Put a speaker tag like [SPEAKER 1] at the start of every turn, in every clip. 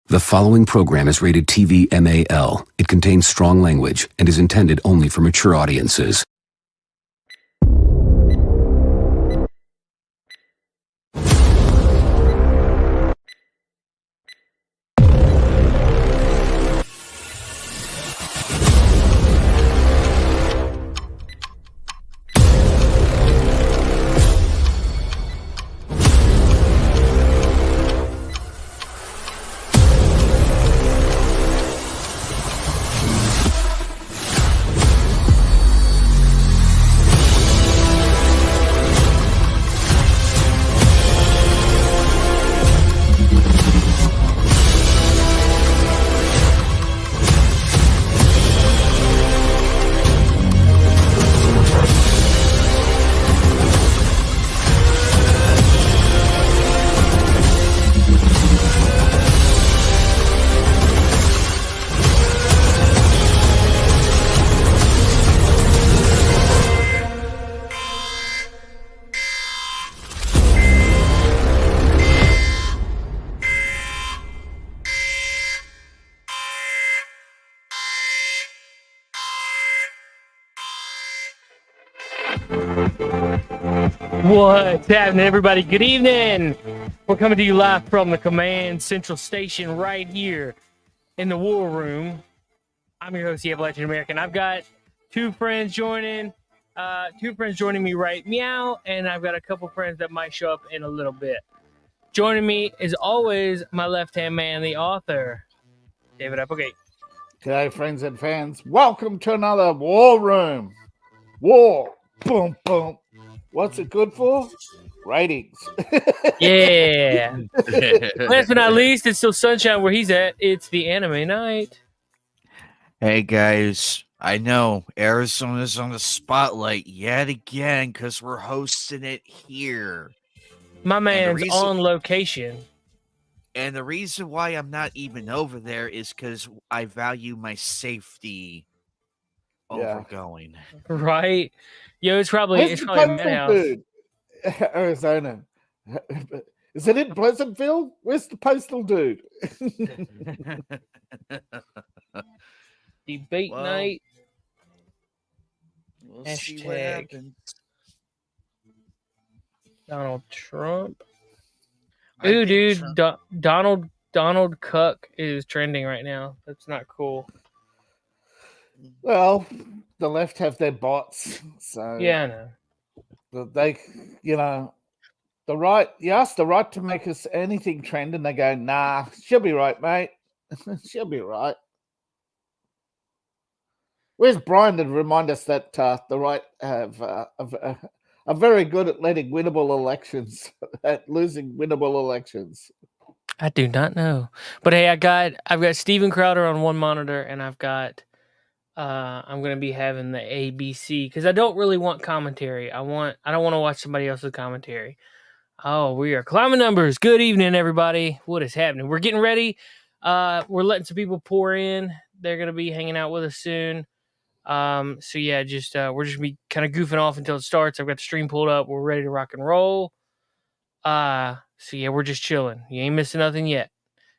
[SPEAKER 1] The following program is rated TV MAL. It contains strong language and is intended only for mature audiences.
[SPEAKER 2] What's happening, everybody? Good evening. We're coming to you live from the Command Central Station right here in the War Room. I'm your host, the Appalachian American. I've got two friends joining me right meow, and I've got a couple friends that might show up in a little bit. Joining me, as always, my left-hand man, the author, David Applegate.
[SPEAKER 3] G'day, friends and fans. Welcome to another War Room. War. Boom, boom. What's it good for? Ratings.
[SPEAKER 2] Yeah. Last but not least, it's still sunshine where he's at. It's the anime night.
[SPEAKER 4] Hey guys, I know Arizona's on the spotlight yet again because we're hosting it here.
[SPEAKER 2] My man's on location.
[SPEAKER 4] And the reason why I'm not even over there is because I value my safety over going.
[SPEAKER 2] Right? Yo, it's probably a madhouse.
[SPEAKER 3] Dude? Arizona. Is it in Pleasantville? Where's the postal dude?
[SPEAKER 2] Debate night.
[SPEAKER 4] We'll see what happens.
[SPEAKER 2] Donald Trump. Ooh, dude, Donald Cuck is trending right now. That's not cool.
[SPEAKER 3] Well, the left have their bots, so
[SPEAKER 2] yeah, I know.
[SPEAKER 3] They, the right. You ask the right to make us anything trend, and they go, "Nah, she'll be right, mate. She'll be right." Where's Brian to remind us that the right are very good at letting winnable elections, at losing winnable elections?
[SPEAKER 2] I do not know, but hey, I've got Steven Crowder on one monitor, and I've got I'm gonna be having the ABC because I don't really want commentary. I don't want to watch somebody else's commentary. Oh, we are climbing numbers. Good evening, everybody. What is happening? We're getting ready. We're letting some people pour in. They're gonna be hanging out with us soon. So yeah, we're just gonna be kind of goofing off until it starts. I've got the stream pulled up. We're ready to rock and roll. So yeah, we're just chilling. You ain't missing nothing yet.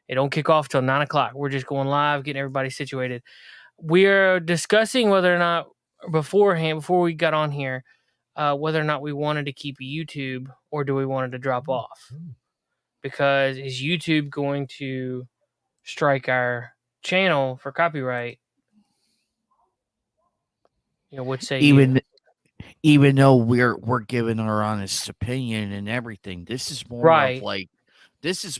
[SPEAKER 2] It don't kick off till 9:00. We're just going live, getting everybody situated. We're discussing whether or not before we got on here, whether or not we wanted to keep YouTube or do we want it to drop off? Because is YouTube going to strike our channel for copyright? What say
[SPEAKER 4] even though we're giving our honest opinion and everything, this is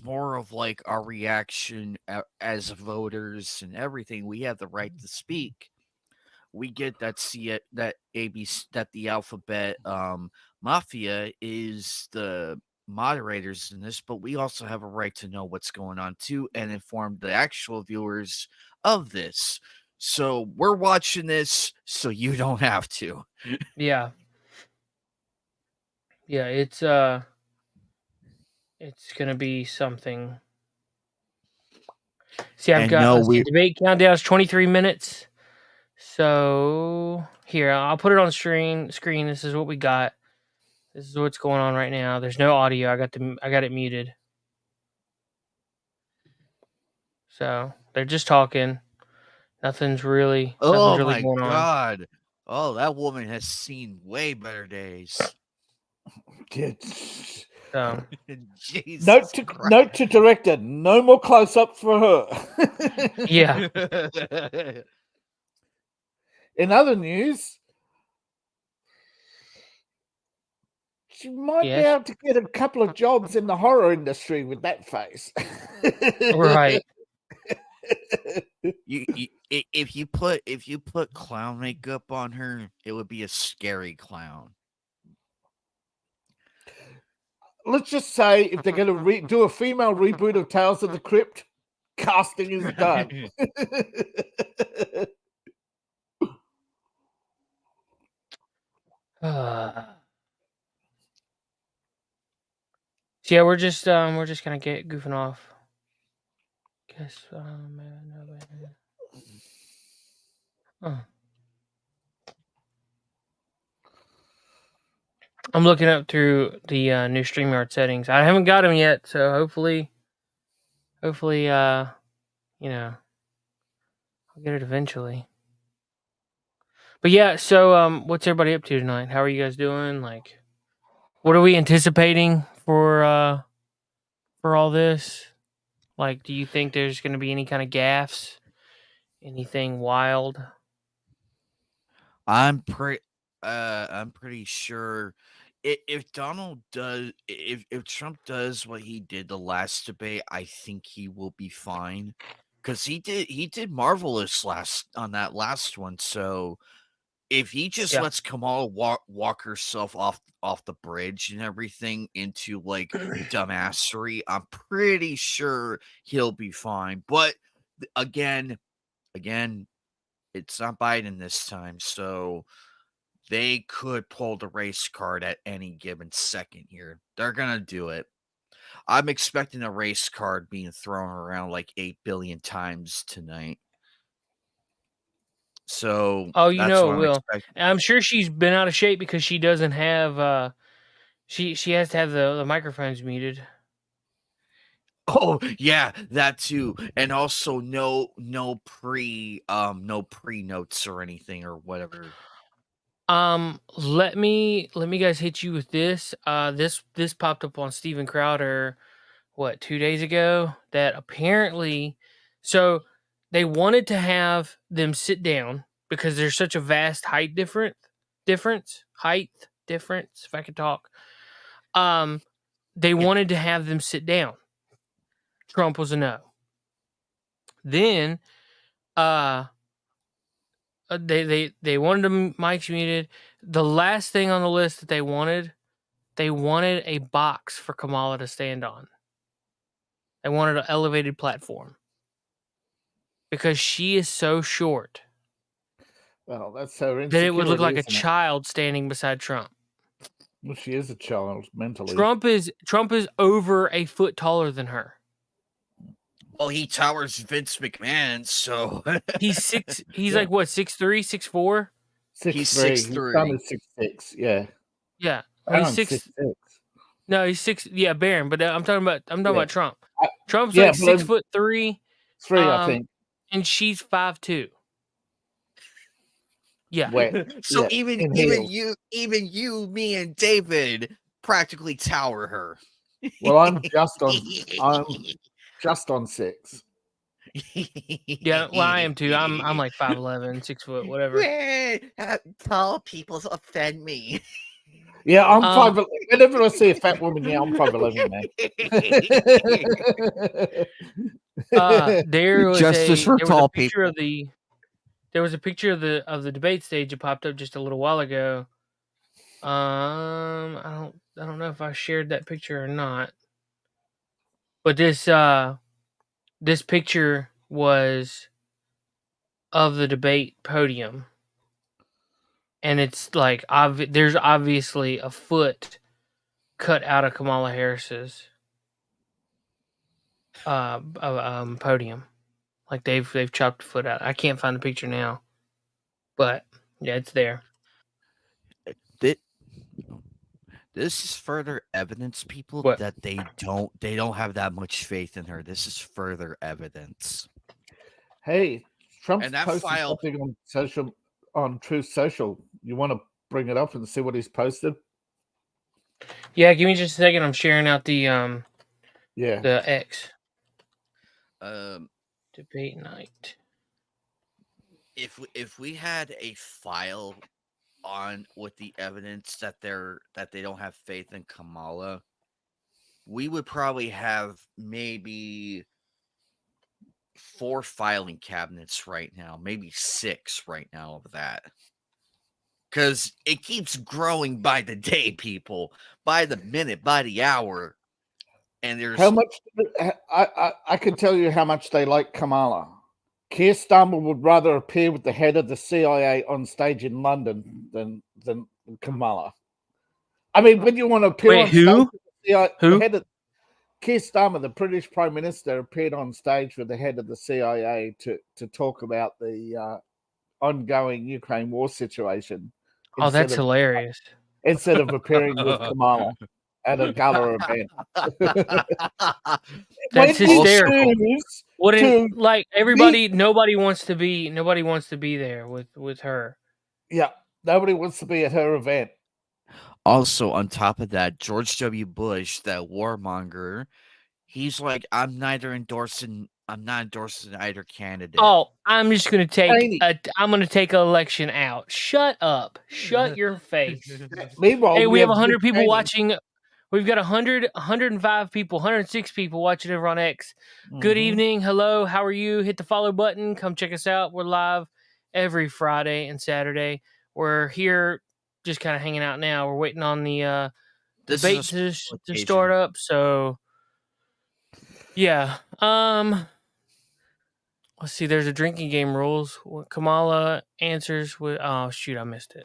[SPEAKER 4] more of like our reaction as voters and everything. We have the right to speak. We get that the alphabet mafia is the moderators in this, but we also have a right to know what's going on too and inform the actual viewers of this. So we're watching this so you don't have to.
[SPEAKER 2] Yeah. Yeah, it's gonna be something. See, I've got debate countdown is 23 minutes. So here, I'll put it on screen. This is what we got. This is what's going on right now. There's no audio. I got it muted. So they're just talking. Nothing's really
[SPEAKER 4] Oh my
[SPEAKER 2] going on.
[SPEAKER 4] God. Oh, that woman has seen way better days.
[SPEAKER 2] So
[SPEAKER 3] note to director: no more close-ups for her.
[SPEAKER 2] yeah.
[SPEAKER 3] In other news, she might be able to get a couple of jobs in the horror industry with that face.
[SPEAKER 2] Right.
[SPEAKER 4] If you put clown makeup on her, it would be a scary clown.
[SPEAKER 3] Let's just say if they're going to do a female reboot of Tales of the Crypt, casting is done.
[SPEAKER 2] So yeah, we're just kind of goofing off. Guess I'm looking up through the new StreamYard settings. I haven't got them yet, so hopefully, you know, I'll get it eventually. But yeah, so what's everybody up to tonight? How are you guys doing? Like, what are we anticipating for all this? Like, do you think there's going to be any kind of gaffes? Anything wild?
[SPEAKER 4] I'm pretty sure if Trump does what he did the last debate, I think he will be fine, because he did marvelous on that last one. So if he just lets Kamala walk herself off the bridge and everything into like dumbassery, I'm pretty sure he'll be fine. But again, it's not Biden this time, so they could pull the race card at any given second here. They're gonna do it. I'm expecting a race card being thrown around like 8 billion times tonight. So
[SPEAKER 2] it will. I'm sure she's been out of shape because she doesn't have she has to have the microphones muted.
[SPEAKER 4] Oh yeah, that too. And also no pre notes or anything or whatever.
[SPEAKER 2] Let me guys hit you with this. This popped up on Steven Crowder 2 days ago, that apparently, so they wanted to have them sit down because there's such a vast height difference, if I could talk. They wanted to have them sit down. Trump was a no. Then they wanted them mics muted. The last thing on the list that they wanted a box for Kamala to stand on. They wanted an elevated platform because she is so short.
[SPEAKER 3] Well, that's her insecurity,
[SPEAKER 2] that it would look like a child standing beside Trump.
[SPEAKER 3] Well, she is a child mentally.
[SPEAKER 2] Trump is over a foot taller than her.
[SPEAKER 4] Well, he towers Vince McMahon, so
[SPEAKER 2] he's six. He's like what, 6'3", 6'4"?
[SPEAKER 4] He's 6'3".
[SPEAKER 3] His son is 6'6". Yeah.
[SPEAKER 2] Yeah.
[SPEAKER 3] He's 6'6".
[SPEAKER 2] No, he's 6. Yeah, Barron. But I'm talking about Trump. Trump's
[SPEAKER 3] like
[SPEAKER 2] 6'3".
[SPEAKER 3] 3, I think.
[SPEAKER 2] And she's 5'2". Yeah.
[SPEAKER 4] So even you, me, and David practically tower her.
[SPEAKER 3] Well, I'm just on 6.
[SPEAKER 2] Yeah, well, I am too. I'm like 5'11", 6 foot, whatever.
[SPEAKER 4] Tall people offend me.
[SPEAKER 3] Yeah, I'm 5'11". Whenever I see a fat woman, I'm 5'11",
[SPEAKER 2] man. There was
[SPEAKER 4] Justice for tall
[SPEAKER 2] people. There was a picture of the debate stage that popped up just a little while ago. I don't know if I shared that picture or not. But this picture was of the debate podium. And it's like there's obviously a foot cut out of Kamala Harris's podium. Like they've chopped a foot out. I can't find the picture now, but yeah, it's there.
[SPEAKER 4] This is further evidence, people,
[SPEAKER 2] What?
[SPEAKER 4] that they don't have that much faith in her. This is further evidence.
[SPEAKER 3] Hey, Trump's
[SPEAKER 4] And that
[SPEAKER 3] posted
[SPEAKER 4] file-
[SPEAKER 3] something on Truth Social. You want to bring it up and see what he's posted?
[SPEAKER 2] Yeah, give me just a second. I'm sharing out the X debate night.
[SPEAKER 4] If we had a file on with the evidence that they don't have faith in Kamala, we would probably have maybe 4 filing cabinets right now, maybe 6 right now of that. Because it keeps growing by the day, people, by the minute, by the hour. And there's
[SPEAKER 3] how much I can tell you how much they like Kamala. Keir Starmer would rather appear with the head of the CIA on stage in London than Kamala. I mean, when you want to appear on stage with the CIA, the head of Keir Starmer, the British Prime Minister, appeared on stage with the head of the CIA to talk about the ongoing Ukraine war situation.
[SPEAKER 2] Oh, that's hilarious.
[SPEAKER 3] Instead of appearing with Kamala at a gala event.
[SPEAKER 2] That's hysterical. Like everybody, nobody wants to be there with her.
[SPEAKER 3] Yeah, nobody wants to be at her event.
[SPEAKER 4] Also, on top of that, George W. Bush, that warmonger, he's like, I'm not endorsing either candidate.
[SPEAKER 2] Oh, I'm just gonna take an election out. Shut up. Shut your face.
[SPEAKER 3] Meanwhile,
[SPEAKER 2] hey, we have 100 people watching. We've got 105 people, 106 people watching over on X. Good evening. Hello. How are you? Hit the follow button. Come check us out. We're live every Friday and Saturday. We're here just kind of hanging out now. We're waiting on the debate to start up. So, yeah. Let's see. There's a drinking game rules. Kamala answers with... Oh, shoot. I missed it.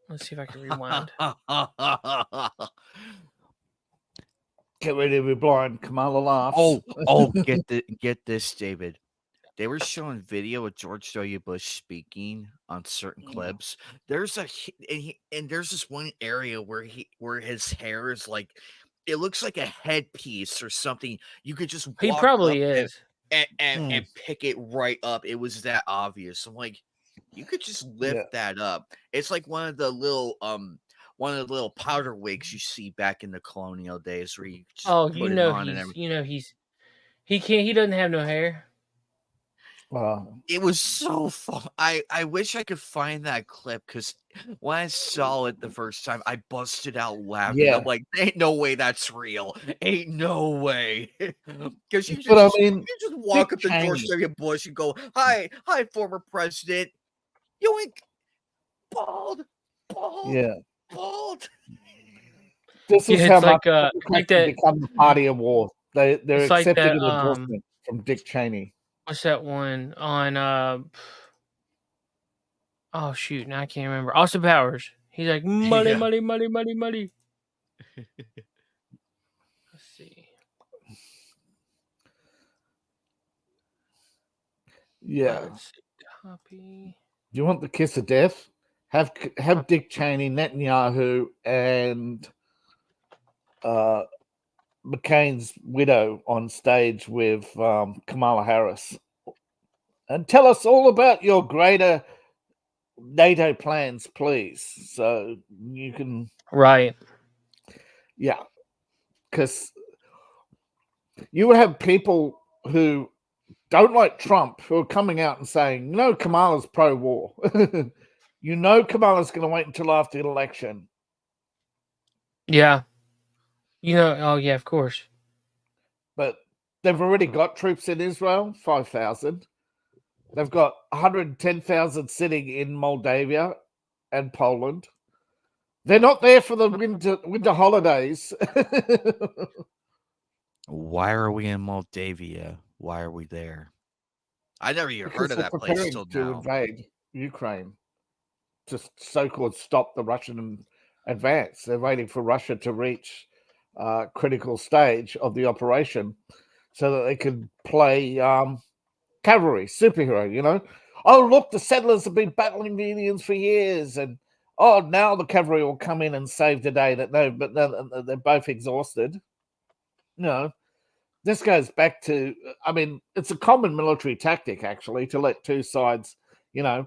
[SPEAKER 2] Let's see if I can rewind.
[SPEAKER 3] Get ready to be blind. Kamala laughs.
[SPEAKER 4] Oh, get this, David. They were showing video of George W. Bush speaking on certain clips. There's there's this one area where his hair is like, it looks like a headpiece or something. You could just walk
[SPEAKER 2] he probably is
[SPEAKER 4] and pick it right up. It was that obvious. I'm like, you could just lift that up. It's like one of the little powder wigs you see back in the colonial days where you just put it on and everything.
[SPEAKER 2] He doesn't have no hair.
[SPEAKER 4] It was so fun. I wish I could find that clip, because when I saw it the first time, I busted out laughing. Yeah. I'm like, ain't no way that's real. Ain't no way. Because you just walk up to George W. Bush and go, hi, former president. Yoink. Bald.
[SPEAKER 3] Yeah.
[SPEAKER 4] Bald.
[SPEAKER 3] This is how much like that become the party of war. They're accepting an endorsement from Dick Cheney.
[SPEAKER 2] What's that one on? Oh shoot! Now I can't remember. Austin Powers. He's like money. Let's see.
[SPEAKER 3] Yeah.
[SPEAKER 2] Let's see. Copy.
[SPEAKER 3] Do you want the kiss of death? Have Dick Cheney, Netanyahu, and McCain's widow on stage with Kamala Harris, and tell us all about your greater NATO plans, please. So you can because you would have people who don't like Trump who are coming out and saying, Kamala's pro-war. Kamala's going to wait until after the election.
[SPEAKER 2] Yeah. Oh yeah, of course.
[SPEAKER 3] But they've already got troops in Israel, 5,000. They've got 110,000 sitting in Moldavia and Poland. They're not there for the winter holidays.
[SPEAKER 4] Why are we in Moldavia? Why are we there? I never even heard of that place till now.
[SPEAKER 3] To invade Ukraine, just so-called stop the Russian advance. They're waiting for Russia to reach critical stage of the operation so that they can play cavalry, superhero, Oh, look, the settlers have been battling the Indians for years, and oh, now the cavalry will come in and save the day. That no, but they're both exhausted. No, this goes back to, I mean, it's a common military tactic, actually, to let two sides,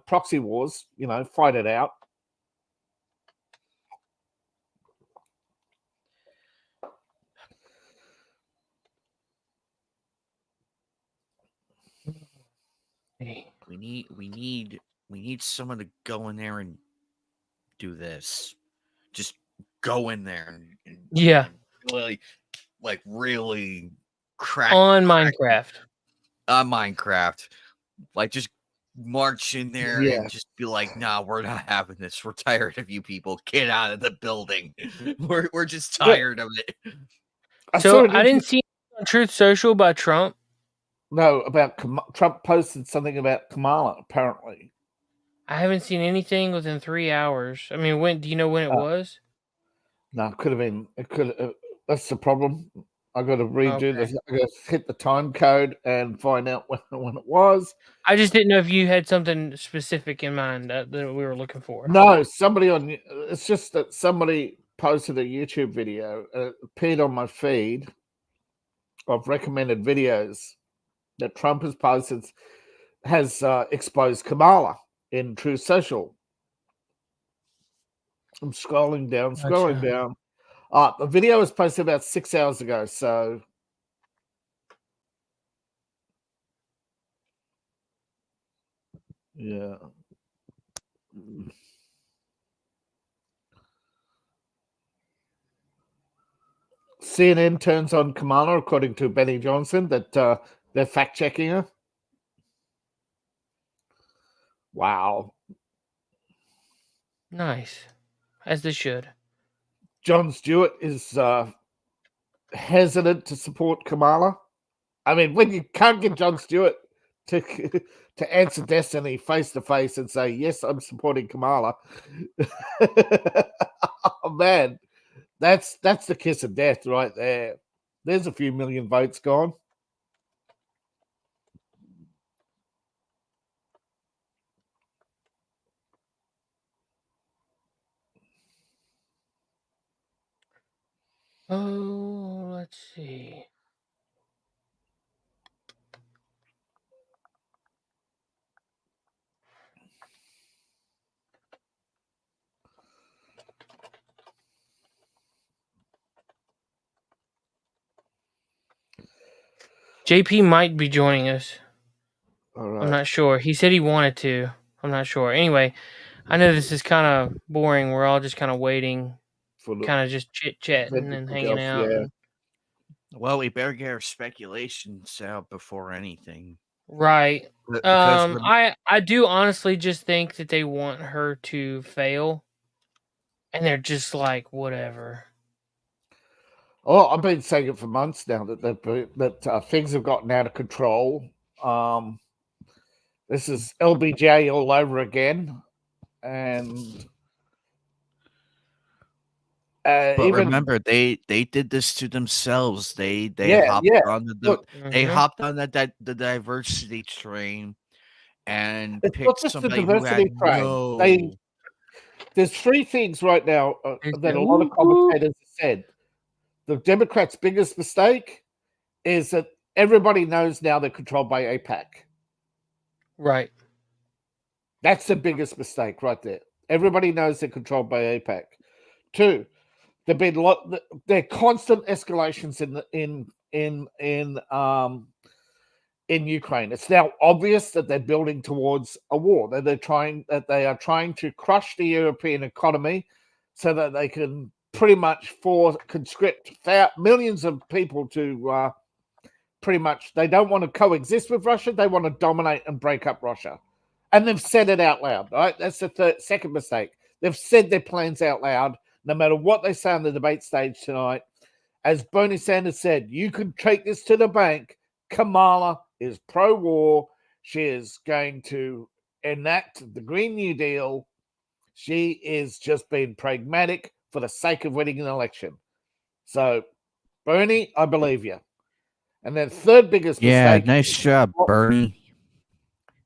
[SPEAKER 3] proxy wars, fight it out.
[SPEAKER 4] We need someone to go in there and do this. Just go in there and really, really crack
[SPEAKER 2] on Minecraft.
[SPEAKER 4] On Minecraft, just march in there and just be like, "Nah, we're not having this. We're tired of you people. Get out of the building. We're just tired of it."
[SPEAKER 2] So I didn't see on Truth Social by Trump.
[SPEAKER 3] No, about Trump posted something about Kamala. Apparently,
[SPEAKER 2] I haven't seen anything within 3 hours. I mean, when do you know when it was?
[SPEAKER 3] No, it could have been. It could. That's the problem. I got to redo this. I got to hit the time code and find out when it was.
[SPEAKER 2] I just didn't know if you had something specific in mind that we were looking for.
[SPEAKER 3] No, somebody on. It's just that somebody posted a YouTube video. It appeared on my feed of recommended videos that Trump has posted, has exposed Kamala in True Social. I'm scrolling down. The video was posted about 6 hours ago, so yeah. CNN turns on Kamala, according to Benny Johnson, that they're fact-checking her. Wow.
[SPEAKER 2] Nice. As they should.
[SPEAKER 3] Jon Stewart is hesitant to support Kamala. I mean, when you can't get Jon Stewart to answer Destiny face-to-face and say, yes, I'm supporting Kamala. Oh, man. That's the kiss of death right there. There's a few million votes gone.
[SPEAKER 2] Oh, let's see. JP might be joining us.
[SPEAKER 3] All right.
[SPEAKER 2] I'm not sure. He said he wanted to. I'm not sure. Anyway, I know this is kind of boring. We're all just kind of waiting, kind of just chit-chatting and hanging out.
[SPEAKER 3] Yeah.
[SPEAKER 4] Well, we better get our speculations out before anything.
[SPEAKER 2] Right. I do honestly just think that they want her to fail. And they're just like, whatever.
[SPEAKER 3] Oh, I've been saying it for months now that things have gotten out of control. This is LBJ all over again, and
[SPEAKER 4] but remember, they did this to themselves. They hopped on they hopped on the diversity train and picked somebody who had no.
[SPEAKER 3] There's three things right now that a lot of commentators have said. The Democrats' biggest mistake is that everybody knows now they're controlled by AIPAC.
[SPEAKER 2] Right.
[SPEAKER 3] That's the biggest mistake right there. Everybody knows they're controlled by AIPAC. Two, there've been there constant escalations in Ukraine. It's now obvious that they're building towards a war. That they are trying to crush the European economy so that they can pretty much conscript millions of people to pretty much, they don't want to coexist with Russia. They want to dominate and break up Russia. And they've said it out loud, right? That's the second mistake. They've said their plans out loud, no matter what they say on the debate stage tonight. As Bernie Sanders said, you can take this to the bank. Kamala is pro-war. She is going to enact the Green New Deal. She is just being pragmatic for the sake of winning an election. So, Bernie, I believe you. And then third biggest mistake.
[SPEAKER 4] Yeah, nice job, Bernie.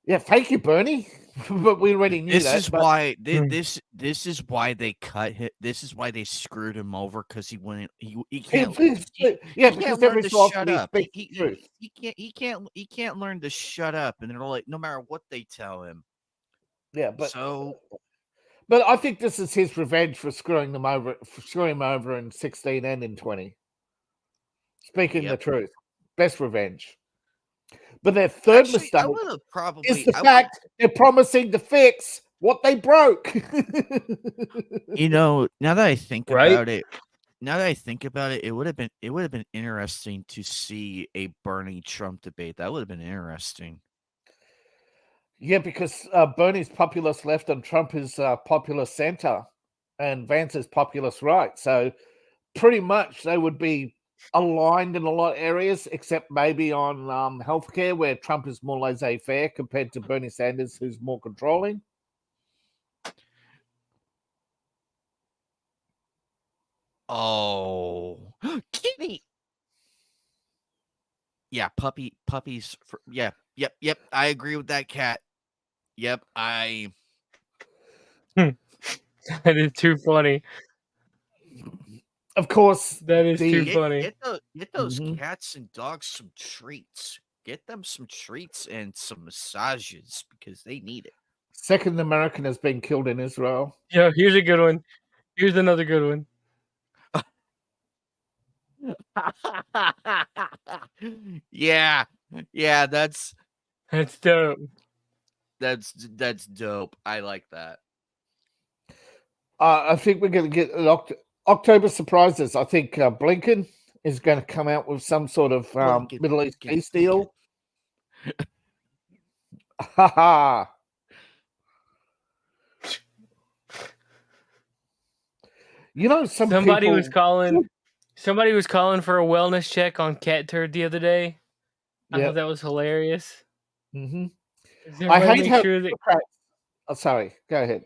[SPEAKER 3] Yeah, thank you, Bernie. but we already knew
[SPEAKER 4] This
[SPEAKER 3] that.
[SPEAKER 4] is why this is why they cut him. This is why they screwed him over because he wouldn't. He can't.
[SPEAKER 3] Because every so often he speaks the truth.
[SPEAKER 4] He can't learn to shut up. And they're like, no matter what they tell him.
[SPEAKER 3] Yeah, but I think this is his revenge for screwing him over in 16 and in 20. Speaking the truth, best revenge. But their third mistake is the fact they're promising to fix what they broke.
[SPEAKER 4] Now that I think about it, it would have been interesting to see a Bernie Trump debate. That would have been interesting.
[SPEAKER 3] Yeah, because Bernie's populist left and Trump is populist center, and Vance is populist right. So pretty much they would be aligned in a lot of areas, except maybe on healthcare, where Trump is more laissez-faire compared to Bernie Sanders, who's more controlling.
[SPEAKER 4] Oh, Kitty. Yeah, puppies. Yep. I agree with that, cat. Yep,
[SPEAKER 2] That is too funny.
[SPEAKER 3] Of course,
[SPEAKER 2] that is too funny.
[SPEAKER 4] Get those cats and dogs some treats. Get them some treats and some massages because they need it.
[SPEAKER 3] Second American has been killed in Israel.
[SPEAKER 2] Yeah, here's a good one. Here's another good one.
[SPEAKER 4] Yeah, that's
[SPEAKER 2] dope.
[SPEAKER 4] That's dope. I like that.
[SPEAKER 3] I think we're going to get October surprises. I think Blinken is going to come out with some sort of Middle East peace deal. Ha.
[SPEAKER 2] Somebody was calling for a wellness check on cat turd the other day. I thought that was hilarious.
[SPEAKER 3] Mm-hmm. I hate how sorry, go ahead.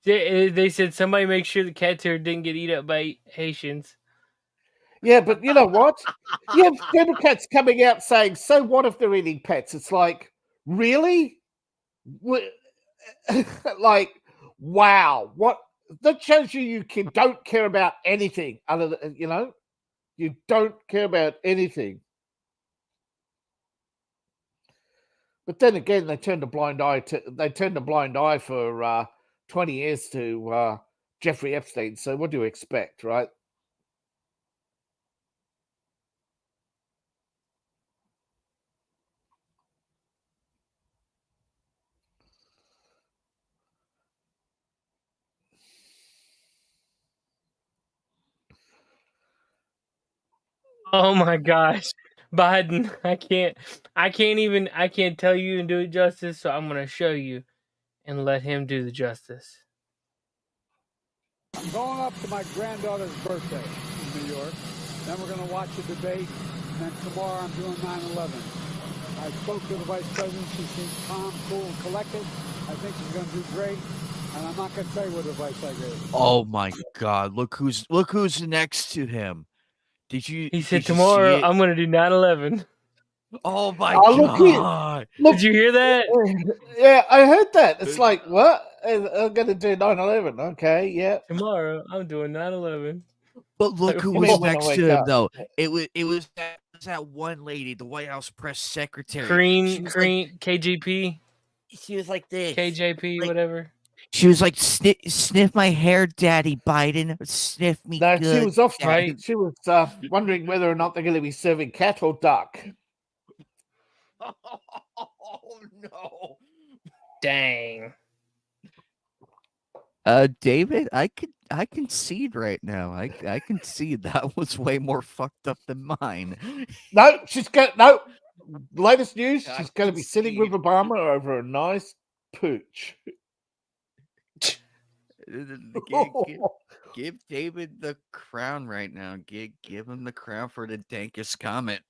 [SPEAKER 2] They said somebody make sure the cat turd didn't get eaten up by Haitians.
[SPEAKER 3] Yeah, but you know what? You have Democrats coming out saying, so what if they're eating pets? It's like, really? Like, wow. What? That shows you don't care about anything other than, you don't care about anything. But then again, they turned a blind eye for 20 years to Jeffrey Epstein. So what do you expect, right?
[SPEAKER 2] Oh my gosh. Biden, I can't tell you and do it justice, so I'm going to show you and let him do the justice.
[SPEAKER 5] I'm going up to my granddaughter's birthday in New York. Then we're going to watch a debate. And then tomorrow I'm doing 9/11. I spoke to the vice president. She seems calm, cool, and collected. I think she's going to do great. And I'm not going to say what advice I gave.
[SPEAKER 4] Oh my God! Look who's next to him.
[SPEAKER 2] He said tomorrow I'm going to do 9/11.
[SPEAKER 4] Oh my God!
[SPEAKER 2] Did you hear that?
[SPEAKER 3] Yeah, I heard that. It's like, what? I'm going to do 9/11. Okay, yeah.
[SPEAKER 2] Tomorrow I'm doing 9/11.
[SPEAKER 4] But look who was next to him, though. It was that one lady, the White House press secretary.
[SPEAKER 2] Green, KGP.
[SPEAKER 4] She was like this.
[SPEAKER 2] KJP, whatever.
[SPEAKER 4] She was like, sniff my hair, Daddy Biden. Sniff me good.
[SPEAKER 3] She was off, right? She was wondering whether or not they're going to be serving cat or duck.
[SPEAKER 4] Oh, no.
[SPEAKER 2] Dang.
[SPEAKER 4] David, I can see it right now. I can see that was way more fucked up than mine.
[SPEAKER 3] No, latest news, she's going to be sitting with Obama over a nice pooch.
[SPEAKER 4] Give David the crown right now. Give him the crown for the dankest comment.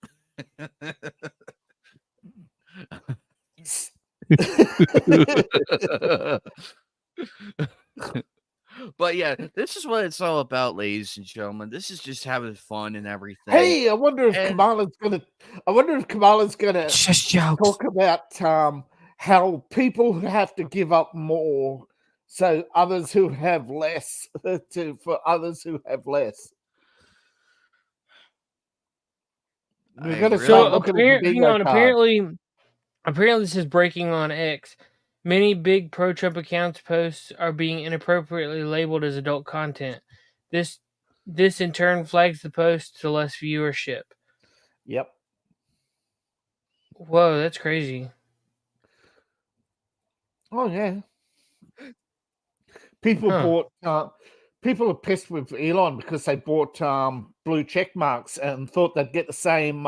[SPEAKER 4] But yeah, this is what it's all about, ladies and gentlemen. This is just having fun and everything.
[SPEAKER 3] Hey, I wonder if Kamala's gonna just
[SPEAKER 4] talk
[SPEAKER 3] about how people have to give up more so others who have less for others who have less. We're going to start looking at the bingo card.
[SPEAKER 2] Apparently this is breaking on X. Many big pro-Trump accounts posts are being inappropriately labeled as adult content. This in turn flags the post to less viewership.
[SPEAKER 3] Yep.
[SPEAKER 2] Whoa, that's crazy.
[SPEAKER 3] Oh yeah. People bought. People are pissed with Elon because they bought blue check marks and thought they'd get the same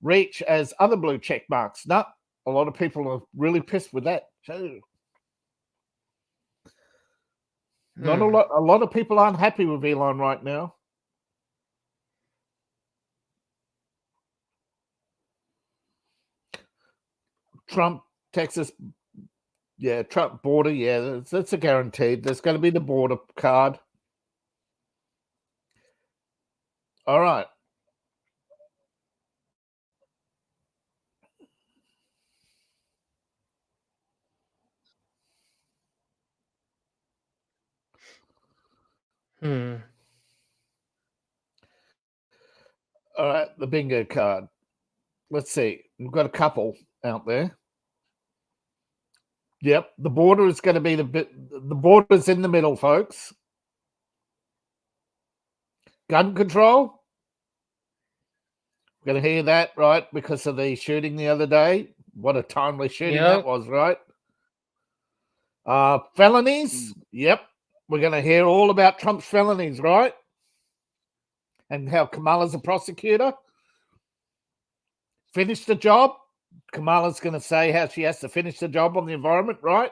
[SPEAKER 3] reach as other blue check marks. No, a lot of people are really pissed with that too. Not a lot. A lot of people aren't happy with Elon right now. Trump, Texas. Yeah, Trump border. Yeah, that's a guaranteed. There's going to be the border card. All right. All right, the bingo card. Let's see. We've got a couple out there. Yep, the border is going to be the border's in the middle, folks. Gun control. We're going to hear that, right, because of the shooting the other day. What a timely shooting that was, right? Felonies. Yep, we're going to hear all about Trump's felonies, right? And how Kamala's a prosecutor. Finish the job. Kamala's going to say how she has to finish the job on the environment, right?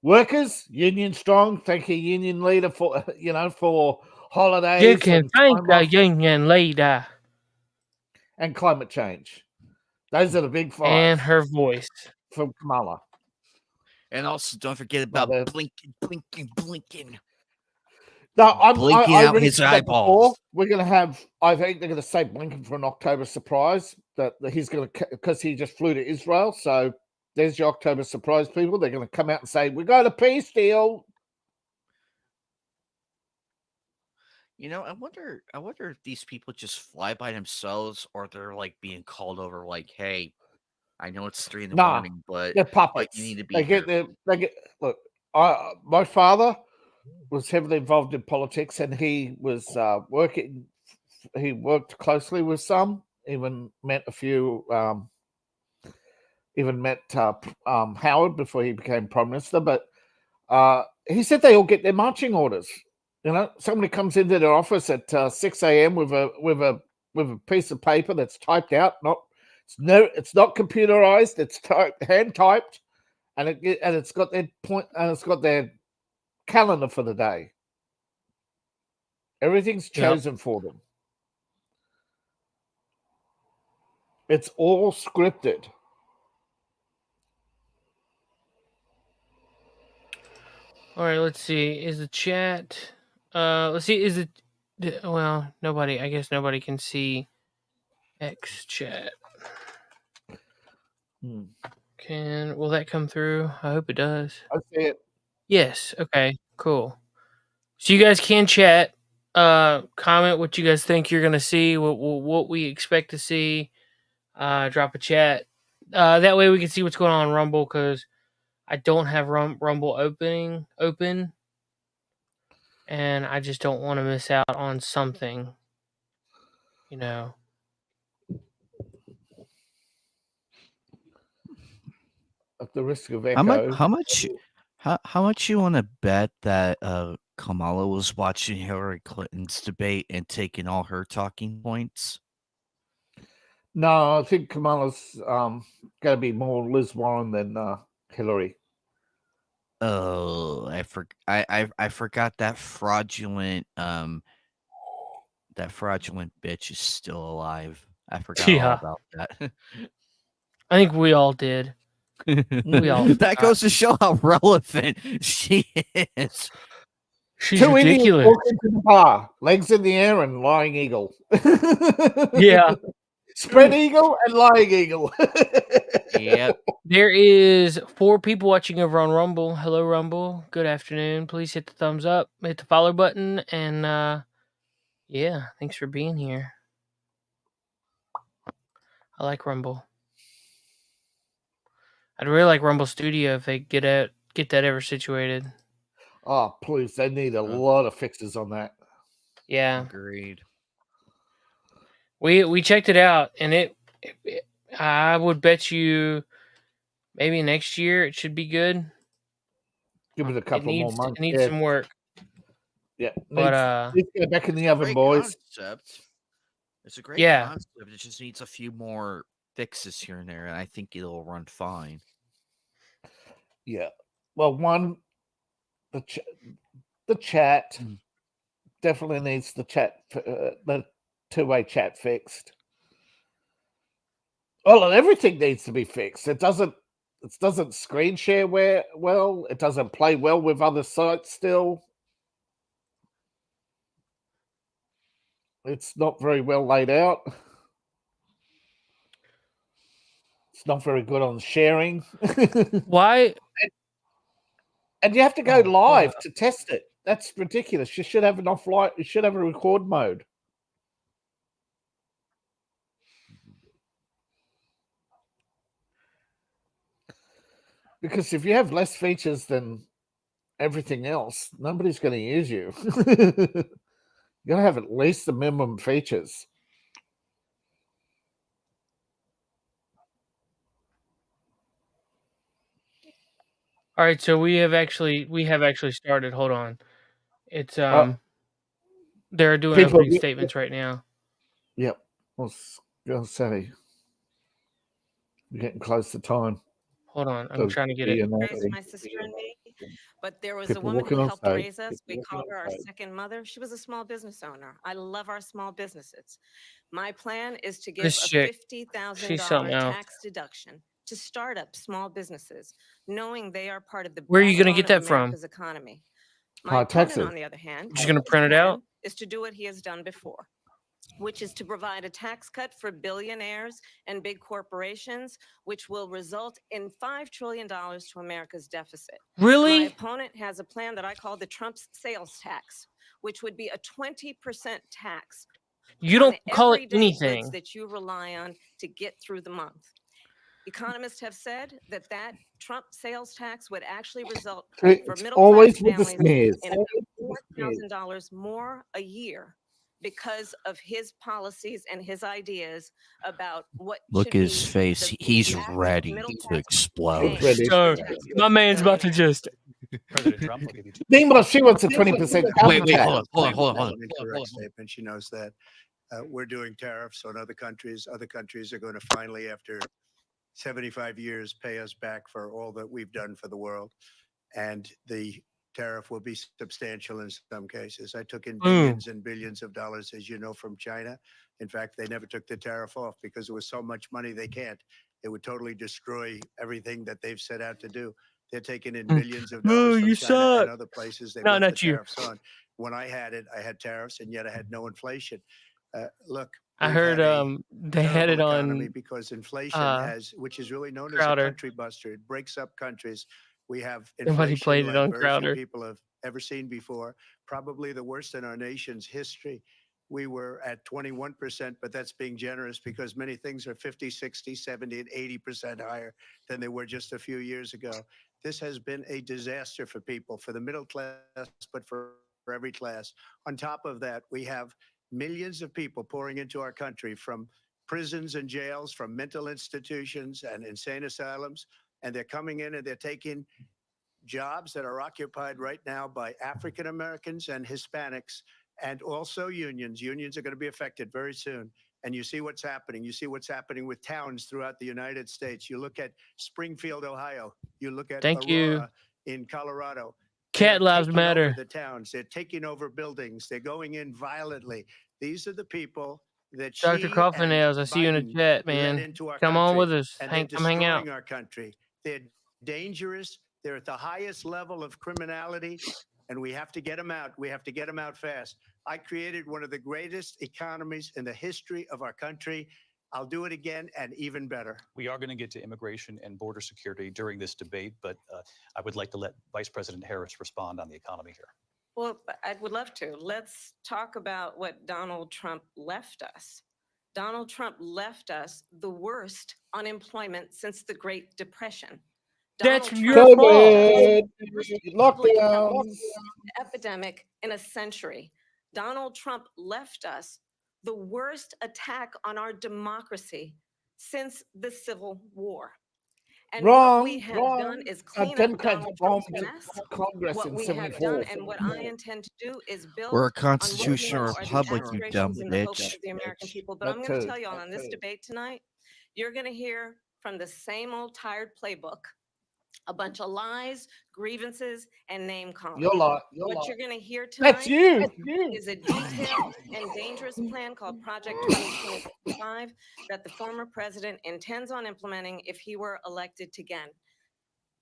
[SPEAKER 3] Workers, union strong. Thank you, union leader, for for holidays.
[SPEAKER 2] You can thank the union leader.
[SPEAKER 3] And climate change. Those are the big five.
[SPEAKER 2] And her voice
[SPEAKER 3] from Kamala.
[SPEAKER 4] And also, don't forget about blinking.
[SPEAKER 3] No, I'm
[SPEAKER 4] blinking out his eyeballs.
[SPEAKER 3] We're going to have. I think they're going to say Blinken for an October surprise. That he's going to, because he just flew to Israel. So there's your October surprise, people. They're going to come out and say we got a peace deal.
[SPEAKER 4] I wonder if these people just fly by themselves, or they're like being called over. Like, hey, I know it's 3 a.m, but
[SPEAKER 3] they're puppets.
[SPEAKER 4] You need to be.
[SPEAKER 3] Look. My father was heavily involved in politics, and he was working. He worked closely with some. Even met a few. Even met Howard before he became prime minister. But he said they all get their marching orders. Somebody comes into their office at 6 a.m. with a piece of paper that's typed out. It's not computerized. It's hand typed, and it's got their point, and it's got their calendar for the day. Everything's chosen for them. It's all scripted.
[SPEAKER 2] All right, let's see. Is the chat? Let's see. Is it? Well, nobody. I guess nobody can see X chat. Will that come through? I hope it does.
[SPEAKER 3] I see it.
[SPEAKER 2] Yes. Okay. Cool. So you guys can chat. Comment what you guys think you're gonna see. What we expect to see. Drop a chat. That way we can see what's going on Rumble, because I don't have Rumble open, and I just don't want to miss out on something.
[SPEAKER 3] At the risk of echo.
[SPEAKER 4] How much you want to bet that Kamala was watching Hillary Clinton's debate and taking all her talking points?
[SPEAKER 3] No, I think Kamala's going to be more Liz Warren than Hillary.
[SPEAKER 4] Oh, I forgot that fraudulent bitch is still alive. I forgot all about that.
[SPEAKER 2] I think we all did.
[SPEAKER 4] That goes to show how relevant she is.
[SPEAKER 2] She's ridiculous.
[SPEAKER 3] Walking to the bar, legs in the air and lying eagle.
[SPEAKER 2] Yeah.
[SPEAKER 3] Spread eagle and lying eagle.
[SPEAKER 4] Yep.
[SPEAKER 2] There is 4 people watching over on Rumble. Hello, Rumble. Good afternoon. Please hit the thumbs up, hit the follow button, and yeah, thanks for being here. I like Rumble. I'd really like Rumble Studio if they get that ever situated.
[SPEAKER 3] Oh, please. They need a lot of fixes on that.
[SPEAKER 2] Yeah.
[SPEAKER 4] Agreed.
[SPEAKER 2] We checked it out, and it I would bet you maybe next year it should be good.
[SPEAKER 3] Give it a couple more months.
[SPEAKER 2] It needs some work.
[SPEAKER 3] Yeah.
[SPEAKER 2] But
[SPEAKER 3] needs to go back in the oven, boys.
[SPEAKER 4] Concept. It's a great concept. It just needs a few more fixes here and there, and I think it'll run fine.
[SPEAKER 3] Yeah. Well, one, the chat definitely needs the two-way chat fixed. Well, and everything needs to be fixed. It doesn't screen share well. It doesn't play well with other sites still. It's not very well laid out. It's not very good on sharing.
[SPEAKER 2] Why?
[SPEAKER 3] And you have to go live to test it. That's ridiculous. You should have an offline. You should have a record mode. Because if you have less features than everything else, nobody's going to use you. You're going to have at least the minimum features.
[SPEAKER 2] All right, so we have actually started. Hold on. It's they're doing opening statements right now.
[SPEAKER 3] Yep. I was going to say we're getting close to time.
[SPEAKER 2] Hold on, I'm trying to get it.
[SPEAKER 6] My sister and me, but there was a woman who helped raise us. We called her our second mother. She was a small business owner. I love our small businesses. My plan is to give a $50,000 tax deduction to startup small businesses, knowing they are part of the
[SPEAKER 2] Where are you going to get that from?
[SPEAKER 6] America's economy. My opponent, on the other hand,
[SPEAKER 2] just going to print it out.
[SPEAKER 6] Is to do what he has done before, which is to provide a tax cut for billionaires and big corporations, which will result in $5 trillion to America's deficit.
[SPEAKER 2] Really?
[SPEAKER 6] My opponent has a plan that I call the Trump's sales tax, which would be a 20% tax.
[SPEAKER 2] You don't call it anything
[SPEAKER 6] that you rely on to get through the month. Economists have said that Trump sales tax would actually result for middle-class families in about $4,000 more a year because of his policies and his ideas about what.
[SPEAKER 4] Look at his face. He's ready to explode.
[SPEAKER 2] My man's about to just.
[SPEAKER 3] Meanwhile, she wants a 20%.
[SPEAKER 4] Wait, hold on.
[SPEAKER 7] Statement. She knows that we're doing tariffs on other countries. Other countries are going to finally, after 75 years, pay us back for all that we've done for the world. And the tariff will be substantial in some cases. I took in billions and billions of dollars, as you know, from China. In fact, they never took the tariff off because there was so much money they can't. It would totally destroy everything that they've set out to do. They're taking in billions of dollars from China and other places. They left the tariffs on. When I had tariffs, and yet I had no inflation. Look,
[SPEAKER 2] I heard they had it on
[SPEAKER 7] because inflation has, which is really known
[SPEAKER 2] Crowder.
[SPEAKER 7] as a country buster. It breaks up countries. We have
[SPEAKER 2] Nobody played it on
[SPEAKER 7] very
[SPEAKER 2] Crowder.
[SPEAKER 7] few people have ever seen before. Probably the worst in our nation's history. We were at 21%, but that's being generous because many things are 50, 60, 70, and 80% higher than they were just a few years ago. This has been a disaster for people, for the middle class, but for every class. On top of that, we have millions of people pouring into our country from prisons and jails, from mental institutions and insane asylums. And they're coming in and they're taking jobs that are occupied right now by African Americans and Hispanics, and also unions. Unions are going to be affected very soon. And you see what's happening. You see what's happening with towns throughout the United States. You look at Springfield, Ohio. You look at Aurora in Colorado.
[SPEAKER 2] Cat lives matter.
[SPEAKER 7] The towns, they're taking over buildings. They're going in violently. These are the people that
[SPEAKER 2] Dr. Coffin Nails, I see you in the chat, man. Come on with us. Come hang out.
[SPEAKER 7] Our country. They're dangerous. They're at the highest level of criminality, and we have to get them out. We have to get them out fast. I created one of the greatest economies in the history of our country. I'll do it again and even better.
[SPEAKER 8] We are going to get to immigration and border security during this debate, but I would like to let Vice President Harris respond on the economy here.
[SPEAKER 6] Well, I would love to. Let's talk about what Donald Trump left us. Donald Trump left us the worst unemployment since the Great Depression.
[SPEAKER 2] That's
[SPEAKER 6] Donald
[SPEAKER 2] your
[SPEAKER 6] Trump
[SPEAKER 2] fault.
[SPEAKER 3] Lockdowns.
[SPEAKER 6] epidemic in a century. Donald Trump left us the worst attack on our democracy since the Civil War. And what we have done is clean up
[SPEAKER 3] Democrats
[SPEAKER 6] Donald
[SPEAKER 3] bombed
[SPEAKER 6] Trump's mess.
[SPEAKER 3] Congress
[SPEAKER 6] What
[SPEAKER 3] in
[SPEAKER 6] we have done
[SPEAKER 3] 74.
[SPEAKER 6] and what I intend to do is build
[SPEAKER 4] We're a
[SPEAKER 6] on what we
[SPEAKER 4] constitutional
[SPEAKER 6] know are the
[SPEAKER 4] republic, you dumb
[SPEAKER 6] aspirations and the hopes
[SPEAKER 4] bitch.
[SPEAKER 6] of the American people. But
[SPEAKER 3] That
[SPEAKER 6] I'm going to
[SPEAKER 3] too.
[SPEAKER 6] tell you all on this debate tonight, you're going to hear from the same old tired playbook, a bunch of lies, grievances, and name calling.
[SPEAKER 3] You're like,
[SPEAKER 6] What you're going to hear tonight
[SPEAKER 3] that's you.
[SPEAKER 6] is a detailed and dangerous plan called Project 2025 that the former president intends on implementing if he were elected again.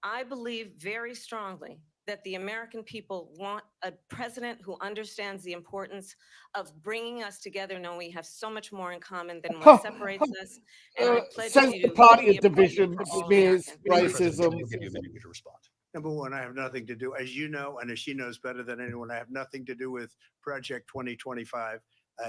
[SPEAKER 6] I believe very strongly that the American people want a president who understands the importance of bringing us together, knowing we have so much more in common than what separates us. And I pledge
[SPEAKER 3] Since
[SPEAKER 6] to
[SPEAKER 3] the
[SPEAKER 6] you
[SPEAKER 3] party
[SPEAKER 6] to be
[SPEAKER 3] of
[SPEAKER 6] a partner
[SPEAKER 3] division,
[SPEAKER 6] for all
[SPEAKER 3] smears,
[SPEAKER 6] Americans.
[SPEAKER 3] racism.
[SPEAKER 8] We'll give you a minute to respond.
[SPEAKER 7] Number one, I have nothing to do, as you know, and as she knows better than anyone, I have nothing to do with Project 2025.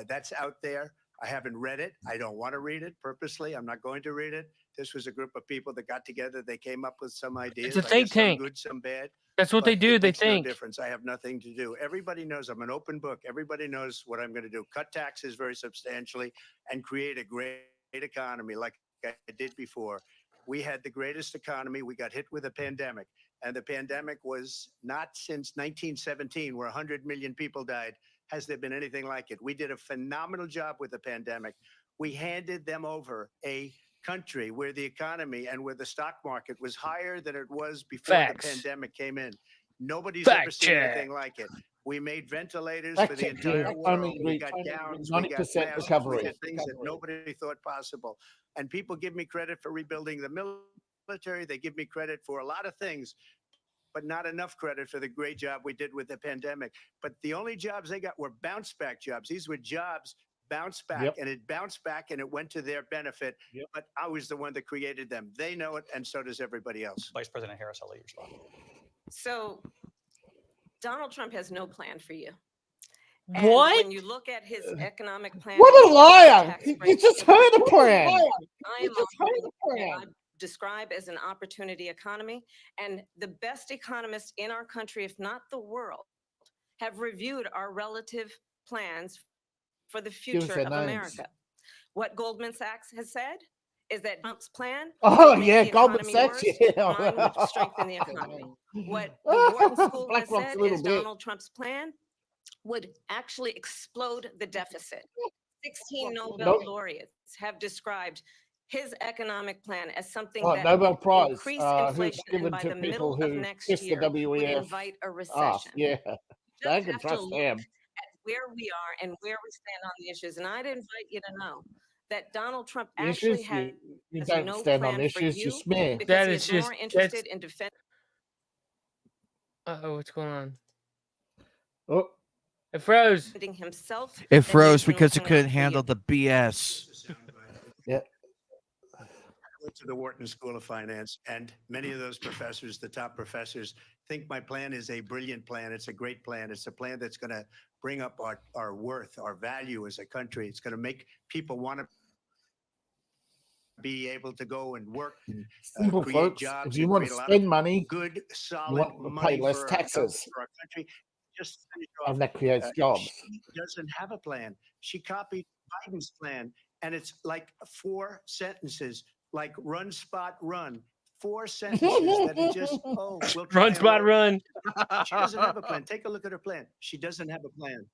[SPEAKER 7] That's out there. I haven't read it. I don't want to read it purposely. I'm not going to read it. This was a group of people that got together. They came up with some ideas.
[SPEAKER 2] It's a think tank.
[SPEAKER 7] Some good, some bad.
[SPEAKER 2] That's what
[SPEAKER 7] But
[SPEAKER 2] they do.
[SPEAKER 7] it
[SPEAKER 2] They
[SPEAKER 7] makes
[SPEAKER 2] think.
[SPEAKER 7] no difference. I have nothing to do. Everybody knows I'm an open book. Everybody knows what I'm going to do. Cut taxes very substantially and create a great economy like I did before. We had the greatest economy. We got hit with a pandemic. And the pandemic was not since 1917, where 100 million people died, has there been anything like it. We did a phenomenal job with the pandemic. We handed them over a country where the economy and where the stock market was higher than it was before
[SPEAKER 2] Facts.
[SPEAKER 7] the pandemic came in. Nobody's
[SPEAKER 2] Fact
[SPEAKER 7] ever seen
[SPEAKER 2] check.
[SPEAKER 7] anything like it. We made ventilators
[SPEAKER 3] Fact
[SPEAKER 7] for the
[SPEAKER 3] check,
[SPEAKER 7] entire
[SPEAKER 3] yeah.
[SPEAKER 7] world. We
[SPEAKER 3] Reached
[SPEAKER 7] got gowns, we got
[SPEAKER 3] 90%
[SPEAKER 7] masks,
[SPEAKER 3] recovery.
[SPEAKER 7] we did things that nobody thought possible. And people give me credit for rebuilding the military. They give me credit for a lot of things, but not enough credit for the great job we did with the pandemic. But the only jobs they got were bounce back jobs. These were jobs bounced back, and it bounced back and it went to their benefit. But I was the one that created them. They know it, and so does everybody else.
[SPEAKER 8] Vice President Harris, I'll let you respond.
[SPEAKER 6] So Donald Trump has no plan for you.
[SPEAKER 2] What?
[SPEAKER 6] When you look at his economic plan,
[SPEAKER 3] What a liar!
[SPEAKER 6] tax
[SPEAKER 3] You
[SPEAKER 6] breaks,
[SPEAKER 3] just heard the plan.
[SPEAKER 6] I am
[SPEAKER 3] You just heard the
[SPEAKER 6] offering what
[SPEAKER 3] plan.
[SPEAKER 6] I describe as an opportunity economy, and the best economists in our country, if not the world, have reviewed our relative plans for the
[SPEAKER 3] us
[SPEAKER 6] future
[SPEAKER 3] their
[SPEAKER 6] of
[SPEAKER 3] names.
[SPEAKER 6] America. What Goldman Sachs has said is that Trump's plan
[SPEAKER 3] Oh,
[SPEAKER 6] would make
[SPEAKER 3] yeah,
[SPEAKER 6] the
[SPEAKER 3] Goldman
[SPEAKER 6] economy
[SPEAKER 3] Sachs,
[SPEAKER 6] worse,
[SPEAKER 3] yeah.
[SPEAKER 6] mine would strengthen the economy. What the Wharton School has
[SPEAKER 3] BlackRock's
[SPEAKER 6] said
[SPEAKER 3] a little
[SPEAKER 6] is
[SPEAKER 3] bit.
[SPEAKER 6] Donald Trump's plan would actually explode the deficit. 16 Nobel laureates have described his economic plan as something that
[SPEAKER 3] Nobel
[SPEAKER 6] would
[SPEAKER 3] Prize,
[SPEAKER 6] increase
[SPEAKER 3] who's
[SPEAKER 6] inflation, and
[SPEAKER 3] given
[SPEAKER 6] by
[SPEAKER 3] to
[SPEAKER 6] the
[SPEAKER 3] people
[SPEAKER 6] middle of
[SPEAKER 3] who
[SPEAKER 6] next
[SPEAKER 3] kiss the
[SPEAKER 6] year would
[SPEAKER 3] WEF
[SPEAKER 6] invite a
[SPEAKER 3] ass.
[SPEAKER 6] recession.
[SPEAKER 3] Yeah,
[SPEAKER 6] Just
[SPEAKER 3] they can
[SPEAKER 6] have to
[SPEAKER 3] trust
[SPEAKER 6] look
[SPEAKER 3] them.
[SPEAKER 6] at where we are and where we stand on the issues. And I'd invite you to know that Donald Trump
[SPEAKER 3] The
[SPEAKER 6] actually
[SPEAKER 3] issues,
[SPEAKER 6] has
[SPEAKER 3] you don't
[SPEAKER 6] no
[SPEAKER 3] stand on
[SPEAKER 6] plan for
[SPEAKER 3] issues, you
[SPEAKER 6] you
[SPEAKER 3] smear.
[SPEAKER 6] because
[SPEAKER 2] That
[SPEAKER 6] he
[SPEAKER 2] is
[SPEAKER 6] is
[SPEAKER 2] just
[SPEAKER 6] more interested in defending.
[SPEAKER 2] Uh-oh, what's going on?
[SPEAKER 3] Oh,
[SPEAKER 2] It froze.
[SPEAKER 6] Himself.
[SPEAKER 4] It
[SPEAKER 6] than
[SPEAKER 4] froze
[SPEAKER 6] he's
[SPEAKER 4] because it
[SPEAKER 6] looking out
[SPEAKER 4] couldn't
[SPEAKER 6] for you.
[SPEAKER 4] handle the BS.
[SPEAKER 3] yeah.
[SPEAKER 7] I went to the Wharton School of Finance, and many of those professors, the top professors, think my plan is a brilliant plan. It's a great plan. It's a plan that's going to bring up our worth, our value as a country. It's going to make people want to be able to go and work and
[SPEAKER 3] Simple,
[SPEAKER 7] create
[SPEAKER 3] folks.
[SPEAKER 7] jobs.
[SPEAKER 3] If you
[SPEAKER 7] and
[SPEAKER 3] want to
[SPEAKER 7] create a lot of
[SPEAKER 3] spend money,
[SPEAKER 7] good,
[SPEAKER 3] you
[SPEAKER 7] solid
[SPEAKER 3] want to
[SPEAKER 7] money
[SPEAKER 3] pay less
[SPEAKER 7] for our
[SPEAKER 3] taxes,
[SPEAKER 7] for our country. Just to finish off,
[SPEAKER 3] and that creates jobs.
[SPEAKER 7] she doesn't have a plan. She copied Biden's plan, and it's like 4 sentences, like run, spot, run. 4 sentences that are just, oh, we'll try
[SPEAKER 2] Run,
[SPEAKER 7] and
[SPEAKER 2] spot,
[SPEAKER 7] roll.
[SPEAKER 2] run.
[SPEAKER 7] She doesn't have a plan. Take a look at her plan. She doesn't have a plan.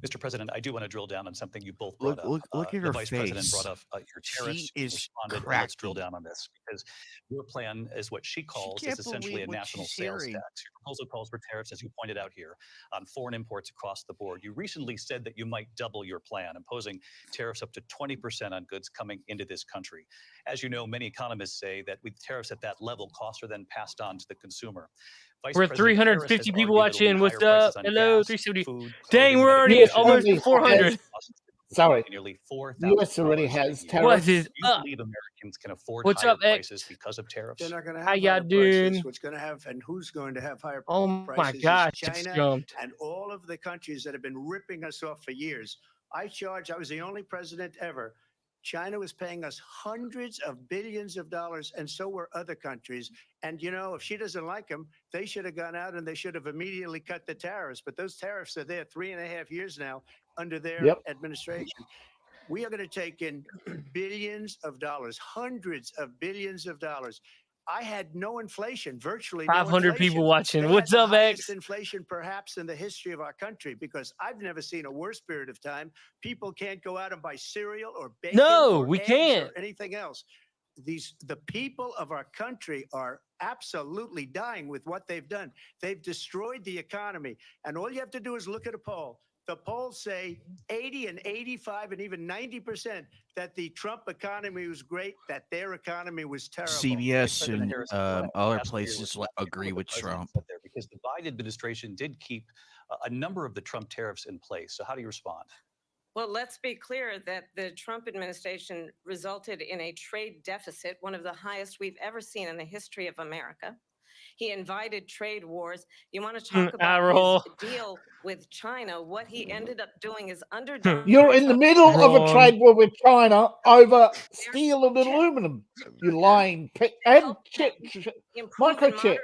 [SPEAKER 8] Mr. President, I do want to drill down on something you both brought up.
[SPEAKER 4] Look at
[SPEAKER 8] the
[SPEAKER 4] her
[SPEAKER 8] Vice
[SPEAKER 4] face.
[SPEAKER 8] President brought up your tariffs.
[SPEAKER 4] She is
[SPEAKER 8] responded, and let's drill down on this because your plan is what she calls is
[SPEAKER 4] can't
[SPEAKER 8] essentially
[SPEAKER 4] believe
[SPEAKER 8] a
[SPEAKER 4] what
[SPEAKER 8] national
[SPEAKER 4] she's
[SPEAKER 8] sales
[SPEAKER 4] hearing.
[SPEAKER 8] tax. Your proposal calls for tariffs, as you pointed out here, on foreign imports across the board. You recently said that you might double your plan, imposing tariffs up to 20% on goods coming into this country. As you know, many economists say that with tariffs at that level, costs are then passed on to the consumer. Vice
[SPEAKER 2] We're
[SPEAKER 8] President Harris
[SPEAKER 2] 350
[SPEAKER 8] has
[SPEAKER 2] people
[SPEAKER 8] argued that it'll
[SPEAKER 2] watching.
[SPEAKER 8] mean
[SPEAKER 2] What's
[SPEAKER 8] higher prices
[SPEAKER 2] up?
[SPEAKER 8] on
[SPEAKER 2] Hello,
[SPEAKER 8] gas,
[SPEAKER 2] 370.
[SPEAKER 8] food,
[SPEAKER 2] Dang,
[SPEAKER 8] clothing,
[SPEAKER 2] we're already
[SPEAKER 8] medication,
[SPEAKER 2] at almost
[SPEAKER 3] Only
[SPEAKER 2] 400.
[SPEAKER 3] Sorry.
[SPEAKER 8] nearly
[SPEAKER 3] The
[SPEAKER 8] $4,000
[SPEAKER 3] US already
[SPEAKER 8] a
[SPEAKER 3] has
[SPEAKER 8] year.
[SPEAKER 2] What
[SPEAKER 3] tariffs.
[SPEAKER 2] is
[SPEAKER 8] Do you
[SPEAKER 2] up?
[SPEAKER 8] believe Americans can afford
[SPEAKER 2] What's
[SPEAKER 8] higher
[SPEAKER 2] up, X?
[SPEAKER 8] prices because of tariffs?
[SPEAKER 7] They're not going to
[SPEAKER 2] How
[SPEAKER 7] have
[SPEAKER 2] y'all
[SPEAKER 7] higher
[SPEAKER 2] doing?
[SPEAKER 7] prices. What's going to have and who's going to have higher
[SPEAKER 2] Oh my
[SPEAKER 7] prices
[SPEAKER 2] gosh,
[SPEAKER 7] is
[SPEAKER 2] it's
[SPEAKER 7] China
[SPEAKER 2] jumped.
[SPEAKER 7] and all of the countries that have been ripping us off for years. I was the only president ever. China was paying us hundreds of billions of dollars, and so were other countries. And, you know, if she doesn't like them, they should have gone out and they should have immediately cut the tariffs. But those tariffs are there 3.5 years now under their administration. We are going to take in billions of dollars, hundreds of billions of dollars. I had no inflation, virtually no
[SPEAKER 2] 500
[SPEAKER 7] inflation.
[SPEAKER 2] people watching.
[SPEAKER 7] They
[SPEAKER 2] What's
[SPEAKER 7] had the
[SPEAKER 2] up,
[SPEAKER 7] highest
[SPEAKER 2] X?
[SPEAKER 7] inflation perhaps in the history of our country, because I've never seen a worse period of time. People can't go out and buy cereal or bacon
[SPEAKER 2] No,
[SPEAKER 7] or
[SPEAKER 2] we
[SPEAKER 7] eggs
[SPEAKER 2] can't.
[SPEAKER 7] or anything else. The people of our country are absolutely dying with what they've done. They've destroyed the economy. And all you have to do is look at a poll. The polls say 80 and 85 and even 90% that the Trump economy was great, that their economy was terrible.
[SPEAKER 4] CBS
[SPEAKER 8] President
[SPEAKER 4] and
[SPEAKER 8] Harris,
[SPEAKER 4] other
[SPEAKER 8] last year
[SPEAKER 4] places
[SPEAKER 8] was
[SPEAKER 4] agree
[SPEAKER 8] what
[SPEAKER 4] with
[SPEAKER 8] the president
[SPEAKER 4] Trump.
[SPEAKER 8] said there, because the Biden administration did keep a number of the Trump tariffs in place. So how do you respond?
[SPEAKER 6] Well, let's be clear that the Trump administration resulted in a trade deficit, one of the highest we've ever seen in the history of America. He invited trade wars. You want to talk about his deal with China? What he ended up doing is underdoing.
[SPEAKER 3] You're in the middle of a trade war with China over steel and aluminum. You lying and microchips,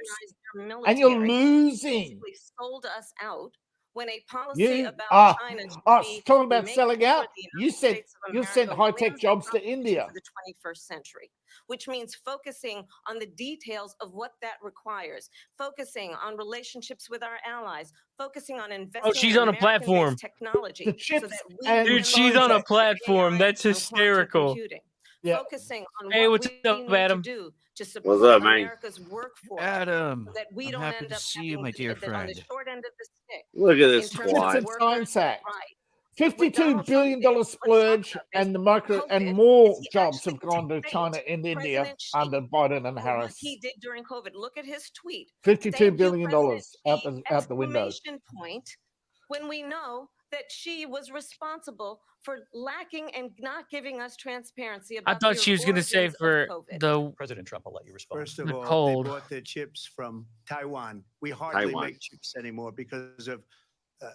[SPEAKER 3] and you're losing.
[SPEAKER 6] Sold us out when a policy about China
[SPEAKER 3] talking about selling out. You sent high-tech jobs to India
[SPEAKER 6] for the 21st century, which means focusing on the details of what that requires, focusing on relationships with our allies, focusing on investing
[SPEAKER 2] she's
[SPEAKER 6] in
[SPEAKER 2] on a platform.
[SPEAKER 6] technology.
[SPEAKER 3] The chips
[SPEAKER 6] so that
[SPEAKER 2] Dude, she's on a platform. That's hysterical.
[SPEAKER 6] Focusing on
[SPEAKER 2] hey,
[SPEAKER 6] what
[SPEAKER 2] what's
[SPEAKER 6] we
[SPEAKER 2] up,
[SPEAKER 6] need
[SPEAKER 2] Adam?
[SPEAKER 6] to do to support
[SPEAKER 9] What's up, man?
[SPEAKER 6] America's workforce.
[SPEAKER 4] Adam,
[SPEAKER 6] So that we
[SPEAKER 4] I'm
[SPEAKER 6] don't
[SPEAKER 4] happy
[SPEAKER 6] end
[SPEAKER 4] to
[SPEAKER 6] up
[SPEAKER 4] see you, my dear
[SPEAKER 6] on the
[SPEAKER 4] friend.
[SPEAKER 6] short end of the stick.
[SPEAKER 9] Look at this
[SPEAKER 6] in terms
[SPEAKER 9] twat.
[SPEAKER 6] of
[SPEAKER 3] Science Act.
[SPEAKER 6] Right.
[SPEAKER 3] $52 billion splurge, and more jobs have gone to China and India under Biden and Harris.
[SPEAKER 6] What he did during COVID. Look at his tweet.
[SPEAKER 3] $52 billion out the window.
[SPEAKER 6] Point when we know that she was responsible for lacking and not giving us transparency about
[SPEAKER 2] I thought she was going to say for the
[SPEAKER 8] President Trump, I'll let you respond.
[SPEAKER 7] First of all,
[SPEAKER 2] cold.
[SPEAKER 7] they bought their chips from Taiwan. We hardly make chips anymore because of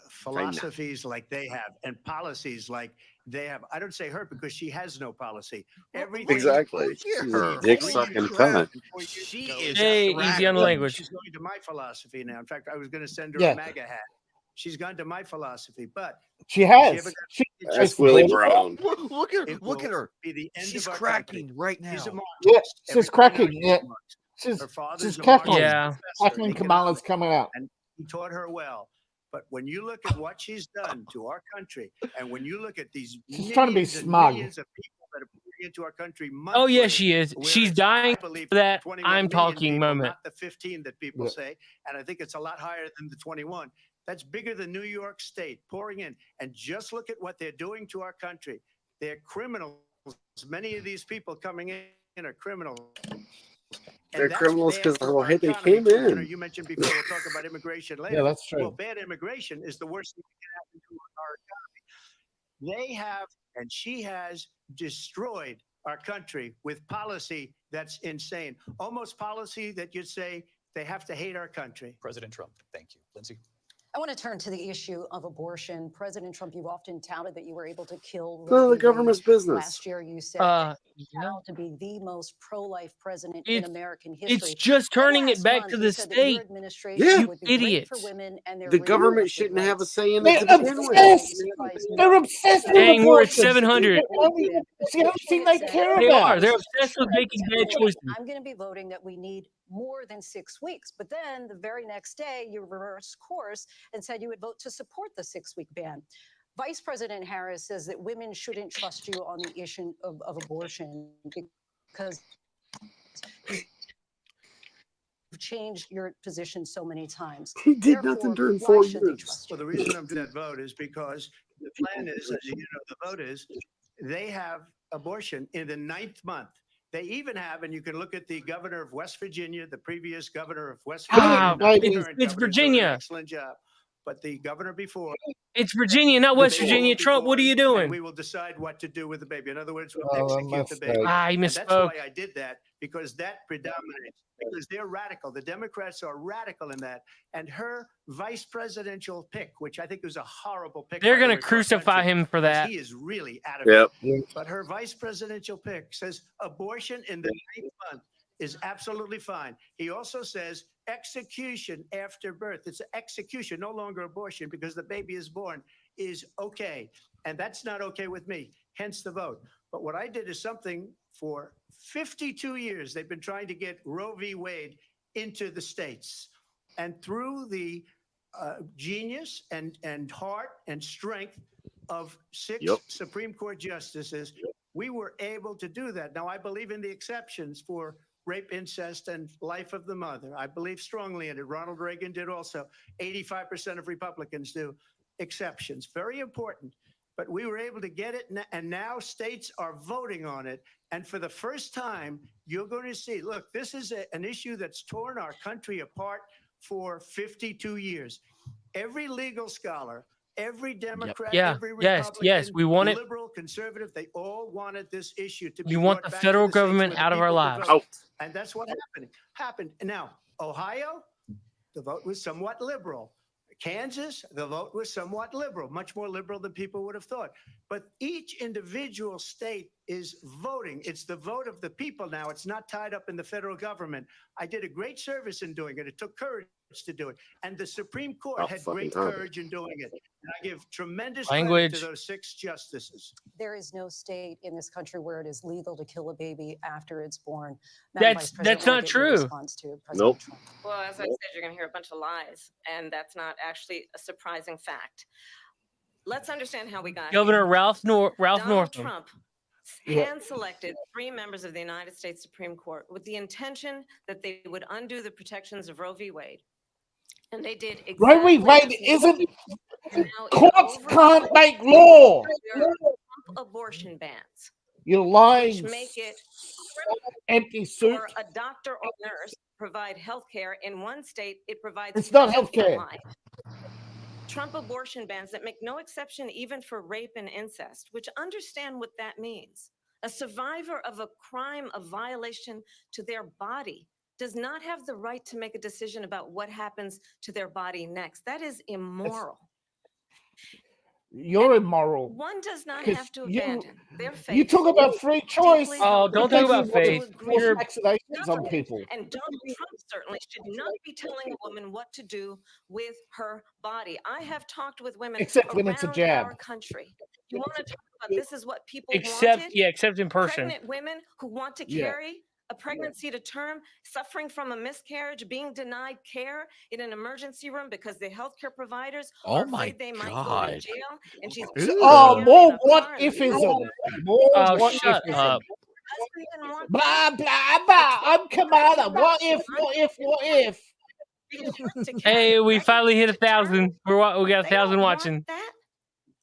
[SPEAKER 7] philosophies like they have and policies like they have. I don't say her because she has no policy. Everything
[SPEAKER 9] Exactly. She's a dick sucking cunt.
[SPEAKER 7] She
[SPEAKER 2] is. Hey, easy on the language.
[SPEAKER 7] She's going to my philosophy now. In fact, I was going to send her a MAGA hat. She's gone to my philosophy, but
[SPEAKER 3] she has.
[SPEAKER 9] That's Willie Brown.
[SPEAKER 4] Look at her. She's cracking right now.
[SPEAKER 3] Yeah, she's cracking. Yeah, she's cackling.
[SPEAKER 2] Yeah,
[SPEAKER 3] cackling. Kamala's coming out.
[SPEAKER 7] And he taught her well. But when you look at what she's done to our country, and when you look at these
[SPEAKER 3] she's trying to be smug.
[SPEAKER 7] Millions of people that are pouring into our country monthly,
[SPEAKER 2] oh yeah, she is. She's dying for that I'm talking
[SPEAKER 7] people,
[SPEAKER 2] moment.
[SPEAKER 7] Not the 15 that people say, and I think it's a lot higher than the 21. That's bigger than New York State pouring in. And just look at what they're doing to our country. They're criminals. Many of these people coming in are criminals.
[SPEAKER 9] They're criminals because of the way they came in.
[SPEAKER 7] You know, you mentioned before, we'll talk about immigration later.
[SPEAKER 3] Yeah, that's true.
[SPEAKER 7] Well, bad immigration is the worst thing that can happen to our economy. They have, and she has destroyed our country with policy that's insane. Almost policy that you'd say they have to hate our country.
[SPEAKER 8] President Trump, thank you. Lindsay?
[SPEAKER 10] I want to turn to the issue of abortion. President Trump, you've often touted that you were able to kill.
[SPEAKER 9] No, the government's business.
[SPEAKER 10] Last year, you said that to be the most pro-life president in American history.
[SPEAKER 2] It's just turning it back to the state.
[SPEAKER 9] Yeah,
[SPEAKER 10] you
[SPEAKER 2] idiots.
[SPEAKER 10] For women and
[SPEAKER 9] the government shouldn't have a say in it.
[SPEAKER 3] They're obsessed with
[SPEAKER 2] Dang, we're at
[SPEAKER 3] abortion.
[SPEAKER 2] 700.
[SPEAKER 3] It's the only thing they care
[SPEAKER 2] They
[SPEAKER 3] about.
[SPEAKER 2] are. They're obsessed with making bad choices.
[SPEAKER 10] I'm going to be voting that we need more than 6 weeks. But then the very next day, you reversed course and said you would vote to support the 6-week ban. Vice President Harris says that women shouldn't trust you on the issue of abortion because you've changed your position so many times.
[SPEAKER 9] He did nothing during 4 years.
[SPEAKER 7] Well, the reason I'm doing that vote is because the plan is, as you know, the vote is they have abortion in the 9th month. They even have, and you can look at the governor of West Virginia, the previous governor of West Virginia.
[SPEAKER 2] It's Virginia.
[SPEAKER 7] Excellent job. but the governor before.
[SPEAKER 2] It's Virginia, not West Virginia. Trump, what are you doing?
[SPEAKER 7] And we will decide what to do with the baby. In other words, we'll execute the baby.
[SPEAKER 2] He
[SPEAKER 7] And that's
[SPEAKER 2] misspoke.
[SPEAKER 7] why I did that, because that predominates, because they're radical. The Democrats are radical in that. And her vice presidential pick, which I think was a horrible pick.
[SPEAKER 2] They're going to crucify him for that.
[SPEAKER 7] He is really out of it. But her vice presidential pick says abortion in the 9th month is absolutely fine. He also says execution after birth. It's execution, no longer abortion, because the baby is born, is okay. And that's not okay with me, hence the vote. But what I did is something for 52 years. They've been trying to get Roe v. Wade into the states. And through the genius and heart and strength of 6 Supreme Court justices, we were able to do that. Now, I believe in the exceptions for rape, incest, and life of the mother. I believe strongly in it. Ronald Reagan did also. 85% of Republicans do. Exceptions. Very important. But we were able to get it, and now states are voting on it. And for the first time, you're going to see, look, this is an issue that's torn our country apart for 52 years. Every legal scholar, every Democrat, every Republican,
[SPEAKER 2] we want it.
[SPEAKER 7] liberal, conservative, they all wanted this issue to be.
[SPEAKER 2] We want the federal government out of our lives.
[SPEAKER 7] And that's what happened. Now, Ohio, the vote was somewhat liberal. Kansas, the vote was somewhat liberal, much more liberal than people would have thought. But each individual state is voting. It's the vote of the people now. It's not tied up in the federal government. I did a great service in doing it. It took courage to do it. And the Supreme Court had great courage in doing it. And I give tremendous credit to those 6 justices.
[SPEAKER 10] There is no state in this country where it is legal to kill a baby after it's born.
[SPEAKER 2] That's not true.
[SPEAKER 10] Nope.
[SPEAKER 6] Well, as I said, you're going to hear a bunch of lies, and that's not actually a surprising fact. Let's understand how we got
[SPEAKER 2] Governor
[SPEAKER 6] here.
[SPEAKER 2] Ralph
[SPEAKER 6] Donald
[SPEAKER 2] Northam.
[SPEAKER 6] Trump hand-selected 3 members of the United States Supreme Court with the intention that they would undo the protections of Roe v. Wade. And they did exactly.
[SPEAKER 3] Roe v. Wade isn't. Courts can't make law.
[SPEAKER 6] Abortion bans.
[SPEAKER 3] You're lying.
[SPEAKER 6] Which make it
[SPEAKER 3] empty suit.
[SPEAKER 6] For a doctor or nurse provide health care in one state, it provides.
[SPEAKER 3] It's not health care.
[SPEAKER 6] Trump abortion bans that make no exception even for rape and incest, which understand what that means. A survivor of a crime of violation to their body does not have the right to make a decision about what happens to their body next. That is immoral.
[SPEAKER 3] You're immoral.
[SPEAKER 6] One does not have to abandon their faith.
[SPEAKER 3] You talk about free choice.
[SPEAKER 2] Oh, don't talk about faith.
[SPEAKER 3] You're vaccinations on people.
[SPEAKER 6] And Donald Trump certainly should not be telling a woman what to do with her body. I have talked with women
[SPEAKER 3] except when it's a jab.
[SPEAKER 6] Our country. You want to talk about this is what people
[SPEAKER 2] except
[SPEAKER 6] wanted?
[SPEAKER 2] Except in person.
[SPEAKER 6] Pregnant women who want to carry a pregnancy to term, suffering from a miscarriage, being denied care in an emergency room because the healthcare providers are afraid they might go to jail. And she's
[SPEAKER 3] more what ifism. More
[SPEAKER 2] shut up.
[SPEAKER 3] Blah blah blah. I'm Kamala. What if?
[SPEAKER 2] Hey, we finally hit 1,000. We got 1,000 watching.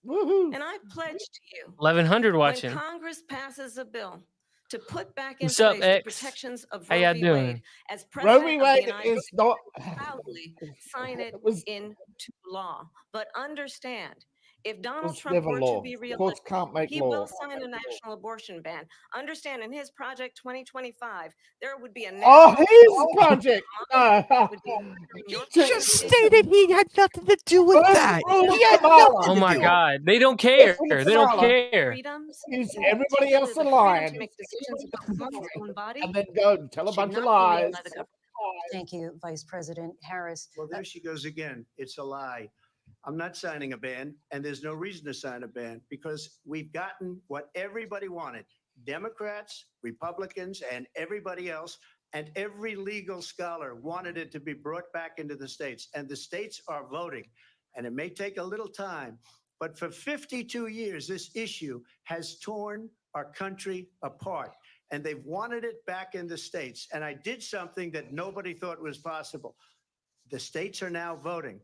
[SPEAKER 3] Woohoo!
[SPEAKER 6] And I pledge to you,
[SPEAKER 2] 1,100 watching.
[SPEAKER 6] When Congress passes a bill to put back in
[SPEAKER 2] What's
[SPEAKER 6] place
[SPEAKER 2] up,
[SPEAKER 6] the protections of Roe v. Wade, as
[SPEAKER 3] Roe
[SPEAKER 6] president
[SPEAKER 3] v.
[SPEAKER 6] of the
[SPEAKER 3] Wade
[SPEAKER 6] United
[SPEAKER 3] is
[SPEAKER 6] States,
[SPEAKER 3] not
[SPEAKER 6] proudly sign it into law. But understand, if Donald Trump
[SPEAKER 3] never
[SPEAKER 6] were
[SPEAKER 3] law.
[SPEAKER 6] to be
[SPEAKER 3] Courts
[SPEAKER 6] reelected,
[SPEAKER 3] can't make
[SPEAKER 6] he
[SPEAKER 3] law.
[SPEAKER 6] will sign a national abortion ban. Understand, in his Project 2025, there would be a
[SPEAKER 3] his project.
[SPEAKER 4] He just stated he had nothing to do with that.
[SPEAKER 2] Oh my God, they don't care. They don't care.
[SPEAKER 3] Is everybody else a lion? And then go and tell a bunch of lies.
[SPEAKER 10] Thank you, Vice President Harris.
[SPEAKER 7] Well, there she goes again. It's a lie. I'm not signing a ban, and there's no reason to sign a ban because we've gotten what everybody wanted. Democrats, Republicans, and everybody else, and every legal scholar wanted it to be brought back into the states, and the states are voting. And it may take a little time, but for 52 years, this issue has torn our country apart, and they've wanted it back in the states. And I did something that nobody thought was possible. The states are now voting.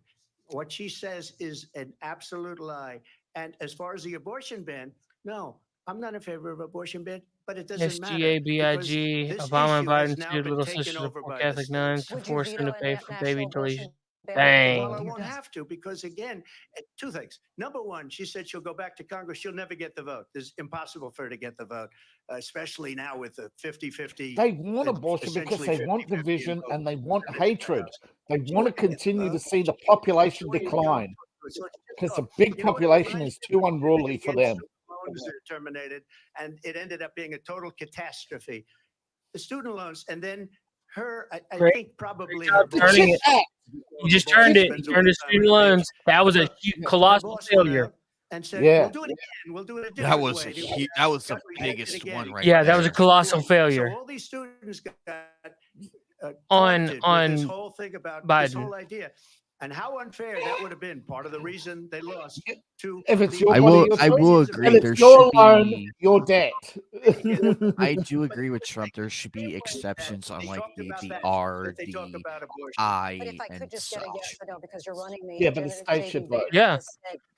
[SPEAKER 7] What she says is an absolute lie. And as far as the abortion ban, no, I'm not in favor of abortion ban, but it doesn't matter.
[SPEAKER 2] SGABIG, Obama and Biden sued Little Sisters of Poor Catholic nuns to force them to pay for baby deletion Dang.
[SPEAKER 7] Well, I won't have to because, again, two things. Number one, she said she'll go back to Congress. She'll never get the vote. It's impossible for her to get the vote, especially now with the 50-50.
[SPEAKER 3] They want abortion because they want division and they want hatred. They want to continue to see the population decline because the big population is too unruly for them.
[SPEAKER 7] Loans are terminated, and it ended up being a total catastrophe. The student loans, and then her, I think probably her
[SPEAKER 2] turning it. You just turned it. You turned the student loans. That was a colossal failure.
[SPEAKER 7] And said, we'll do it again. We'll do it a different
[SPEAKER 4] That was
[SPEAKER 7] way.
[SPEAKER 4] that was the biggest one right
[SPEAKER 2] Yeah,
[SPEAKER 4] there.
[SPEAKER 2] that was a colossal failure.
[SPEAKER 7] So all these students got
[SPEAKER 2] on
[SPEAKER 7] this whole thing about this whole idea. And how unfair that would have been. Part of the reason they lost to.
[SPEAKER 3] If it's your
[SPEAKER 4] I will agree.
[SPEAKER 3] If
[SPEAKER 4] There
[SPEAKER 3] it's your
[SPEAKER 4] should
[SPEAKER 3] loan,
[SPEAKER 4] be
[SPEAKER 3] your debt.
[SPEAKER 4] I do agree with Trump. There should be exceptions on like the R, the I,
[SPEAKER 10] But if I could
[SPEAKER 4] and
[SPEAKER 10] just get a yes
[SPEAKER 4] such.
[SPEAKER 10] or no, because you're running me.
[SPEAKER 3] Yeah, but the state should vote.
[SPEAKER 2] Yeah,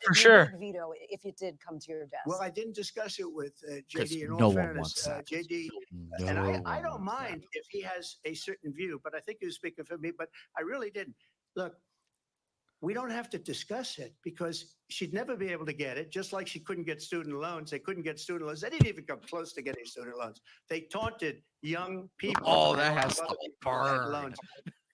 [SPEAKER 2] for sure.
[SPEAKER 10] Veto if it did come to your desk.
[SPEAKER 7] Well, I didn't discuss it with JD. In
[SPEAKER 4] no
[SPEAKER 7] all
[SPEAKER 4] one
[SPEAKER 7] fairness,
[SPEAKER 4] wants that.
[SPEAKER 7] JD,
[SPEAKER 4] No
[SPEAKER 7] and I
[SPEAKER 4] one
[SPEAKER 7] don't
[SPEAKER 4] wants
[SPEAKER 7] mind if he has a certain view, but I think he was speaking for me. But I really didn't. Look, we don't have to discuss it because she'd never be able to get it, just like she couldn't get student loans. They couldn't get student loans. They didn't even come close to getting student loans. They taunted young people.
[SPEAKER 4] Oh, that has to
[SPEAKER 7] other people
[SPEAKER 4] burn.
[SPEAKER 7] had loans.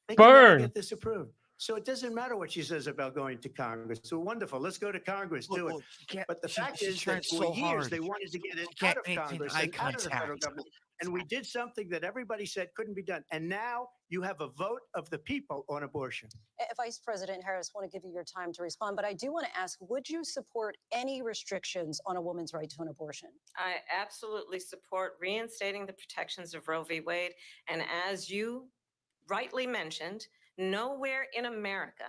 [SPEAKER 7] They can never
[SPEAKER 2] Burn.
[SPEAKER 7] get this approved. So it doesn't matter what she says about going to Congress. So wonderful. Let's go to Congress, do it. But the fact is that for years they wanted to get it out of Congress and out of the federal government. And we did something that everybody said couldn't be done. And now you have a vote of the people on abortion.
[SPEAKER 10] Vice President Harris, want to give you your time to respond, but I do want to ask, would you support any restrictions on a woman's right to an abortion?
[SPEAKER 6] I absolutely support reinstating the protections of Roe v. Wade. And as you rightly mentioned, nowhere in America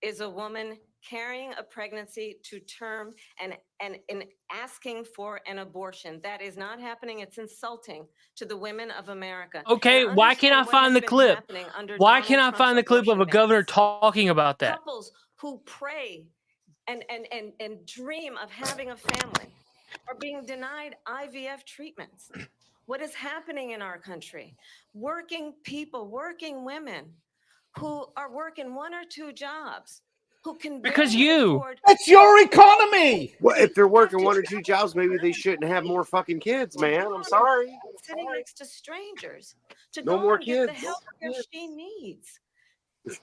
[SPEAKER 6] is a woman carrying a pregnancy to term and asking for an abortion. That is not happening. It's insulting to the women of America.
[SPEAKER 2] Okay, why can't I find the clip? Why can't I find the clip of a governor talking about that?
[SPEAKER 6] Couples who pray and dream of having a family are being denied IVF treatments. What is happening in our country? Working people, working women who are working one or two jobs, who can
[SPEAKER 2] because you.
[SPEAKER 3] That's your economy.
[SPEAKER 9] Well, if they're working one or two jobs, maybe they shouldn't have more fucking kids, man. I'm sorry.
[SPEAKER 6] Sitting next to strangers to
[SPEAKER 9] No
[SPEAKER 6] go
[SPEAKER 9] more
[SPEAKER 6] and get the
[SPEAKER 9] kids.
[SPEAKER 6] help that she needs.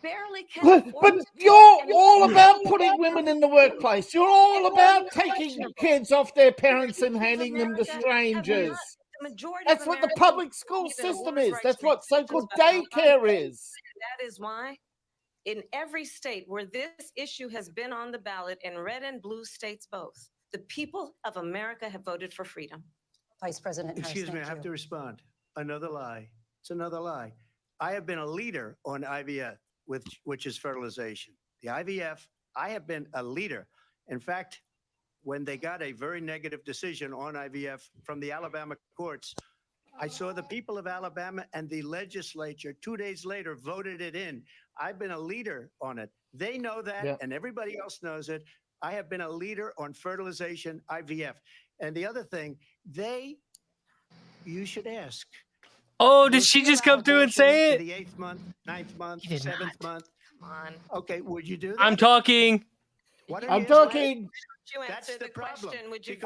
[SPEAKER 6] Barely can
[SPEAKER 3] But you're all about putting women in the workplace. You're all about taking kids off their parents and handing them to strangers. That's what the public school system is. That's what so-called daycare is.
[SPEAKER 6] That is why in every state where this issue has been on the ballot, in red and blue states both, the people of America have voted for freedom.
[SPEAKER 10] Vice President Harris,
[SPEAKER 7] Excuse me, I have to respond. Another lie. It's another lie. I have been a leader on IVF, which is fertilization. The IVF, I have been a leader. In fact, when they got a very negative decision on IVF from the Alabama courts, I saw the people of Alabama and the legislature 2 days later voted it in. I've been a leader on it. They know that, and everybody else knows it. I have been a leader on fertilization, IVF. And the other thing, you should ask.
[SPEAKER 2] Oh, did she just come through and say it?
[SPEAKER 7] The 8th month, 9th month, 7th month.
[SPEAKER 6] Come on.
[SPEAKER 7] Okay, would you do that?
[SPEAKER 2] I'm talking.
[SPEAKER 3] I'm talking.
[SPEAKER 6] That's the question. Would you?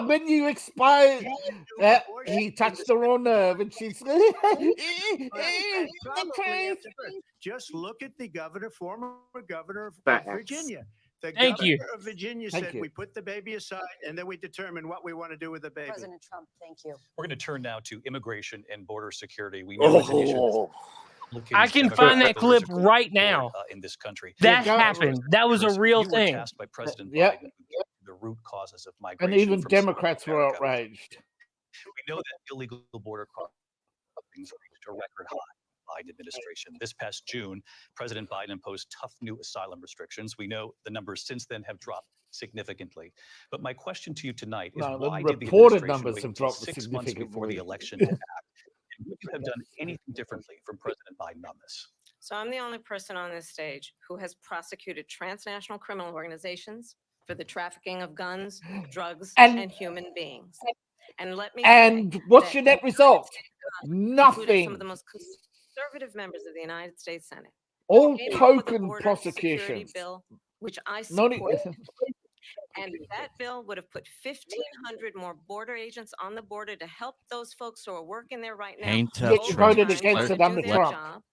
[SPEAKER 3] When you expired, he touched her on nerve, and she's.
[SPEAKER 7] Just look at the former governor of Virginia. The
[SPEAKER 2] Thank
[SPEAKER 7] governor
[SPEAKER 2] you.
[SPEAKER 7] of Virginia said we put the baby aside and then we determine what we want to do with the baby.
[SPEAKER 10] President Trump, thank you.
[SPEAKER 8] We're going to turn now to immigration and border security. We know
[SPEAKER 2] I can find that clip right now.
[SPEAKER 8] In this country,
[SPEAKER 2] that happened. That was a real thing.
[SPEAKER 8] Tasked by President Biden, the root causes of migration.
[SPEAKER 3] And even Democrats were outraged.
[SPEAKER 8] We know that illegal border crossings reached a record high. Biden administration. This past June, President Biden imposed tough new asylum restrictions. We know the numbers since then have dropped significantly. But my question to you tonight is why did the
[SPEAKER 3] reported
[SPEAKER 8] administration
[SPEAKER 3] numbers
[SPEAKER 8] wait
[SPEAKER 3] have
[SPEAKER 8] until
[SPEAKER 3] dropped
[SPEAKER 8] 6 months before
[SPEAKER 3] significantly.
[SPEAKER 8] the election to act? And would you have done anything differently from President Biden on this?
[SPEAKER 6] So I'm the only person on this stage who has prosecuted transnational criminal organizations for the trafficking of guns, drugs, and human beings. And let me say
[SPEAKER 3] what's your net result?
[SPEAKER 6] including
[SPEAKER 3] Nothing.
[SPEAKER 6] some of the most conservative members of the United States Senate
[SPEAKER 3] All
[SPEAKER 6] came up with a
[SPEAKER 3] token
[SPEAKER 6] border security
[SPEAKER 3] prosecutions.
[SPEAKER 6] bill, which I
[SPEAKER 3] Not
[SPEAKER 6] support.
[SPEAKER 3] e-
[SPEAKER 6] And that bill would have put 1,500 more border agents on the border to help those folks who are working there right now.
[SPEAKER 4] Ain't
[SPEAKER 3] Yet you
[SPEAKER 4] Trump.
[SPEAKER 3] voted against it under Trump.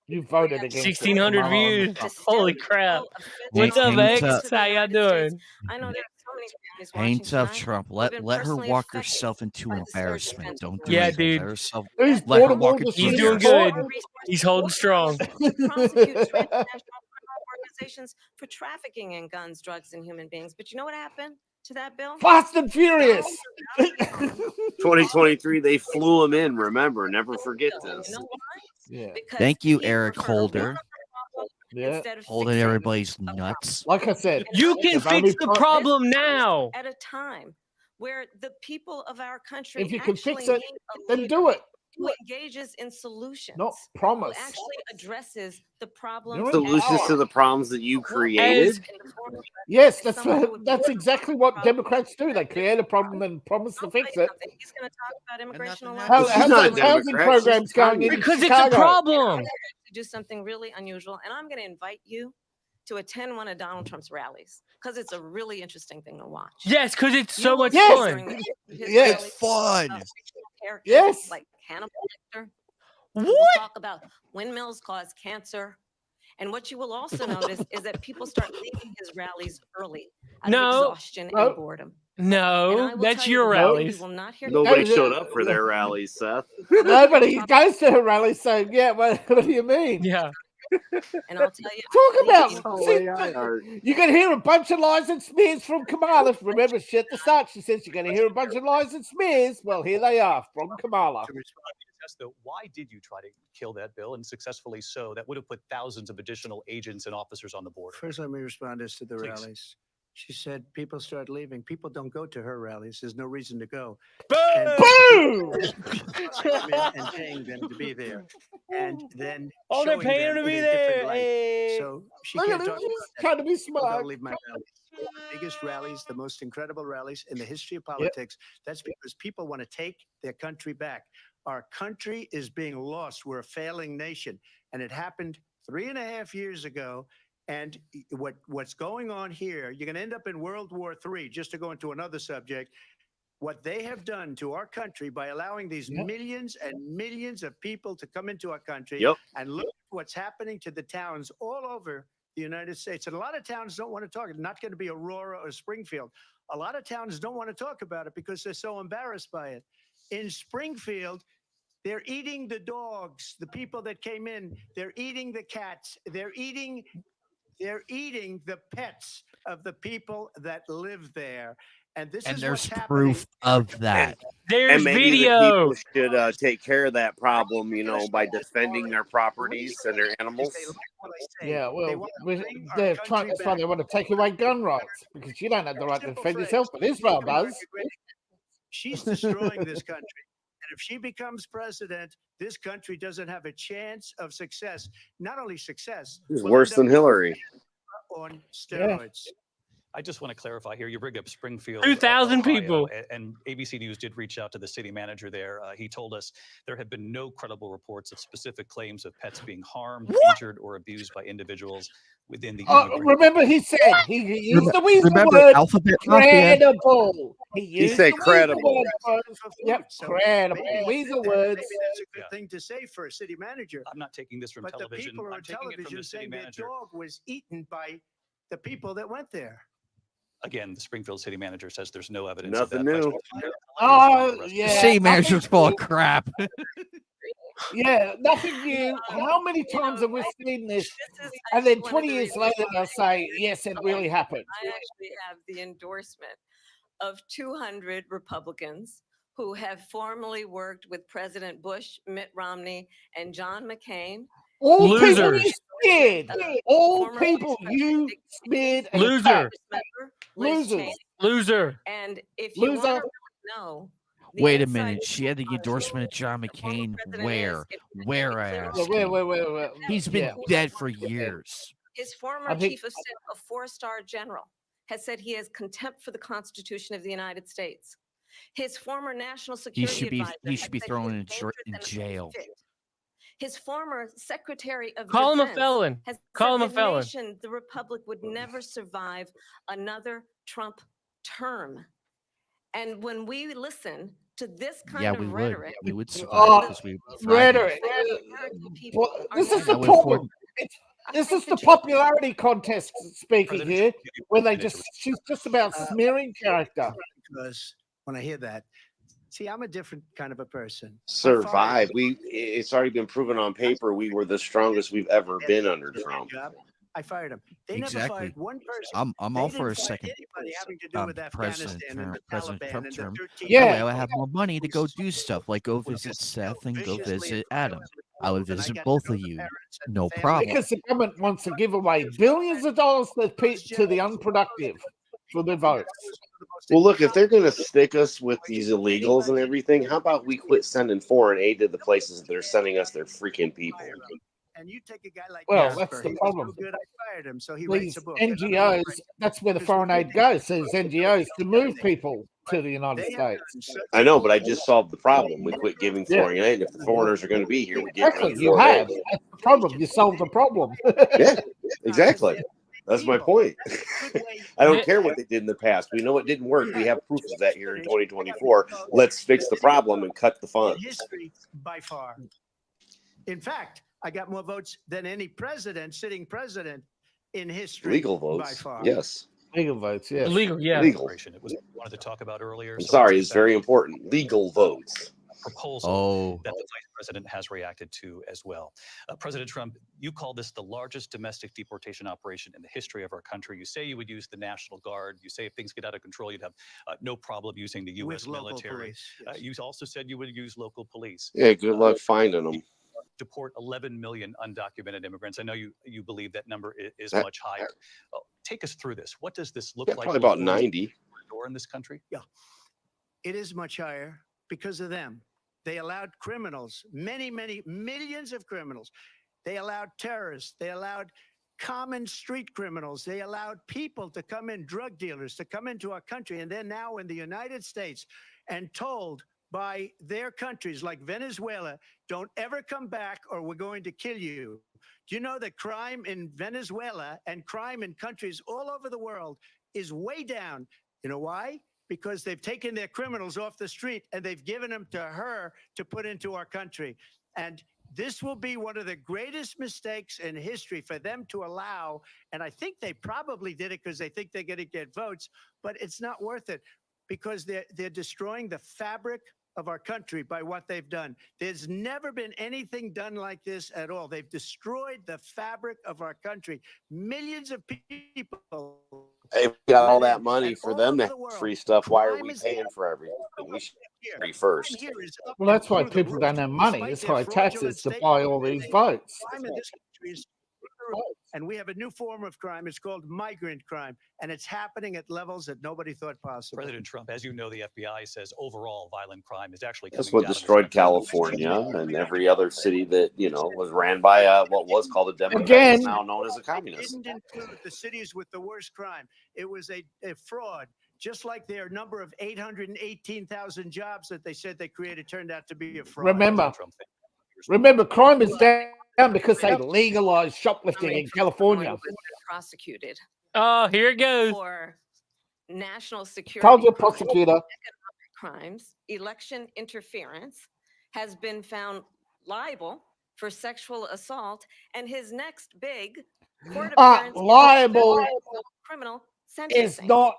[SPEAKER 3] You voted against it.
[SPEAKER 2] 1,600
[SPEAKER 3] Kamala, under
[SPEAKER 2] views.
[SPEAKER 3] Trump.
[SPEAKER 2] Holy crap.
[SPEAKER 4] Hey,
[SPEAKER 2] What's up,
[SPEAKER 4] hands
[SPEAKER 2] X?
[SPEAKER 4] up.
[SPEAKER 2] How y'all doing?
[SPEAKER 6] I know there are so many families watching
[SPEAKER 4] Hands up,
[SPEAKER 6] tonight
[SPEAKER 4] Trump.
[SPEAKER 6] who have been
[SPEAKER 4] Let her
[SPEAKER 6] personally
[SPEAKER 4] walk
[SPEAKER 6] affected
[SPEAKER 4] herself into
[SPEAKER 6] by the surge of
[SPEAKER 4] embarrassment. Don't do
[SPEAKER 2] Yeah,
[SPEAKER 4] anything.
[SPEAKER 2] dude.
[SPEAKER 4] Let herself.
[SPEAKER 3] Who's
[SPEAKER 4] Let her
[SPEAKER 3] bought
[SPEAKER 4] walk
[SPEAKER 3] all
[SPEAKER 4] into
[SPEAKER 3] the
[SPEAKER 2] He's
[SPEAKER 3] shit?
[SPEAKER 2] doing
[SPEAKER 4] embarrassment.
[SPEAKER 2] good. He's holding strong.
[SPEAKER 6] prosecute transnational criminal organizations for trafficking in guns, drugs, and human beings. But you know what happened to that bill?
[SPEAKER 3] Fast and Furious.
[SPEAKER 9] 2023, they flew him in. Remember, never forget this.
[SPEAKER 6] You know why?
[SPEAKER 3] Yeah.
[SPEAKER 6] Because
[SPEAKER 4] Thank you,
[SPEAKER 6] he
[SPEAKER 4] Eric
[SPEAKER 6] preferred to
[SPEAKER 4] Holder.
[SPEAKER 6] work on the problem
[SPEAKER 3] Yeah.
[SPEAKER 6] instead of
[SPEAKER 4] Holding
[SPEAKER 6] fixing
[SPEAKER 4] everybody's
[SPEAKER 6] a problem.
[SPEAKER 4] nuts.
[SPEAKER 3] Like I said,
[SPEAKER 2] You can
[SPEAKER 3] if only
[SPEAKER 2] fix the
[SPEAKER 3] pro-
[SPEAKER 2] problem now.
[SPEAKER 6] At a time where the people of our country
[SPEAKER 3] if you can
[SPEAKER 6] actually
[SPEAKER 3] fix it,
[SPEAKER 6] need a
[SPEAKER 3] then
[SPEAKER 6] leader
[SPEAKER 3] do it.
[SPEAKER 6] who engages in solutions,
[SPEAKER 3] Not
[SPEAKER 6] who
[SPEAKER 3] promise.
[SPEAKER 6] actually addresses the problems.
[SPEAKER 3] You're in
[SPEAKER 9] Solutions
[SPEAKER 3] power.
[SPEAKER 9] to the problems that you
[SPEAKER 2] As
[SPEAKER 9] created.
[SPEAKER 3] Yes,
[SPEAKER 6] Someone
[SPEAKER 3] that's exactly what Democrats do. They create a problem and promise to fix it.
[SPEAKER 6] He's going to talk about immigration
[SPEAKER 4] nothing
[SPEAKER 6] alone.
[SPEAKER 9] Well, she's not a
[SPEAKER 3] How's housing
[SPEAKER 9] Democrat. She's
[SPEAKER 3] programs going in
[SPEAKER 2] because it's a
[SPEAKER 3] Chicago?
[SPEAKER 2] problem.
[SPEAKER 6] To do something really unusual, and I'm going to invite you to attend one of Donald Trump's rallies because it's a really interesting thing to watch.
[SPEAKER 2] Yes, because it's
[SPEAKER 6] You
[SPEAKER 2] so
[SPEAKER 6] will
[SPEAKER 2] much
[SPEAKER 6] see
[SPEAKER 3] Yes.
[SPEAKER 2] fun.
[SPEAKER 6] during his
[SPEAKER 3] Yes.
[SPEAKER 6] rally
[SPEAKER 4] It's fun.
[SPEAKER 6] fictional characters
[SPEAKER 3] Yes.
[SPEAKER 6] like Hannibal Lecter.
[SPEAKER 2] What?
[SPEAKER 6] We'll talk about windmills cause cancer. And what you will also notice is that people start leaving his rallies early out
[SPEAKER 2] No.
[SPEAKER 6] of exhaustion
[SPEAKER 3] No.
[SPEAKER 6] and boredom.
[SPEAKER 2] No,
[SPEAKER 6] And I will
[SPEAKER 2] that's
[SPEAKER 6] tell you
[SPEAKER 2] your
[SPEAKER 6] the one thing
[SPEAKER 2] rallies.
[SPEAKER 6] You will not hear
[SPEAKER 9] Nobody
[SPEAKER 3] Yeah,
[SPEAKER 9] showed up for their rallies, Seth.
[SPEAKER 3] Nobody goes to her rally saying, "Yeah, what do you mean?"
[SPEAKER 2] Yeah.
[SPEAKER 6] And I'll tell you,
[SPEAKER 3] Talk about.
[SPEAKER 9] That's the
[SPEAKER 3] See,
[SPEAKER 9] way I heard.
[SPEAKER 3] you're gonna hear a bunch of lies and smears from Kamala. Remember, she at the start she says you're gonna hear a bunch of lies and smears. Well, here they are from Kamala.
[SPEAKER 8] To respond to the test, though, why did you try to kill that bill, and successfully so? That would have put thousands of additional agents and officers on the border.
[SPEAKER 7] First, let me respond as to the
[SPEAKER 8] Please.
[SPEAKER 7] rallies. She said people start leaving. People don't go to her rallies. There's no reason to go.
[SPEAKER 3] Boom!
[SPEAKER 7] And paying them to be there. And then
[SPEAKER 2] Oh, they're
[SPEAKER 7] showing
[SPEAKER 2] paying
[SPEAKER 7] them
[SPEAKER 2] him to
[SPEAKER 7] in
[SPEAKER 2] be
[SPEAKER 7] a different
[SPEAKER 2] there.
[SPEAKER 7] light.
[SPEAKER 2] Hey.
[SPEAKER 7] So she
[SPEAKER 3] Look
[SPEAKER 7] can't
[SPEAKER 3] at
[SPEAKER 7] talk
[SPEAKER 3] him,
[SPEAKER 7] about
[SPEAKER 3] he's
[SPEAKER 7] that.
[SPEAKER 3] trying to be
[SPEAKER 7] People
[SPEAKER 3] smart.
[SPEAKER 7] don't leave my rallies. The biggest rallies, the most incredible rallies in the history of politics. That's because people want to take their country back. Our country is being lost. We're a failing nation. And it happened 3.5 years ago. And what's going on here, you're going to end up in World War III, just to go into another subject. What they have done to our country by allowing these millions and millions of people to come into our country, and look at what's happening to the towns all over the United States. And a lot of towns don't want to talk. It's not going to be Aurora or Springfield. A lot of towns don't want to talk about it because they're so embarrassed by it. In Springfield, they're eating the dogs, the people that came in. They're eating the cats. They're eating the pets of the people that live there. And this is
[SPEAKER 4] there's
[SPEAKER 7] what's
[SPEAKER 4] proof
[SPEAKER 7] happening.
[SPEAKER 4] of that.
[SPEAKER 2] There's
[SPEAKER 9] And maybe
[SPEAKER 2] video.
[SPEAKER 9] the people should take care of that problem, by defending their properties and their animals.
[SPEAKER 3] Yeah, well, they're trying. That's why they want to take away gun rights because you don't have the right to defend yourself, but Israel does.
[SPEAKER 7] She's destroying this country. And if she becomes president, this country doesn't have a chance of success. Not only success,
[SPEAKER 9] It's worse than Hillary.
[SPEAKER 7] On steroids.
[SPEAKER 8] I just want to clarify here. You bring up Springfield,
[SPEAKER 2] 2,000
[SPEAKER 8] Ohio,
[SPEAKER 2] people.
[SPEAKER 8] and ABC News did reach out to the city manager there. He told us there have been no credible reports of specific claims of pets being harmed, injured, or abused by individuals within the.
[SPEAKER 3] Remember, he said he used the weasel
[SPEAKER 4] Remember
[SPEAKER 3] word
[SPEAKER 4] Alphabet Mafia?
[SPEAKER 3] credible. He
[SPEAKER 9] said
[SPEAKER 3] the
[SPEAKER 9] credible.
[SPEAKER 3] Word. Yep, credible. Weasel words.
[SPEAKER 7] Maybe that's a good thing to say for a city manager.
[SPEAKER 8] I'm not taking this from
[SPEAKER 7] But
[SPEAKER 8] television.
[SPEAKER 7] the people
[SPEAKER 8] I'm
[SPEAKER 7] on
[SPEAKER 8] taking it from the
[SPEAKER 7] television
[SPEAKER 8] city
[SPEAKER 7] saying their
[SPEAKER 8] manager.
[SPEAKER 7] dog was eaten by the people that went there.
[SPEAKER 8] Again, the Springfield city manager says there's no evidence
[SPEAKER 9] Nothing
[SPEAKER 8] of that.
[SPEAKER 9] new.
[SPEAKER 3] Yeah.
[SPEAKER 4] The city manager's full of crap.
[SPEAKER 3] Yeah, nothing new. How many times have we seen this? And then 20 years later, they'll say, yes, it really happened.
[SPEAKER 6] I actually have the endorsement of 200 Republicans who have formerly worked with President Bush, Mitt Romney, and John McCain.
[SPEAKER 3] All
[SPEAKER 2] Losers.
[SPEAKER 3] people you smeared. All people you smeared. and
[SPEAKER 2] Loser.
[SPEAKER 3] attacked.
[SPEAKER 6] Losers.
[SPEAKER 2] Loser.
[SPEAKER 6] And if you
[SPEAKER 3] Loser.
[SPEAKER 6] want to know, the
[SPEAKER 4] Wait a
[SPEAKER 6] inside
[SPEAKER 4] minute. She had the endorsement of John McCain. Where? Where, I ask?
[SPEAKER 3] Where?
[SPEAKER 4] He's been dead for years.
[SPEAKER 6] His former chief of staff, a four-star general, has said he has contempt for the Constitution of the United States. His former national security advisor
[SPEAKER 4] He should be
[SPEAKER 6] has said
[SPEAKER 4] thrown
[SPEAKER 6] he
[SPEAKER 4] in
[SPEAKER 6] is dangerous and
[SPEAKER 4] jail.
[SPEAKER 6] unfit. His former Secretary of
[SPEAKER 2] Call him a
[SPEAKER 6] Defense
[SPEAKER 2] felon.
[SPEAKER 6] has
[SPEAKER 2] Call him
[SPEAKER 6] said
[SPEAKER 2] a
[SPEAKER 6] the
[SPEAKER 2] felon.
[SPEAKER 6] nation, the republic, would never survive another Trump term. And when we listen to this kind of rhetoric,
[SPEAKER 4] we would survive because we
[SPEAKER 3] rhetoric. This is the problem. This is the popularity contest speaking here, where she's just about smearing character.
[SPEAKER 7] Because when I hear that, see, I'm a different kind of a person.
[SPEAKER 9] Survive. It's already been proven on paper. We were the strongest we've ever been under Trump.
[SPEAKER 7] I fired him. They never fired one person.
[SPEAKER 4] I'm all for a second
[SPEAKER 7] President
[SPEAKER 4] Trump term.
[SPEAKER 3] Yeah,
[SPEAKER 4] that way I have more money to go do stuff, like go visit Seth and go visit Adam. I would visit both of you, no problem.
[SPEAKER 3] Because the government wants to give away billions of dollars to the unproductive for their votes.
[SPEAKER 9] Well, look, if they're going to stick us with these illegals and everything, how about we quit sending foreign aid to the places that they're sending us their freaking people?
[SPEAKER 7] And you take a guy like
[SPEAKER 3] that's the problem.
[SPEAKER 7] So good, I fired him, so he
[SPEAKER 3] These
[SPEAKER 7] writes a book.
[SPEAKER 3] NGOs, that's where the foreign aid goes. These NGOs to move people to the United States.
[SPEAKER 9] I know, but I just solved the problem. We quit giving foreign aid. If the foreigners are going to be here, we give
[SPEAKER 3] Exactly,
[SPEAKER 9] them
[SPEAKER 3] you
[SPEAKER 9] foreign
[SPEAKER 3] have.
[SPEAKER 9] aid.
[SPEAKER 3] That's the problem. You solved the problem.
[SPEAKER 9] Yeah, exactly. That's my point. I don't care what they did in the past. We know it didn't work. We have proof of that here in 2024. Let's fix the problem and cut the funds.
[SPEAKER 7] History by far. In fact, I got more votes than any sitting president in history.
[SPEAKER 9] Legal votes,
[SPEAKER 7] by far.
[SPEAKER 9] yes.
[SPEAKER 3] Legal votes, yes.
[SPEAKER 2] Legal, yeah.
[SPEAKER 9] Legal.
[SPEAKER 8] It was wanted to talk about earlier.
[SPEAKER 9] I'm sorry, it's very important. Legal votes.
[SPEAKER 8] Proposal that the vice president has reacted to as well. President Trump, you call this the largest domestic deportation operation in the history of our country. You say you would use the National Guard. You say if things get out of control, you'd have no problem using the U.S. military.
[SPEAKER 7] Police,
[SPEAKER 8] you also said you would use local police.
[SPEAKER 9] Yeah, good luck finding them.
[SPEAKER 8] Deport 11 million undocumented immigrants. I know you believe that number is much higher. Take us through this. What does this look like?
[SPEAKER 9] Probably about 90.
[SPEAKER 8] In this country?
[SPEAKER 7] Yeah, it is much higher because of them. They allowed criminals, many millions of criminals. They allowed terrorists. They allowed common street criminals. They allowed people to come in, drug dealers to come into our country. And they're now in the United States and told by their countries like Venezuela, don't ever come back or we're going to kill you. Do you know that crime in Venezuela and crime in countries all over the world is way down? You know why? Because they've taken their criminals off the street and they've given them to her to put into our country. And this will be one of the greatest mistakes in history for them to allow. And I think they probably did it because they think they're going to get votes, but it's not worth it because they're destroying the fabric of our country by what they've done. There's never been anything done like this at all. They've destroyed the fabric of our country. Millions of people.
[SPEAKER 9] Hey, we got all that money for them to have free stuff. Why are we paying for everything? We should be free first.
[SPEAKER 3] Well, that's why people don't have money. It's high taxes to buy all these votes.
[SPEAKER 7] And we have a new form of crime. It's called migrant crime. And it's happening at levels that nobody thought possible.
[SPEAKER 8] President Trump, as you know, the FBI says overall violent crime is actually
[SPEAKER 9] That's what destroyed California and every other city that, was ran by what was called a Democrat, now known as a communist.
[SPEAKER 7] It didn't include the cities with the worst crime. It was a fraud. Just like their number of 818,000 jobs that they said they created turned out to be a fraud.
[SPEAKER 3] Remember, crime is down because they legalized shoplifting in California.
[SPEAKER 6] Prosecuted.
[SPEAKER 2] Oh, here it goes.
[SPEAKER 6] For national security.
[SPEAKER 3] Told you, prosecutor.
[SPEAKER 6] Economic crimes, election interference, has been found liable for sexual assault, and his next big court appearance
[SPEAKER 3] liable
[SPEAKER 6] criminal sentencing
[SPEAKER 3] is not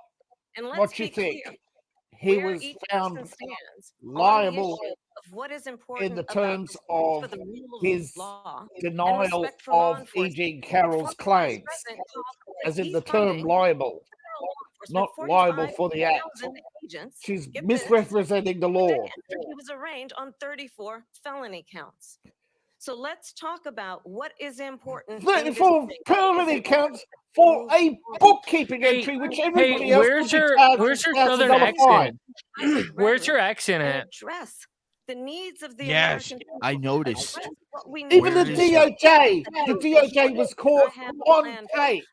[SPEAKER 6] and let's
[SPEAKER 3] what you think.
[SPEAKER 6] Clear.
[SPEAKER 3] He was found liable
[SPEAKER 6] of what is important
[SPEAKER 3] in the terms of his
[SPEAKER 6] law
[SPEAKER 3] denial of E. Jean Carroll's claims, as in the term liable, not liable for the act. She's misrepresenting the law.
[SPEAKER 6] He was arraigned on 34 felony counts. So let's talk about what is important.
[SPEAKER 3] 34 felony counts for a bookkeeping entry, which everybody else
[SPEAKER 2] where's your southern accent? Where's your accent at?
[SPEAKER 6] Address the needs of the
[SPEAKER 4] Yes,
[SPEAKER 6] American
[SPEAKER 4] I noticed.
[SPEAKER 3] Even the DOJ was caught on tape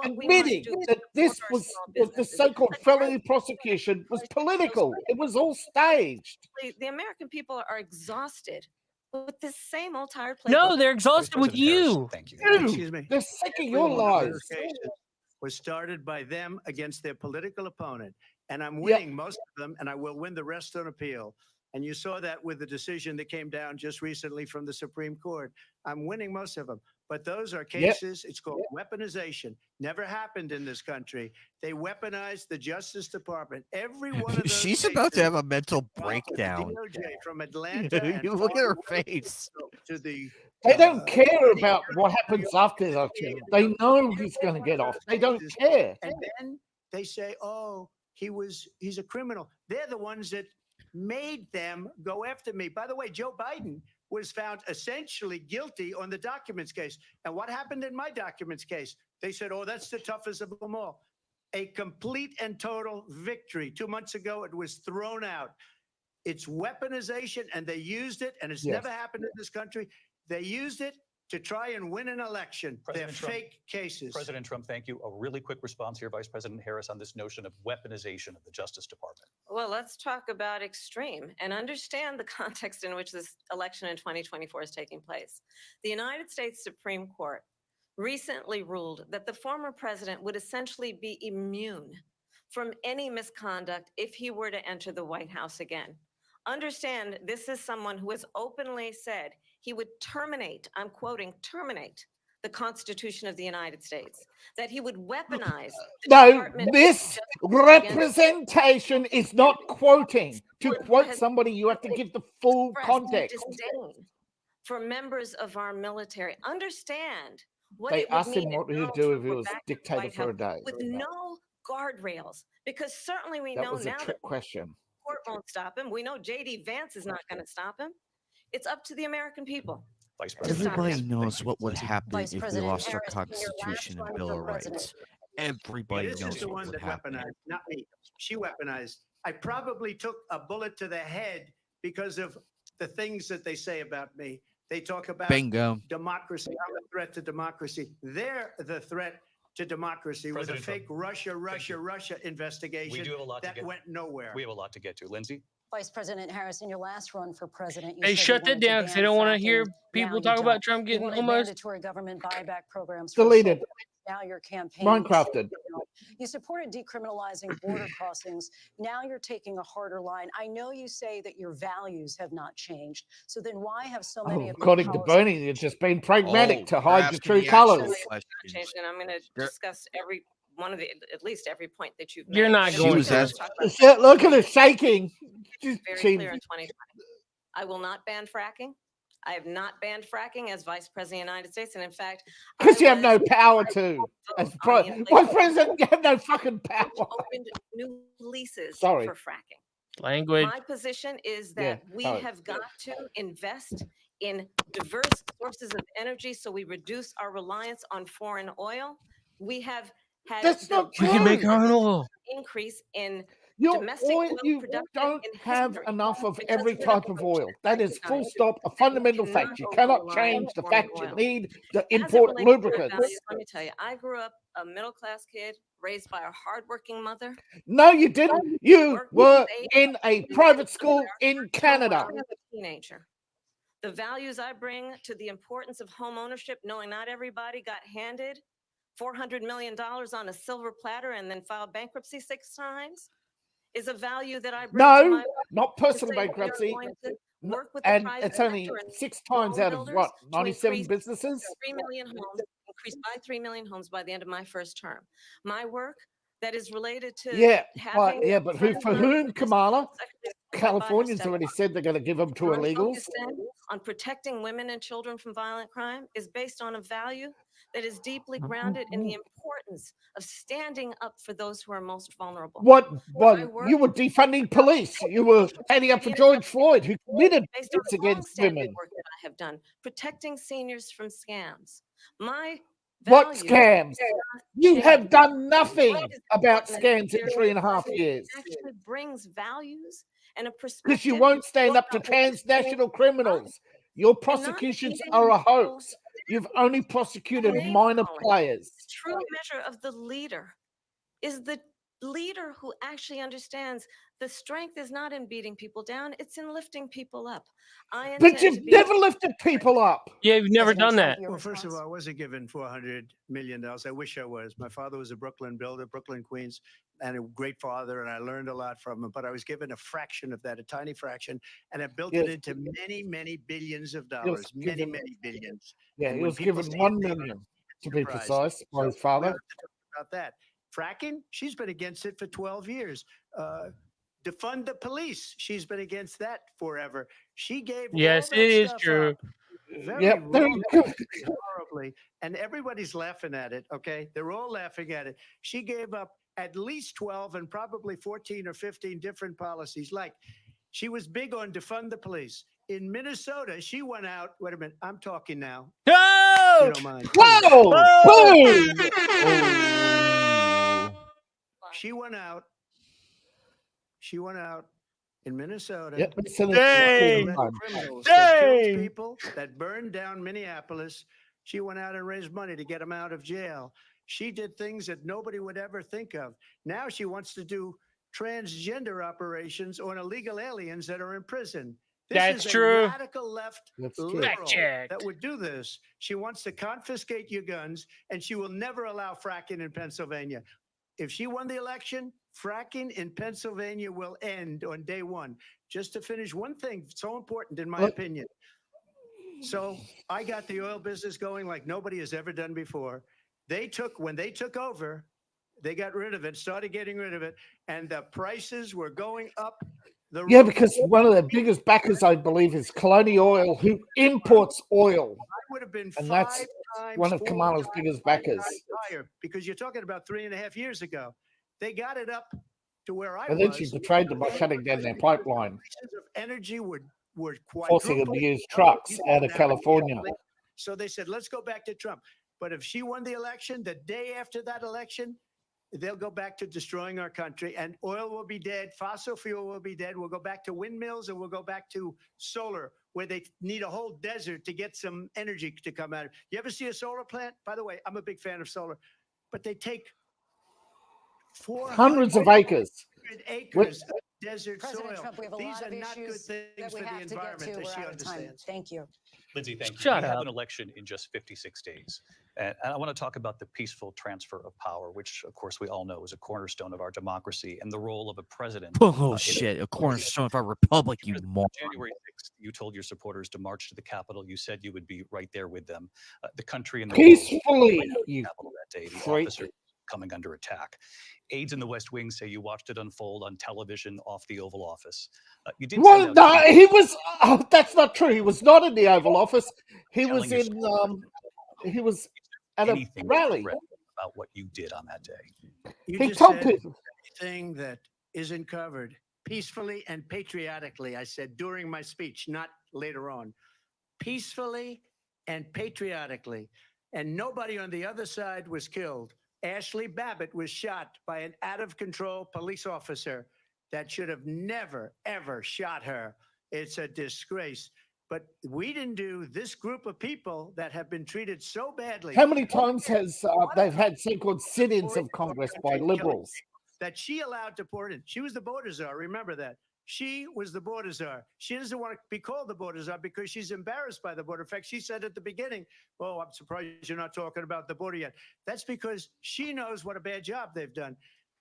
[SPEAKER 3] admitting that this was the so-called felony prosecution was political. It was all staged.
[SPEAKER 6] The American people are exhausted with this same old tired playbook.
[SPEAKER 2] No, they're exhausted with you.
[SPEAKER 8] Thank you.
[SPEAKER 7] Excuse me.
[SPEAKER 3] They're sick of your lies.
[SPEAKER 7] Was started by them against their political opponent. And I'm winning most of them, and I will win the rest on appeal. And you saw that with the decision that came down just recently from the Supreme Court. I'm winning most of them. But those are cases, it's called weaponization. Never happened in this country. They weaponized the Justice Department. Every one of those
[SPEAKER 4] She's about to have a mental breakdown.
[SPEAKER 7] DOJ from Atlanta.
[SPEAKER 4] You look at her face.
[SPEAKER 7] To the
[SPEAKER 3] They don't care about what happens after the election. They know he's going to get off. They don't care.
[SPEAKER 7] And then they say, oh, he's a criminal. They're the ones that made them go after me. By the way, Joe Biden was found essentially guilty on the documents case. And what happened in my documents case? They said, oh, that's the toughest of them all. A complete and total victory. 2 months ago, it was thrown out. It's weaponization, and they used it, and it's never happened in this country. They used it to try and win an election. They're fake cases.
[SPEAKER 8] President Trump, thank you. A really quick response here, Vice President Harris, on this notion of weaponization of the Justice Department.
[SPEAKER 6] Well, let's talk about extreme and understand the context in which this election in 2024 is taking place. The United States Supreme Court recently ruled that the former president would essentially be immune from any misconduct if he were to enter the White House again. Understand, this is someone who has openly said he would terminate, I'm quoting, terminate the Constitution of the United States, that he would weaponize.
[SPEAKER 3] No, this representation is not quoting. To quote somebody, you have to give the full context.
[SPEAKER 6] For members of our military, understand what
[SPEAKER 3] They
[SPEAKER 6] it would
[SPEAKER 3] asked him
[SPEAKER 6] mean
[SPEAKER 3] what he'd
[SPEAKER 6] now
[SPEAKER 3] do
[SPEAKER 6] if
[SPEAKER 3] if he
[SPEAKER 6] we're
[SPEAKER 3] was
[SPEAKER 6] back in the
[SPEAKER 3] dictator
[SPEAKER 6] White
[SPEAKER 3] for a
[SPEAKER 6] House
[SPEAKER 3] day.
[SPEAKER 6] with no guardrails, because certainly we
[SPEAKER 3] That
[SPEAKER 6] know
[SPEAKER 3] was a
[SPEAKER 6] now
[SPEAKER 3] trick
[SPEAKER 6] that
[SPEAKER 3] question.
[SPEAKER 6] the court won't stop him. We know J.D. Vance is not going to stop him. It's up to the American people.
[SPEAKER 8] Vice President
[SPEAKER 4] Everybody
[SPEAKER 8] Harris.
[SPEAKER 4] knows what would happen
[SPEAKER 10] Vice
[SPEAKER 4] if we
[SPEAKER 10] President
[SPEAKER 4] lost our
[SPEAKER 10] Harris, in your
[SPEAKER 4] Constitution
[SPEAKER 10] last
[SPEAKER 4] and
[SPEAKER 10] run
[SPEAKER 4] Bill
[SPEAKER 10] for
[SPEAKER 4] of
[SPEAKER 10] president.
[SPEAKER 4] Rights. Everybody
[SPEAKER 7] This
[SPEAKER 4] knows
[SPEAKER 7] is the
[SPEAKER 4] what
[SPEAKER 7] one
[SPEAKER 4] would
[SPEAKER 7] that
[SPEAKER 4] happen.
[SPEAKER 7] weaponized, not me. She weaponized. I probably took a bullet to the head because of the things that they say about me. They talk about
[SPEAKER 4] Bingo.
[SPEAKER 7] democracy. I'm a threat to democracy. They're the threat to democracy
[SPEAKER 8] President
[SPEAKER 7] with a fake Russia investigation
[SPEAKER 8] We do have a lot to
[SPEAKER 7] that
[SPEAKER 8] get.
[SPEAKER 7] went nowhere.
[SPEAKER 8] We have a lot to get to. Lindsay?
[SPEAKER 10] Vice President Harris, in your last run for president, you
[SPEAKER 2] They
[SPEAKER 10] said you
[SPEAKER 2] shut that
[SPEAKER 10] wanted to
[SPEAKER 2] down because they
[SPEAKER 10] ban
[SPEAKER 2] don't want to hear
[SPEAKER 10] fracking. Now
[SPEAKER 2] people
[SPEAKER 10] you
[SPEAKER 2] talk
[SPEAKER 10] don't.
[SPEAKER 2] about Trump
[SPEAKER 10] You
[SPEAKER 2] getting
[SPEAKER 10] wanted
[SPEAKER 2] almost.
[SPEAKER 10] mandatory government buyback programs for
[SPEAKER 3] Deleted.
[SPEAKER 10] soldiers. Now your campaign.
[SPEAKER 3] Minecrafted.
[SPEAKER 10] You supported decriminalizing border crossings. Now you're taking a harder line. I know you say that your values have not changed. So then why have so many of your
[SPEAKER 3] According to
[SPEAKER 10] policies-
[SPEAKER 3] Bernie, you're just being pragmatic to
[SPEAKER 4] you're
[SPEAKER 3] hide your
[SPEAKER 4] asking
[SPEAKER 3] true
[SPEAKER 4] the
[SPEAKER 3] colors.
[SPEAKER 4] actual questions.
[SPEAKER 6] And I'm going to discuss every one of the, at least every point that you've made.
[SPEAKER 2] You're not
[SPEAKER 6] But
[SPEAKER 2] going
[SPEAKER 6] let's
[SPEAKER 2] to.
[SPEAKER 6] talk about
[SPEAKER 3] Shit, look at her shaking.
[SPEAKER 6] very
[SPEAKER 3] She-
[SPEAKER 6] clear in 2020. I will not ban fracking. I have not banned fracking as Vice President of the United States. And in fact,
[SPEAKER 3] Because
[SPEAKER 6] I
[SPEAKER 3] you have no
[SPEAKER 6] was-
[SPEAKER 3] power to. As Vice President, you have no fucking power.
[SPEAKER 6] opened new leases
[SPEAKER 3] Sorry.
[SPEAKER 6] for fracking.
[SPEAKER 2] Language.
[SPEAKER 6] My position is
[SPEAKER 3] Yeah,
[SPEAKER 6] that we
[SPEAKER 3] sorry.
[SPEAKER 6] have got to invest in diverse sources of energy so we reduce our reliance on foreign oil. We have had
[SPEAKER 3] That's not
[SPEAKER 2] We can make
[SPEAKER 3] true.
[SPEAKER 2] our own oil.
[SPEAKER 6] increase in
[SPEAKER 3] You
[SPEAKER 6] domestic oil
[SPEAKER 3] you
[SPEAKER 6] production
[SPEAKER 3] don't
[SPEAKER 6] in
[SPEAKER 3] have
[SPEAKER 6] history
[SPEAKER 3] enough of
[SPEAKER 6] because
[SPEAKER 3] every
[SPEAKER 6] of the
[SPEAKER 3] type of oil. That is full stop, a fundamental fact. You cannot change the fact you need to
[SPEAKER 6] As it
[SPEAKER 3] import
[SPEAKER 6] relates to our
[SPEAKER 3] lubricants.
[SPEAKER 6] values, let me tell you, I grew up a middle-class kid raised by a hardworking mother.
[SPEAKER 3] No, you didn't. You were in a private school in Canada.
[SPEAKER 6] I was a teenager. The values I bring to the importance of home ownership, knowing not everybody got handed $400 million on a silver platter and then filed bankruptcy 6 times, is a value that I bring to
[SPEAKER 3] No,
[SPEAKER 6] my
[SPEAKER 3] not
[SPEAKER 6] to
[SPEAKER 3] personal
[SPEAKER 6] say we are
[SPEAKER 3] bankruptcy.
[SPEAKER 6] going to work with the
[SPEAKER 3] And
[SPEAKER 6] private
[SPEAKER 3] it's only
[SPEAKER 6] sector and
[SPEAKER 3] 6 times
[SPEAKER 6] home
[SPEAKER 3] out of
[SPEAKER 6] builders
[SPEAKER 3] what,
[SPEAKER 6] to
[SPEAKER 3] 97
[SPEAKER 6] increase
[SPEAKER 3] businesses?
[SPEAKER 6] 3 million homes, increased by 3 million homes by the end of my first term. My work that is related to
[SPEAKER 3] Yeah,
[SPEAKER 6] having
[SPEAKER 3] but who, for whom, Kamala? California's
[SPEAKER 6] step
[SPEAKER 3] already said they're going to give them to
[SPEAKER 6] my
[SPEAKER 3] illegals.
[SPEAKER 6] focus then on protecting women and children from violent crime is based on a value that is deeply grounded in the importance of standing up for those who are most vulnerable.
[SPEAKER 3] What?
[SPEAKER 6] My work
[SPEAKER 3] You were defunding police. You were standing up for George Floyd, who committed
[SPEAKER 6] based on
[SPEAKER 3] acts against
[SPEAKER 6] long-standing
[SPEAKER 3] women.
[SPEAKER 6] work that I have done, protecting seniors from scams. My
[SPEAKER 3] What
[SPEAKER 6] values
[SPEAKER 3] scams?
[SPEAKER 6] do not
[SPEAKER 3] You
[SPEAKER 6] change.
[SPEAKER 3] have done nothing
[SPEAKER 6] What is
[SPEAKER 3] about
[SPEAKER 6] important
[SPEAKER 3] scams in
[SPEAKER 6] is
[SPEAKER 3] 3.5 years.
[SPEAKER 6] actually brings values and a perspective.
[SPEAKER 3] Because you won't stand up to transnational criminals. Your prosecutions are a hoax. You've only prosecuted minor players.
[SPEAKER 6] The true measure of the leader is the leader who actually understands the strength is not in beating people down, it's in lifting people up.
[SPEAKER 3] But you've never lifted people up.
[SPEAKER 2] Yeah, you've never done that.
[SPEAKER 7] Well, first of all, I wasn't given $400 million. I wish I was. My father was a Brooklyn builder, Brooklyn, Queens, and a great father, and I learned a lot from him. But I was given a fraction of that, a tiny fraction, and I built it into many, many billions of dollars, many billions.
[SPEAKER 3] Yeah, he was given 1 million, to be precise, by his father.
[SPEAKER 7] About that. Fracking, she's been against it for 12 years. Defund the police, she's been against that forever. She gave
[SPEAKER 2] yes, it is true.
[SPEAKER 7] Very horribly, and everybody's laughing at it. Okay, they're all laughing at it. She gave up at least 12 and probably 14 or 15 different policies. Like, she was big on defund the police. In Minnesota, she went out. Wait a minute, I'm talking now.
[SPEAKER 2] No!
[SPEAKER 7] You don't mind.
[SPEAKER 3] Whoa! Boom!
[SPEAKER 7] She went out. She went out in Minnesota.
[SPEAKER 3] Yep,
[SPEAKER 7] criminals that killed people, that burned down Minneapolis. She went out and raised money to get them out of jail. She did things that nobody would ever think of. Now she wants to do transgender operations on illegal aliens that are in prison.
[SPEAKER 2] That's
[SPEAKER 7] is
[SPEAKER 2] true.
[SPEAKER 7] A radical left liberal that would do this. She wants to confiscate your guns, and she will never allow fracking in Pennsylvania. If she won the election, fracking in Pennsylvania will end on day one. Just to finish one thing so important, in my opinion. So I got the oil business going like nobody has ever done before. When they took over, they got rid of it, started getting rid of it, and the prices were going up.
[SPEAKER 3] Yeah, because one of their biggest backers, I believe, is Colonial Oil, who imports oil.
[SPEAKER 7] I would have been
[SPEAKER 3] and that's one of Kamala's biggest backers.
[SPEAKER 7] Higher, because you're talking about 3.5 years ago. They got it up to where I was.
[SPEAKER 3] And then she betrayed them by shutting down their pipeline.
[SPEAKER 7] Prices of energy were
[SPEAKER 3] forcing them to use trucks out of California.
[SPEAKER 7] So they said, let's go back to Trump. But if she won the election, the day after that election, they'll go back to destroying our country, and oil will be dead. Fossil fuel will be dead. We'll go back to windmills, and we'll go back to solar, where they need a whole desert to get some energy to come out. You ever see a solar plant? By the way, I'm a big fan of solar, but they take
[SPEAKER 3] hundreds of acres
[SPEAKER 7] of desert
[SPEAKER 10] President
[SPEAKER 7] soil.
[SPEAKER 10] Trump, we have a
[SPEAKER 7] These
[SPEAKER 10] lot
[SPEAKER 7] are
[SPEAKER 10] of
[SPEAKER 7] not good
[SPEAKER 10] issues
[SPEAKER 7] things
[SPEAKER 10] that we
[SPEAKER 7] for the
[SPEAKER 10] have to get
[SPEAKER 7] environment,
[SPEAKER 10] to.
[SPEAKER 7] as
[SPEAKER 10] We're
[SPEAKER 7] she
[SPEAKER 10] out of time.
[SPEAKER 7] understands.
[SPEAKER 10] Thank you.
[SPEAKER 8] Lindsay, thank you.
[SPEAKER 2] Shut
[SPEAKER 8] We
[SPEAKER 2] up.
[SPEAKER 8] have an election in just 56 days. And I want to talk about the peaceful transfer of power, which, of course, we all know is a cornerstone of our democracy, and the role of a president.
[SPEAKER 4] Oh, shit. A cornerstone of our republic, you moron.
[SPEAKER 8] January 6th, you told your supporters to march to the Capitol. You said you would be right there with them. The country and the
[SPEAKER 3] peacefully,
[SPEAKER 8] the Capitol that day. The officers coming under attack. Aides in the West Wing say you watched it unfold on television off the Oval Office. You did.
[SPEAKER 3] Well, no, he was. Oh, that's not true. He was not in the Oval Office. He was in. He was at a rally.
[SPEAKER 8] About what you did on that day.
[SPEAKER 7] You just said anything that isn't covered peacefully and patriotically. I said during my speech, not later on. Peacefully and patriotically, and nobody on the other side was killed. Ashley Babbitt was shot by an out-of-control police officer that should have never, ever shot her. It's a disgrace. But we didn't do this group of people that have been treated so badly.
[SPEAKER 3] How many times has they've had so-called sit-ins of Congress by liberals?
[SPEAKER 7] That she allowed to pour in. She was the border czar. Remember that. She was the border czar. She doesn't want to be called the border czar because she's embarrassed by the border. In fact, she said at the beginning, "Oh, I'm surprised you're not talking about the border yet." That's because she knows what a bad job they've done.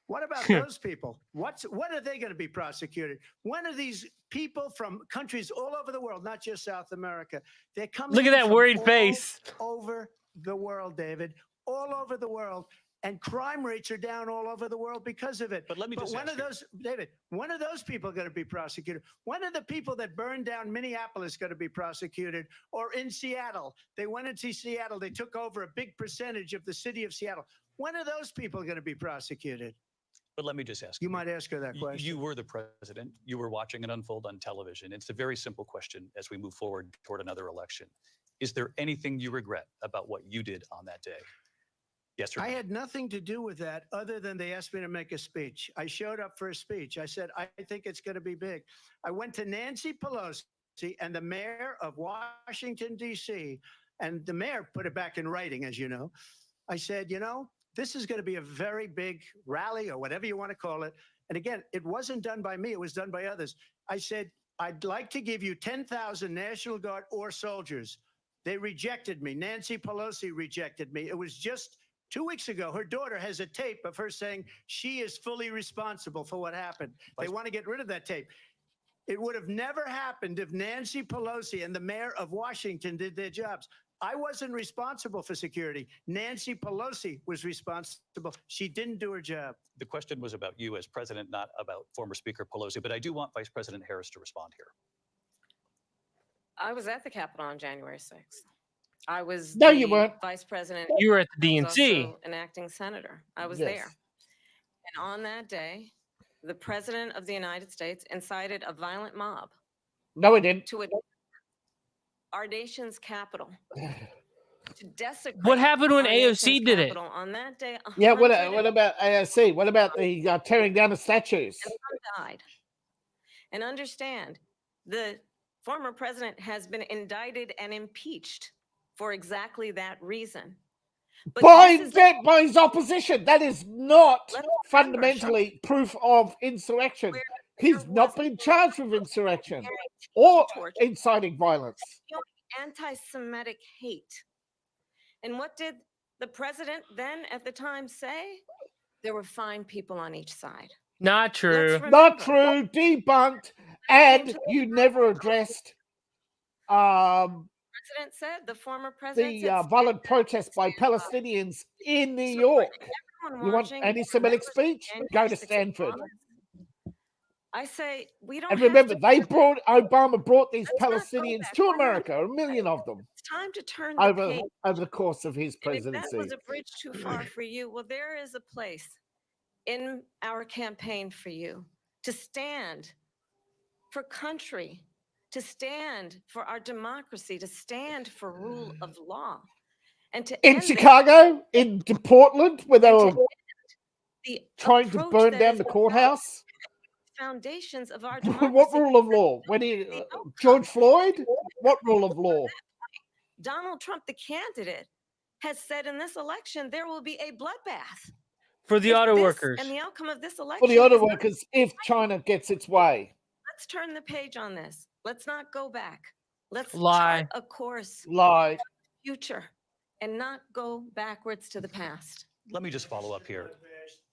[SPEAKER 7] What about those people? When are they going to be prosecuted? When are these people from countries all over the world, not just South America? They're coming.
[SPEAKER 2] Look at that worried face.
[SPEAKER 7] Over the world, David. All over the world. And crime rates are down all over the world because of it.
[SPEAKER 8] But let me just
[SPEAKER 7] when are those, David, when are those people going to be prosecuted? When are the people that burned down Minneapolis going to be prosecuted? Or in Seattle? They went into Seattle. They took over a big percentage of the city of Seattle. When are those people going to be prosecuted?
[SPEAKER 8] But let me just ask
[SPEAKER 7] you. Might ask her that question.
[SPEAKER 8] You were the president. You were watching it unfold on television. It's a very simple question as we move forward toward another election. Is there anything you regret about what you did on that day? Yes or no?
[SPEAKER 7] I had nothing to do with that other than they asked me to make a speech. I showed up for a speech. I said, I think it's going to be big. I went to Nancy Pelosi and the mayor of Washington, D.C., and the mayor put it back in writing, as you know. I said, this is going to be a very big rally or whatever you want to call it. And again, it wasn't done by me. It was done by others. I said, I'd like to give you 10,000 National Guard or soldiers. They rejected me. Nancy Pelosi rejected me. It was just 2 weeks ago. Her daughter has a tape of her saying she is fully responsible for what happened. They want to get rid of that tape. It would have never happened if Nancy Pelosi and the mayor of Washington did their jobs. I wasn't responsible for security. Nancy Pelosi was responsible. She didn't do her job.
[SPEAKER 8] The question was about you as president, not about former Speaker Pelosi, but I do want Vice President Harris to respond here.
[SPEAKER 6] I was at the Capitol on January 6th. I was
[SPEAKER 3] you weren't.
[SPEAKER 6] Vice President.
[SPEAKER 2] You were at the
[SPEAKER 6] I was
[SPEAKER 2] DNC.
[SPEAKER 6] also an acting senator. I was
[SPEAKER 3] Yes.
[SPEAKER 6] there. And on that day, the President of the United States incited a violent mob
[SPEAKER 3] No, it didn't.
[SPEAKER 6] to attack our nation's capital, to desecrate.
[SPEAKER 2] What happened when
[SPEAKER 6] our
[SPEAKER 2] AOC
[SPEAKER 6] nation's
[SPEAKER 2] did it?
[SPEAKER 6] capital. On that day,
[SPEAKER 3] Yeah, what
[SPEAKER 6] 100
[SPEAKER 3] about AOC? What about the tearing down the statues?
[SPEAKER 6] died. And understand, the former president has been indicted and impeached for exactly that reason. But
[SPEAKER 3] By
[SPEAKER 6] this is
[SPEAKER 3] his opposition. That is not
[SPEAKER 6] Let's remember,
[SPEAKER 3] fundamentally proof of insurrection.
[SPEAKER 6] where
[SPEAKER 3] He's
[SPEAKER 6] there
[SPEAKER 3] not
[SPEAKER 6] was
[SPEAKER 3] been charged with insurrection
[SPEAKER 6] guaranteed
[SPEAKER 3] or
[SPEAKER 6] torture,
[SPEAKER 3] inciting violence.
[SPEAKER 6] anti-Semitic hate. And what did the president then at the time say? There were fine people on each side.
[SPEAKER 2] Not true.
[SPEAKER 6] Let's
[SPEAKER 3] Not
[SPEAKER 6] remember,
[SPEAKER 3] true, debunked, and you never addressed
[SPEAKER 6] President said, the former president
[SPEAKER 3] the
[SPEAKER 6] said,
[SPEAKER 3] violent protests by Palestinians in New York.
[SPEAKER 6] everyone
[SPEAKER 3] You want
[SPEAKER 6] watching,
[SPEAKER 3] anti-Semitic
[SPEAKER 6] remember
[SPEAKER 3] speech?
[SPEAKER 6] January
[SPEAKER 3] Go to
[SPEAKER 6] 6th
[SPEAKER 3] Stanford.
[SPEAKER 6] bombers? I say we don't
[SPEAKER 3] And
[SPEAKER 6] have
[SPEAKER 3] remember,
[SPEAKER 6] to,
[SPEAKER 3] Obama brought these
[SPEAKER 6] Let's not go
[SPEAKER 3] Palestinians
[SPEAKER 6] back.
[SPEAKER 3] to
[SPEAKER 6] We're not
[SPEAKER 3] America,
[SPEAKER 6] going
[SPEAKER 3] a million
[SPEAKER 6] back.
[SPEAKER 3] of them,
[SPEAKER 6] it's time to turn the
[SPEAKER 3] over
[SPEAKER 6] page.
[SPEAKER 3] the course of his
[SPEAKER 6] And if that
[SPEAKER 3] presidency.
[SPEAKER 6] was a bridge too far for you, well, there is a place in our campaign for you to stand for country, to stand for our democracy, to stand for rule of law, and to
[SPEAKER 3] In
[SPEAKER 6] end this-
[SPEAKER 3] Chicago, in Portland, where they
[SPEAKER 6] and to
[SPEAKER 3] were
[SPEAKER 6] end the
[SPEAKER 3] trying to
[SPEAKER 6] approach
[SPEAKER 3] burn
[SPEAKER 6] that
[SPEAKER 3] down
[SPEAKER 6] is
[SPEAKER 3] the courthouse.
[SPEAKER 6] foundations of our
[SPEAKER 3] What
[SPEAKER 6] democracy.
[SPEAKER 3] rule of law? When George Floyd? What rule of law?
[SPEAKER 6] Donald Trump, the candidate, has said in this election there will be a bloodbath.
[SPEAKER 2] For the
[SPEAKER 6] If
[SPEAKER 2] auto
[SPEAKER 6] this
[SPEAKER 2] workers.
[SPEAKER 6] and the outcome of this election
[SPEAKER 3] For the auto
[SPEAKER 6] is not-
[SPEAKER 3] workers, if China gets its way.
[SPEAKER 6] let's turn the page on this. Let's not go back. Let's
[SPEAKER 2] Lie.
[SPEAKER 6] chart a course
[SPEAKER 3] Lie.
[SPEAKER 6] future and not go backwards to the past.
[SPEAKER 8] Let me just follow up here.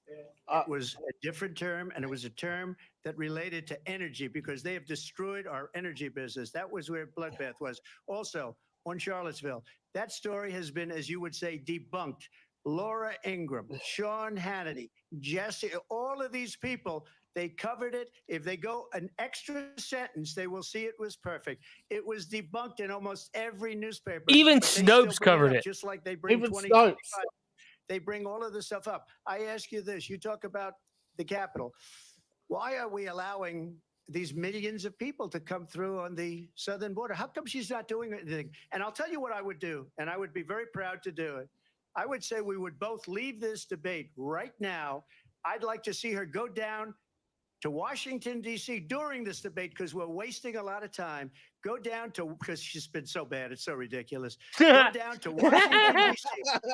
[SPEAKER 7] It was a different term, and it was a term that related to energy because they have destroyed our energy business. That was where bloodbath was. Also, on Charlottesville, that story has been, as you would say, debunked. Laura Ingraham, Sean Hannity, Jesse, all of these people, they covered it. If they go an extra sentence, they will see it was perfect. It was debunked in almost every newspaper.
[SPEAKER 2] Even
[SPEAKER 7] but they still
[SPEAKER 2] Snopes
[SPEAKER 7] bring
[SPEAKER 2] covered
[SPEAKER 7] up,
[SPEAKER 2] it.
[SPEAKER 7] Just like they bring
[SPEAKER 3] Even
[SPEAKER 7] 2025.
[SPEAKER 3] Snopes.
[SPEAKER 7] They bring all of this stuff up. I ask you this, you talk about the Capitol. Why are we allowing these millions of people to come through on the southern border? How come she's not doing anything? And I'll tell you what I would do, and I would be very proud to do it. I would say we would both leave this debate right now. I'd like to see her go down to Washington, D.C. during this debate because we're wasting a lot of time. Go down to, because she's been so bad, it's so ridiculous. Go down to Washington, D.C.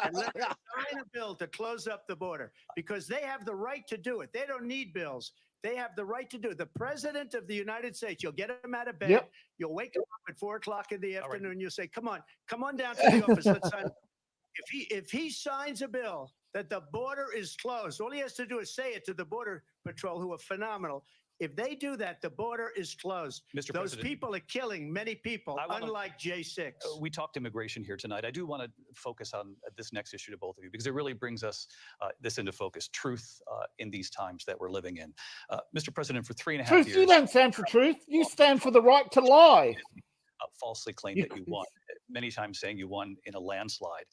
[SPEAKER 7] and let her sign a bill to close up the border because they have the right to do it. They don't need bills. They have the right to do it. The president of the United States, you'll get him out of bed.
[SPEAKER 3] Yep.
[SPEAKER 7] You'll wake him up at 4 o'clock in the
[SPEAKER 8] All right.
[SPEAKER 7] afternoon. You'll say, come on down to the office. Let's sign. If he signs a bill that the border is closed, all he has to do is say it to the Border Patrol, who are phenomenal. If they do that, the border is closed.
[SPEAKER 8] Mr.
[SPEAKER 7] Those
[SPEAKER 8] President,
[SPEAKER 7] people are killing many people,
[SPEAKER 8] I wanna-
[SPEAKER 7] unlike J6.
[SPEAKER 8] We talked immigration here tonight. I do want to focus on this next issue to both of you because it really brings us this into focus, truth in these times that we're living in. Mr. President, for 3.5
[SPEAKER 3] Truth,
[SPEAKER 8] years,
[SPEAKER 3] you don't stand for truth. You stand for the right to lie.
[SPEAKER 8] falsely claimed that you won, many times saying you won in a landslide.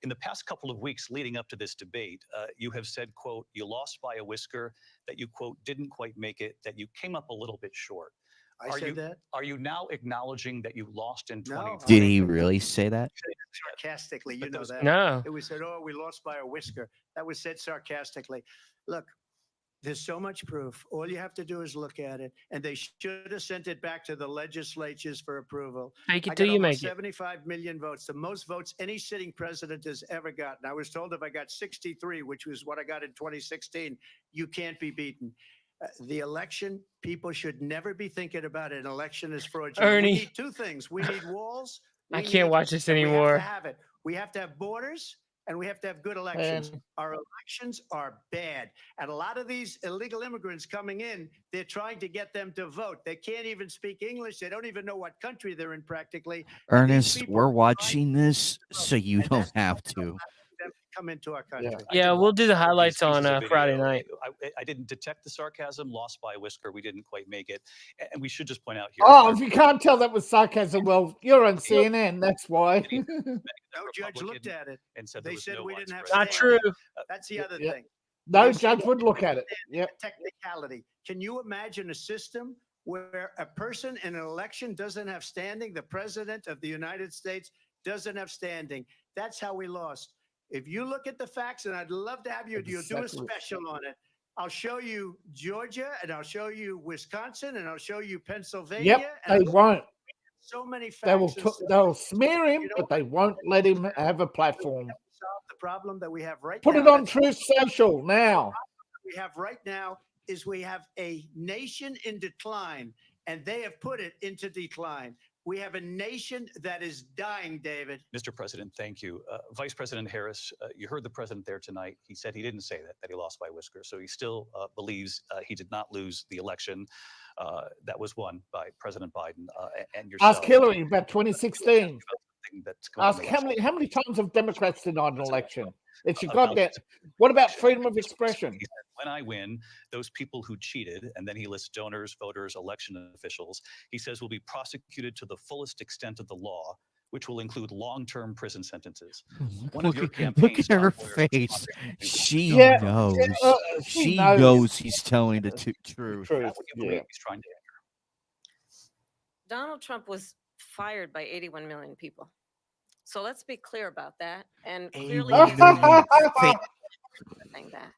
[SPEAKER 8] In the past couple of weeks leading up to this debate, you have said, quote, you lost by a whisker, that you, quote, didn't quite make it, that you came up a little bit short.
[SPEAKER 7] I said that
[SPEAKER 8] Are you now acknowledging that you lost in
[SPEAKER 7] No,
[SPEAKER 8] 2020?
[SPEAKER 4] Did he really say that?
[SPEAKER 7] sarcastically. You
[SPEAKER 8] But
[SPEAKER 7] know
[SPEAKER 8] those-
[SPEAKER 7] that.
[SPEAKER 2] No.
[SPEAKER 7] It was said, oh, we lost by a whisker. That was said sarcastically. Look, There's so much proof. All you have to do is look at it. And they should have sent it back to the legislatures for approval.
[SPEAKER 2] Fake it
[SPEAKER 7] I
[SPEAKER 2] till
[SPEAKER 7] got
[SPEAKER 2] you
[SPEAKER 7] almost
[SPEAKER 2] make it.
[SPEAKER 7] 75 million votes, the most votes any sitting president has ever gotten. I was told if I got 63, which was what I got in 2016, you can't be beaten. The election, people should never be thinking about it. An election is fraudulent.
[SPEAKER 2] Ernie.
[SPEAKER 7] We need two things. We need walls.
[SPEAKER 2] I can't watch this anymore.
[SPEAKER 7] We have to have it. We have to have borders. And we have to have good elections. Our elections are bad. And a lot of these illegal immigrants coming in, they're trying to get them to vote. They can't even speak English. They don't even know what country they're in practically.
[SPEAKER 4] Ernest, we're watching this so you don't have to.
[SPEAKER 7] Come into our country.
[SPEAKER 2] Yeah, we'll do the highlights on Friday night.
[SPEAKER 8] I didn't detect the sarcasm. Lost by a whisker. We didn't quite make it. And we should just point out here.
[SPEAKER 3] Oh, if you can't tell that was sarcasm, well, you're on CNN. That's why.
[SPEAKER 7] No judge looked at it
[SPEAKER 8] and said
[SPEAKER 7] they said we didn't have.
[SPEAKER 2] Not true.
[SPEAKER 7] That's the other thing.
[SPEAKER 3] No judge would look at it. Yeah.
[SPEAKER 7] Technicality. Can you imagine a system where a person in an election doesn't have standing? The president of the United States doesn't have standing. That's how we lost. If you look at the facts, and I'd love to have you do a special on it, I'll show you Georgia, and I'll show you Wisconsin, and I'll show you Pennsylvania.
[SPEAKER 3] Yep, they won't.
[SPEAKER 7] So many facts.
[SPEAKER 3] They'll smear him, but they won't let him have a platform.
[SPEAKER 7] Solve the problem that we have right
[SPEAKER 3] now. Put it on Truth Social now.
[SPEAKER 7] We have right now is we have a nation in decline, and they have put it into decline. We have a nation that is dying, David.
[SPEAKER 8] Mr. President, thank you. Vice President Harris, you heard the president there tonight. He said he didn't say that he lost by whisker. So he still believes he did not lose the election that was won by President Biden and yourself.
[SPEAKER 3] Ask Hillary about 2016. Ask how many times have Democrats denied an election? It's your goddamn. What about freedom of expression?
[SPEAKER 8] When I win, those people who cheated, and then he lists donors, voters, election officials, he says will be prosecuted to the fullest extent of the law, which will include long-term prison sentences.
[SPEAKER 4] Look at her face. She knows. She knows he's telling the truth.
[SPEAKER 8] He's trying to.
[SPEAKER 6] Donald Trump was fired by 81 million people. So let's be clear about that. And clearly, saying that.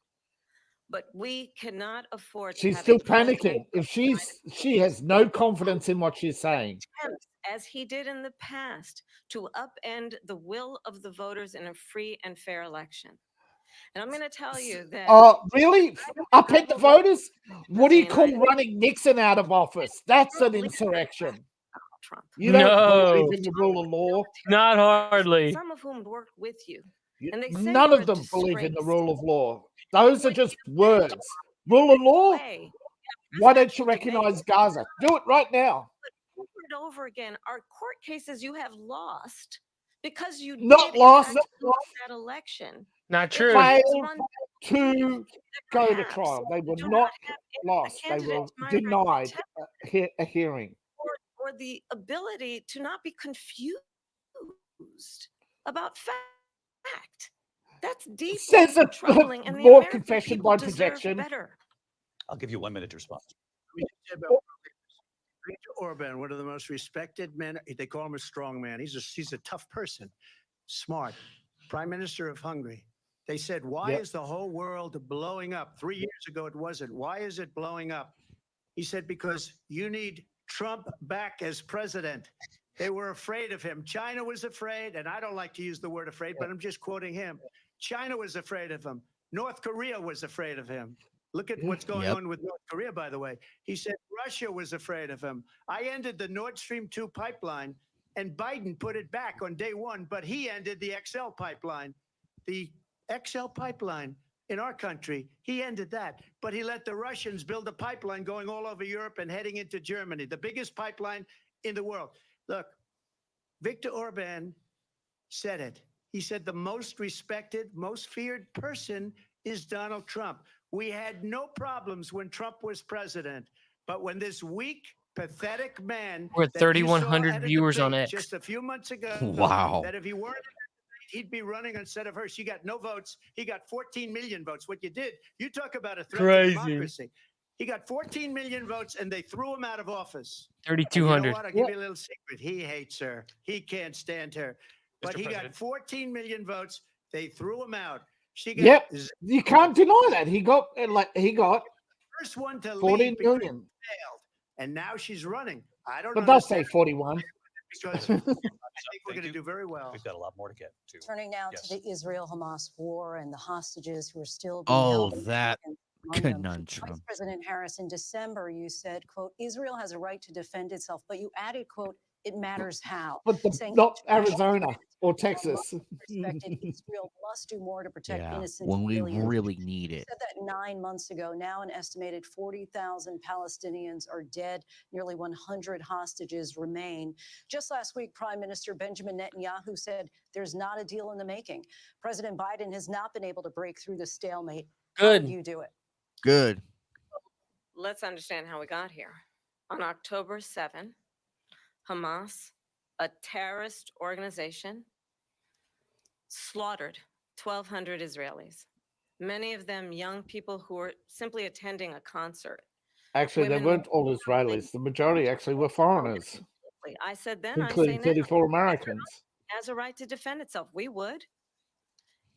[SPEAKER 6] But we cannot afford.
[SPEAKER 3] She's still panicking. If she has no confidence in what she's saying.
[SPEAKER 6] As he did in the past, to upend the will of the voters in a free and fair election. And I'm going to tell you that.
[SPEAKER 3] Really? Upend the voters? What do you call running Nixon out of office? That's an insurrection.
[SPEAKER 6] Trump.
[SPEAKER 3] You don't believe in the rule of law?
[SPEAKER 2] Not hardly.
[SPEAKER 6] Some of whom worked with you. And they
[SPEAKER 3] none of them believe in the rule of law. Those are just words. Rule of law? Why don't you recognize Gaza? Do it right now.
[SPEAKER 6] Over and over again, our court cases you have lost because you
[SPEAKER 3] not lost
[SPEAKER 6] that election.
[SPEAKER 2] Not true.
[SPEAKER 3] Failed to go to trial. They were not lost. They were denied a hearing.
[SPEAKER 6] Or the ability to not be confused about fact. That's deeply troubling. And
[SPEAKER 3] more confession by projection.
[SPEAKER 6] Better.
[SPEAKER 8] I'll give you 1 minute to respond.
[SPEAKER 7] Viktor Orban, one of the most respected men. They call him a strong man. He's a tough person, smart. Prime Minister of Hungary. They said, why is the whole world blowing up? 3 years ago, it wasn't. Why is it blowing up? He said, because you need Trump back as president. They were afraid of him. China was afraid, and I don't like to use the word afraid, but I'm just quoting him. China was afraid of him. North Korea was afraid of him. Look at what's going on with North Korea, by the way. He said Russia was afraid of him. I ended the Nord Stream 2 pipeline, and Biden put it back on day one, but he ended the XL pipeline. The XL pipeline in our country, he ended that. But he let the Russians build a pipeline going all over Europe and heading into Germany, the biggest pipeline in the world. Look, Viktor Orban said it. He said the most respected, most feared person is Donald Trump. We had no problems when Trump was president, but when this weak, pathetic man,
[SPEAKER 2] we're 3,100 viewers on X
[SPEAKER 7] just a few months ago, that if he weren't, he'd be running instead of her. She got no votes. He got 14 million votes. What you did, you talk about a threat to democracy. He got 14 million votes, and they threw him out of office.
[SPEAKER 2] 3,200.
[SPEAKER 7] You know what? I'll give you a little secret. He hates her. He can't stand her. But he got 14 million votes. They threw him out. She got
[SPEAKER 3] you can't deny that. He got
[SPEAKER 7] first one to
[SPEAKER 3] 14
[SPEAKER 7] leave because
[SPEAKER 3] million.
[SPEAKER 7] she failed, and now she's running. I don't
[SPEAKER 3] But they'll say
[SPEAKER 7] understand
[SPEAKER 3] 41.
[SPEAKER 7] because I think we're going to do very well.
[SPEAKER 8] We've got a lot more to get to.
[SPEAKER 10] Turning now
[SPEAKER 8] Yes.
[SPEAKER 10] to the Israel-Hamas war and the hostages who are still being
[SPEAKER 4] Oh,
[SPEAKER 10] held.
[SPEAKER 4] that
[SPEAKER 10] among them.
[SPEAKER 4] conundrum.
[SPEAKER 10] Vice President Harris, in December, you said, quote, Israel has a right to defend itself, but you added, quote, it matters how.
[SPEAKER 3] But
[SPEAKER 10] Saying
[SPEAKER 3] not
[SPEAKER 10] international
[SPEAKER 3] Arizona or Texas.
[SPEAKER 10] respected, Israel must do more to protect
[SPEAKER 4] Yeah,
[SPEAKER 10] innocent
[SPEAKER 4] when we
[SPEAKER 10] civilians.
[SPEAKER 4] really need it.
[SPEAKER 10] Said that 9 months ago. Now an estimated 40,000 Palestinians are dead. Nearly 100 hostages remain. Just last week, Prime Minister Benjamin Netanyahu said there's not a deal in the making. President Biden has not been able to break through the stalemate. How
[SPEAKER 2] Good.
[SPEAKER 10] would you do it?
[SPEAKER 4] Good.
[SPEAKER 6] Let's understand how we got here. On October 7, Hamas, a terrorist organization, slaughtered 1,200 Israelis, many of them young people who were simply attending a concert.
[SPEAKER 3] Actually, they
[SPEAKER 6] Women
[SPEAKER 3] weren't all Israelis. The majority actually were foreigners,
[SPEAKER 6] I said then, I say
[SPEAKER 3] including
[SPEAKER 6] now,
[SPEAKER 3] 34 Americans.
[SPEAKER 6] has a right to defend itself. We would.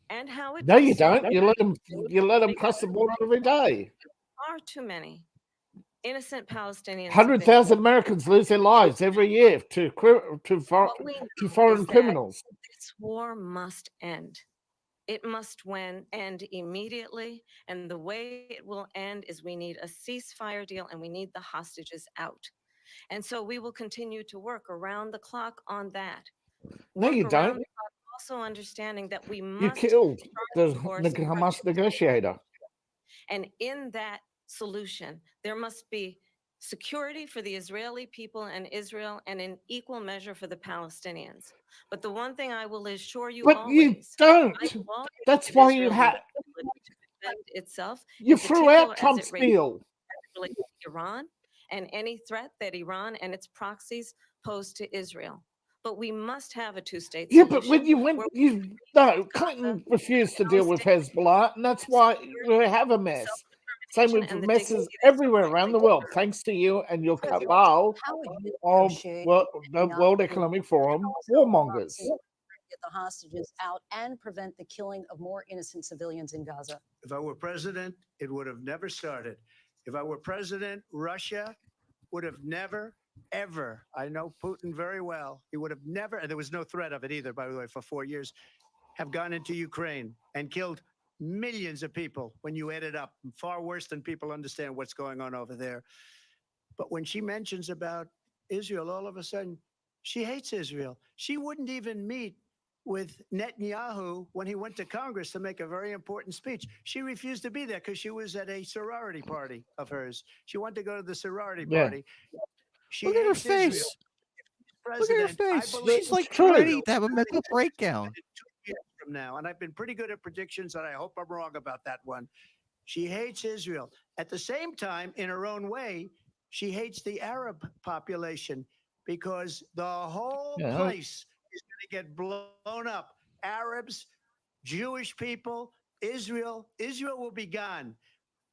[SPEAKER 6] And how it
[SPEAKER 3] No, you
[SPEAKER 6] does so.
[SPEAKER 3] don't. You let them cross the border every day.
[SPEAKER 6] Far too many innocent Palestinians.
[SPEAKER 3] 100,000 Americans lose their lives every year to foreign
[SPEAKER 6] is that
[SPEAKER 3] criminals.
[SPEAKER 6] This war must end. It must end immediately. And the way it will end is we need a ceasefire deal and we need the hostages out. And so we will continue to work around the clock on that.
[SPEAKER 3] No, you don't.
[SPEAKER 6] Also understanding that we must.
[SPEAKER 3] You killed the Hamas negotiator.
[SPEAKER 6] And in that solution, there must be security for the Israeli people and Israel, and an equal measure for the Palestinians. But the one thing I will assure you
[SPEAKER 3] But
[SPEAKER 6] always,
[SPEAKER 3] you don't. That's why you had
[SPEAKER 6] itself.
[SPEAKER 3] You threw out Trump's deal.
[SPEAKER 6] Iran and any threat that Iran and its proxies pose to Israel. But we must have a two-state solution.
[SPEAKER 3] Yeah, but when you went, Clinton refused to deal with Hezbollah, and that's why we have a mess. Same with messes everywhere around the world, thanks to you and your cabal of the World Economic Forum warmongers.
[SPEAKER 10] Get the hostages out and prevent the killing of more innocent civilians in Gaza.
[SPEAKER 7] If I were president, it would have never started. If I were president, Russia would have never, ever, I know Putin very well, he would have never, and there was no threat of it either, by the way, for 4 years, have gone into Ukraine and killed millions of people when you add it up, far worse than people understand what's going on over there. But when she mentions about Israel, all of a sudden, she hates Israel. She wouldn't even meet with Netanyahu when he went to Congress to make a very important speech. She refused to be there because she was at a sorority party of hers. She wanted to go to the sorority party. She
[SPEAKER 4] Look at her
[SPEAKER 7] hates Israel.
[SPEAKER 4] face. Look at her face. She's like
[SPEAKER 3] true.
[SPEAKER 4] ready to have a mental breakdown.
[SPEAKER 7] 2 years from now, and I've been pretty good at predictions, and I hope I'm wrong about that one. She hates Israel. At the same time, in her own way, she hates the Arab population because the whole place is going to get blown up. Arabs, Jewish people, Israel will be gone.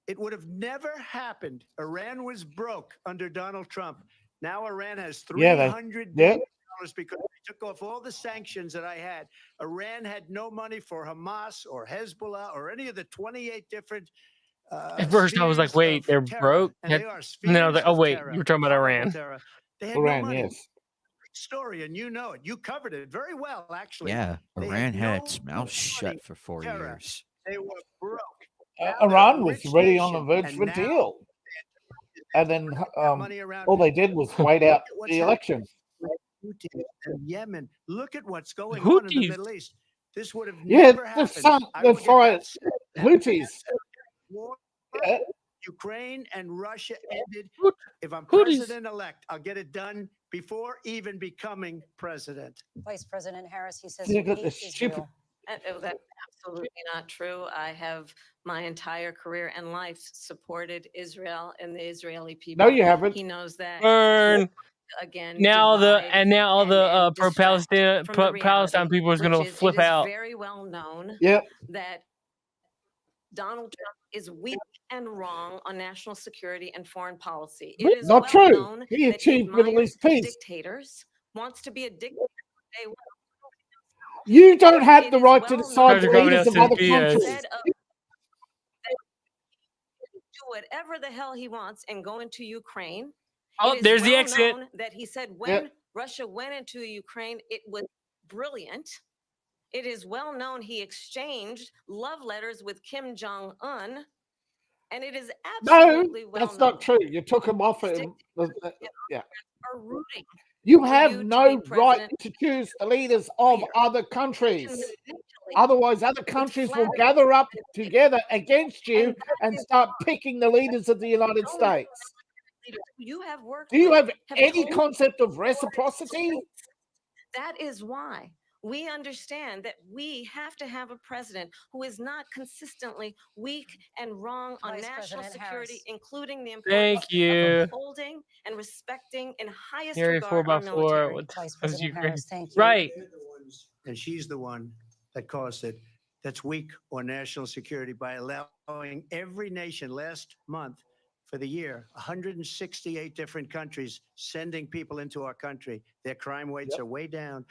[SPEAKER 7] It would have never happened. Iran was broke under Donald Trump. Now Iran has $300 billion because they took off all the sanctions that I had. Iran had no money for Hamas or Hezbollah or any of the 28 different
[SPEAKER 2] at first I was like, wait, they're broke?
[SPEAKER 7] And they are
[SPEAKER 2] no, like, oh wait,
[SPEAKER 7] terror,
[SPEAKER 2] you were talking about Iran.
[SPEAKER 7] They had
[SPEAKER 3] Iran,
[SPEAKER 7] no money.
[SPEAKER 3] yes.
[SPEAKER 7] Story, and you know it. You covered it very well, actually.
[SPEAKER 4] Yeah,
[SPEAKER 7] They
[SPEAKER 4] Iran had
[SPEAKER 7] no
[SPEAKER 4] its mouth shut for 4
[SPEAKER 7] terror.
[SPEAKER 4] years.
[SPEAKER 7] They were broke.
[SPEAKER 3] Iran was already on the verge
[SPEAKER 7] and
[SPEAKER 3] of a
[SPEAKER 7] now
[SPEAKER 3] deal. And then
[SPEAKER 7] money around.
[SPEAKER 3] all they did was wait out
[SPEAKER 7] What's
[SPEAKER 3] the election.
[SPEAKER 7] Houthis and Yemen. Look at what's going on in the
[SPEAKER 2] Houthis.
[SPEAKER 7] Middle East. This would have
[SPEAKER 3] Yeah,
[SPEAKER 7] never
[SPEAKER 3] the
[SPEAKER 7] happened. I will get
[SPEAKER 3] fired
[SPEAKER 7] that said.
[SPEAKER 3] Houthis.
[SPEAKER 7] War,
[SPEAKER 3] Yeah.
[SPEAKER 7] Ukraine and Russia ended. If I'm
[SPEAKER 2] Houthis.
[SPEAKER 7] president-elect, I'll get it done before even becoming president.
[SPEAKER 10] Vice President Harris, he says,
[SPEAKER 3] Yeah,
[SPEAKER 10] he
[SPEAKER 3] the
[SPEAKER 10] hates
[SPEAKER 3] stupid-
[SPEAKER 10] Israel.
[SPEAKER 6] That's absolutely not true. I have my entire career and life supported Israel and the Israeli people.
[SPEAKER 3] No, you haven't.
[SPEAKER 6] He knows that.
[SPEAKER 2] Burn.
[SPEAKER 6] Again,
[SPEAKER 2] Now
[SPEAKER 6] divide
[SPEAKER 2] now all the
[SPEAKER 6] and
[SPEAKER 2] pro-Palestine
[SPEAKER 6] distract from the
[SPEAKER 2] Palestine
[SPEAKER 6] reality,
[SPEAKER 2] people is going to
[SPEAKER 6] which is,
[SPEAKER 2] flip
[SPEAKER 6] it is
[SPEAKER 2] out.
[SPEAKER 6] very well known
[SPEAKER 3] Yep.
[SPEAKER 6] that Donald Trump is weak and wrong on national security and foreign policy. It is
[SPEAKER 3] Not
[SPEAKER 6] well
[SPEAKER 3] true.
[SPEAKER 6] known
[SPEAKER 3] He
[SPEAKER 6] that
[SPEAKER 3] achieved Middle
[SPEAKER 6] admires
[SPEAKER 3] East peace.
[SPEAKER 6] dictators, wants to be a dictator.
[SPEAKER 3] You don't have the
[SPEAKER 6] It is
[SPEAKER 3] right to
[SPEAKER 6] well
[SPEAKER 3] decide
[SPEAKER 2] known
[SPEAKER 3] the
[SPEAKER 2] that
[SPEAKER 3] leaders of
[SPEAKER 2] Gabriel
[SPEAKER 3] other
[SPEAKER 2] Diaz.
[SPEAKER 3] countries.
[SPEAKER 6] instead of whatever the hell he wants and go into Ukraine.
[SPEAKER 2] Oh, there's the exit.
[SPEAKER 6] That he said when Russia went into Ukraine, it was brilliant. It is well known he exchanged love letters with Kim Jong-un, and it is absolutely well known.
[SPEAKER 3] That's not true. You took him off it. Yeah.
[SPEAKER 6] Are rooting.
[SPEAKER 3] You have no right to choose the leaders of other countries. Otherwise, other countries will gather up together against you and start picking the leaders of the United States. Do you have any concept of reciprocity?
[SPEAKER 6] That is why we understand that we have to have a president who is not consistently weak and wrong on national security, including the importance of upholding and respecting in highest regard our military.
[SPEAKER 10] Vice President Harris, thank you.
[SPEAKER 2] Right.
[SPEAKER 7] And she's the one that caused it. That's weak on national security by allowing every nation last month for the year, 168 different countries sending people into our country. Their crime rates are way down.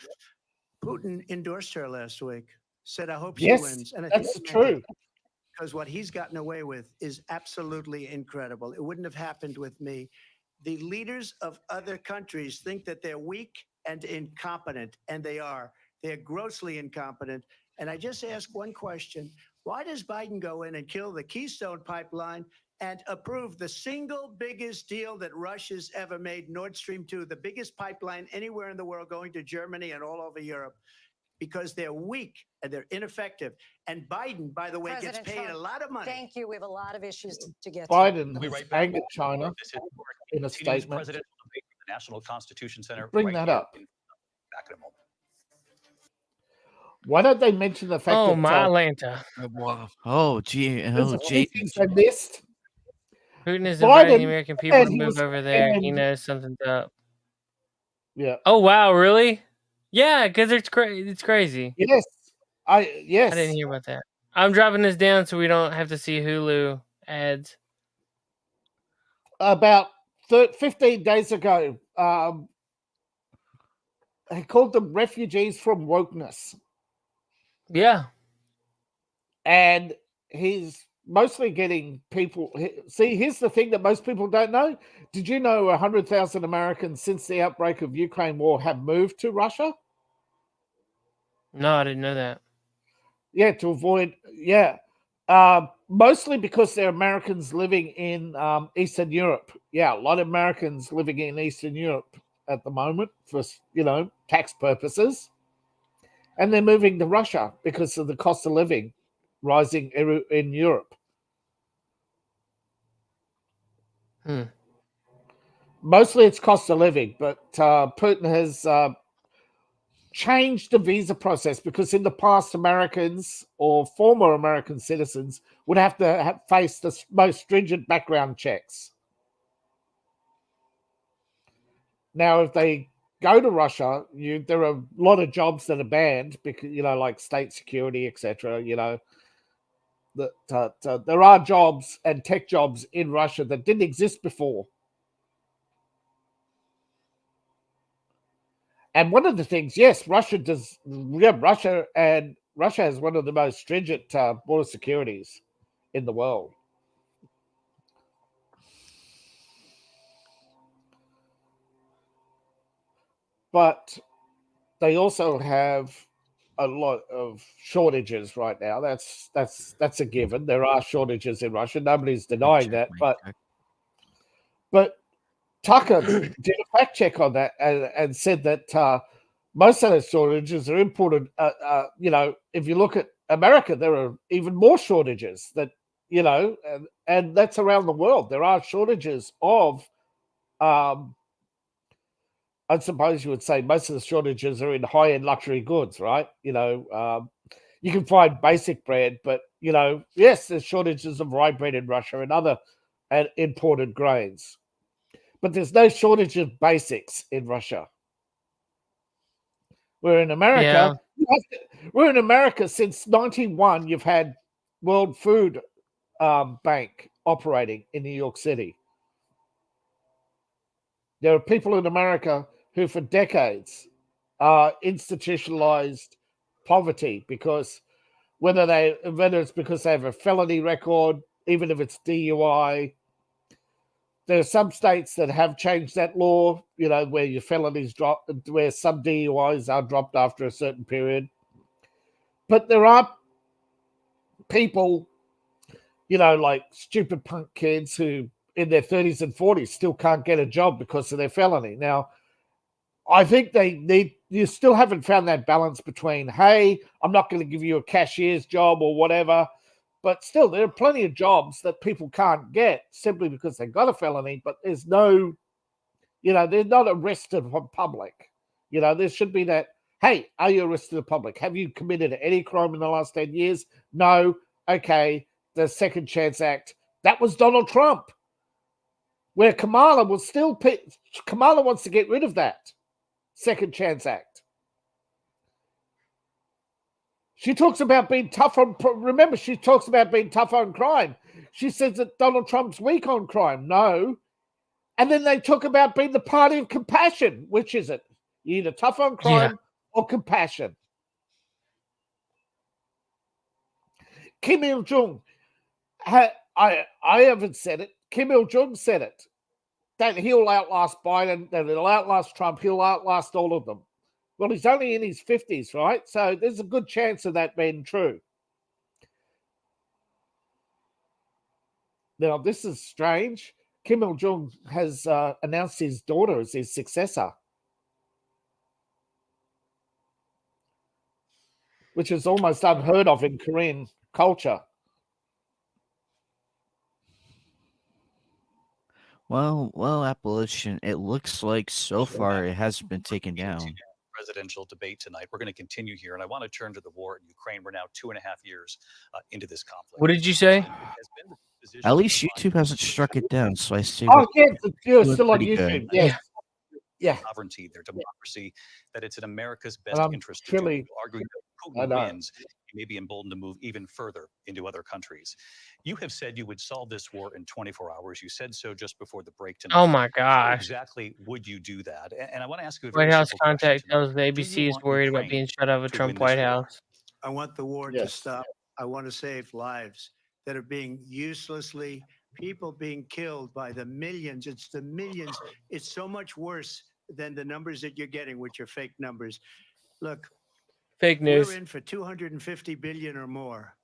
[SPEAKER 7] Putin endorsed her last week, said, I hope she wins. And I think
[SPEAKER 3] that's true.
[SPEAKER 7] Because what he's gotten away with is absolutely incredible. It wouldn't have happened with me. The leaders of other countries think that they're weak and incompetent, and they are. They're grossly incompetent. And I just ask one question. Why does Biden go in and kill the Keystone Pipeline and approve the single biggest deal that Russia's ever made, Nord Stream 2, the biggest pipeline anywhere in the world going to Germany and all over Europe? Because they're weak and they're ineffective. And Biden, by the way,
[SPEAKER 10] President
[SPEAKER 7] gets paid
[SPEAKER 10] Trump,
[SPEAKER 7] a lot of money.
[SPEAKER 10] Thank you. We have a lot of issues to get
[SPEAKER 3] Biden
[SPEAKER 10] to.
[SPEAKER 3] has angered China in a statement.
[SPEAKER 8] Presidential debate from the National Constitution Center.
[SPEAKER 3] Bring that up.
[SPEAKER 8] Back in a moment.
[SPEAKER 3] Why don't they mention the fact that...
[SPEAKER 2] Oh, my Atlanta.
[SPEAKER 4] Oh, gee. Oh,
[SPEAKER 3] gee. I missed.
[SPEAKER 2] Putin is inviting the American people to move over there. He knows something's up.
[SPEAKER 3] Yeah.
[SPEAKER 2] Oh, wow, really? Yeah, because it's crazy.
[SPEAKER 3] Yes. I
[SPEAKER 2] didn't hear about that. I'm dropping this down so we don't have to see Hulu ads.
[SPEAKER 3] About 15 days ago, he called them refugees from wokeness.
[SPEAKER 2] Yeah.
[SPEAKER 3] And he's mostly getting people... See, here's the thing that most people don't know. Did you know 100,000 Americans since the outbreak of Ukraine war have moved to Russia?
[SPEAKER 2] No, I didn't know that.
[SPEAKER 3] Yeah, to avoid... Yeah. Mostly because they're Americans living in Eastern Europe. Yeah, a lot of Americans living in Eastern Europe at the moment for, tax purposes. And they're moving to Russia because of the cost of living rising in Europe. Mostly it's cost of living, but Putin has changed the visa process because in the past, Americans or former American citizens would have to face the most stringent background checks. Now, if they go to Russia, there are a lot of jobs that are banned because, like state security, etc. There are jobs and tech jobs in Russia that didn't exist before. And one of the things, yes, Russia has one of the most stringent border securities in the world. But they also have a lot of shortages right now. That's a given. There are shortages in Russia. Nobody's denying that. But Tucker did a fact check on that and said that most of those shortages are imported. If you look at America, there are even more shortages that, and that's around the world. There are shortages of, I suppose you would say most of the shortages are in high-end luxury goods, right? You can find basic bread, but, yes, there's shortages of rye bread in Russia and other imported grains. But there's no shortage of basics in Russia. We're in America. We're in America since 91. You've had World Food Bank operating in New York City. There are people in America who, for decades, institutionalized poverty because whether it's because they have a felony record, even if it's DUI. There are some states that have changed that law, where your felonies drop, where some DUIs are dropped after a certain period. But there are people, like stupid punk kids who in their 30s and 40s still can't get a job because of their felony. Now, I think you still haven't found that balance between, hey, I'm not going to give you a cashier's job or whatever, but still there are plenty of jobs that people can't get simply because they got a felony, but there's no, they're not arrested from public. There should be that, hey, are you arrested in public? Have you committed any crime in the last 10 years? No. Okay. The Second Chance Act. That was Donald Trump. Where Kamala wants to get rid of that Second Chance Act. She talks about being tough on, remember, she talks about being tough on crime. She says that Donald Trump's weak on crime. No. And then they talk about being the party of compassion. Which is it? You're either tough on crime or compassion. Kim Il-jung, I haven't said it. Kim Il-jung said it. That he'll outlast Biden, that he'll outlast Trump, he'll outlast all of them. Well, he's only in his 50s, right? So there's a good chance of that being true. Now, this is strange. Kim Il-jung has announced his daughter as his successor, which is almost unheard of in Korean culture.
[SPEAKER 4] Well, Appalachian, it looks like so far it hasn't been taken down.
[SPEAKER 8] Presidential debate tonight. We're going to continue here, and I want to turn to the war in Ukraine. We're now 2.5 years into this conflict.
[SPEAKER 2] What did you say?
[SPEAKER 4] At least YouTube hasn't struck it down, so I say.
[SPEAKER 3] Oh, yeah, you're still on YouTube. Yes. Yeah.
[SPEAKER 8] Sovereignty, their democracy, that it's in America's best interest to argue that Putin wins. He may be emboldened to move even further into other countries. You have said you would solve this war in 24 hours. You said so just before the break tonight.
[SPEAKER 2] Oh my gosh!
[SPEAKER 8] How exactly would you do that? And I want to ask you a
[SPEAKER 2] White
[SPEAKER 8] very
[SPEAKER 2] House
[SPEAKER 8] simple question
[SPEAKER 2] contact
[SPEAKER 8] tonight.
[SPEAKER 2] tells the ABC is worried about being shut out of a Trump White House.
[SPEAKER 7] I want the war to stop. I want to save lives that are being uselessly, people being killed by the millions. It's the millions. It's so much worse than the numbers that you're getting, which are fake numbers. Look,
[SPEAKER 2] fake news.
[SPEAKER 7] We're in for 250 billion or more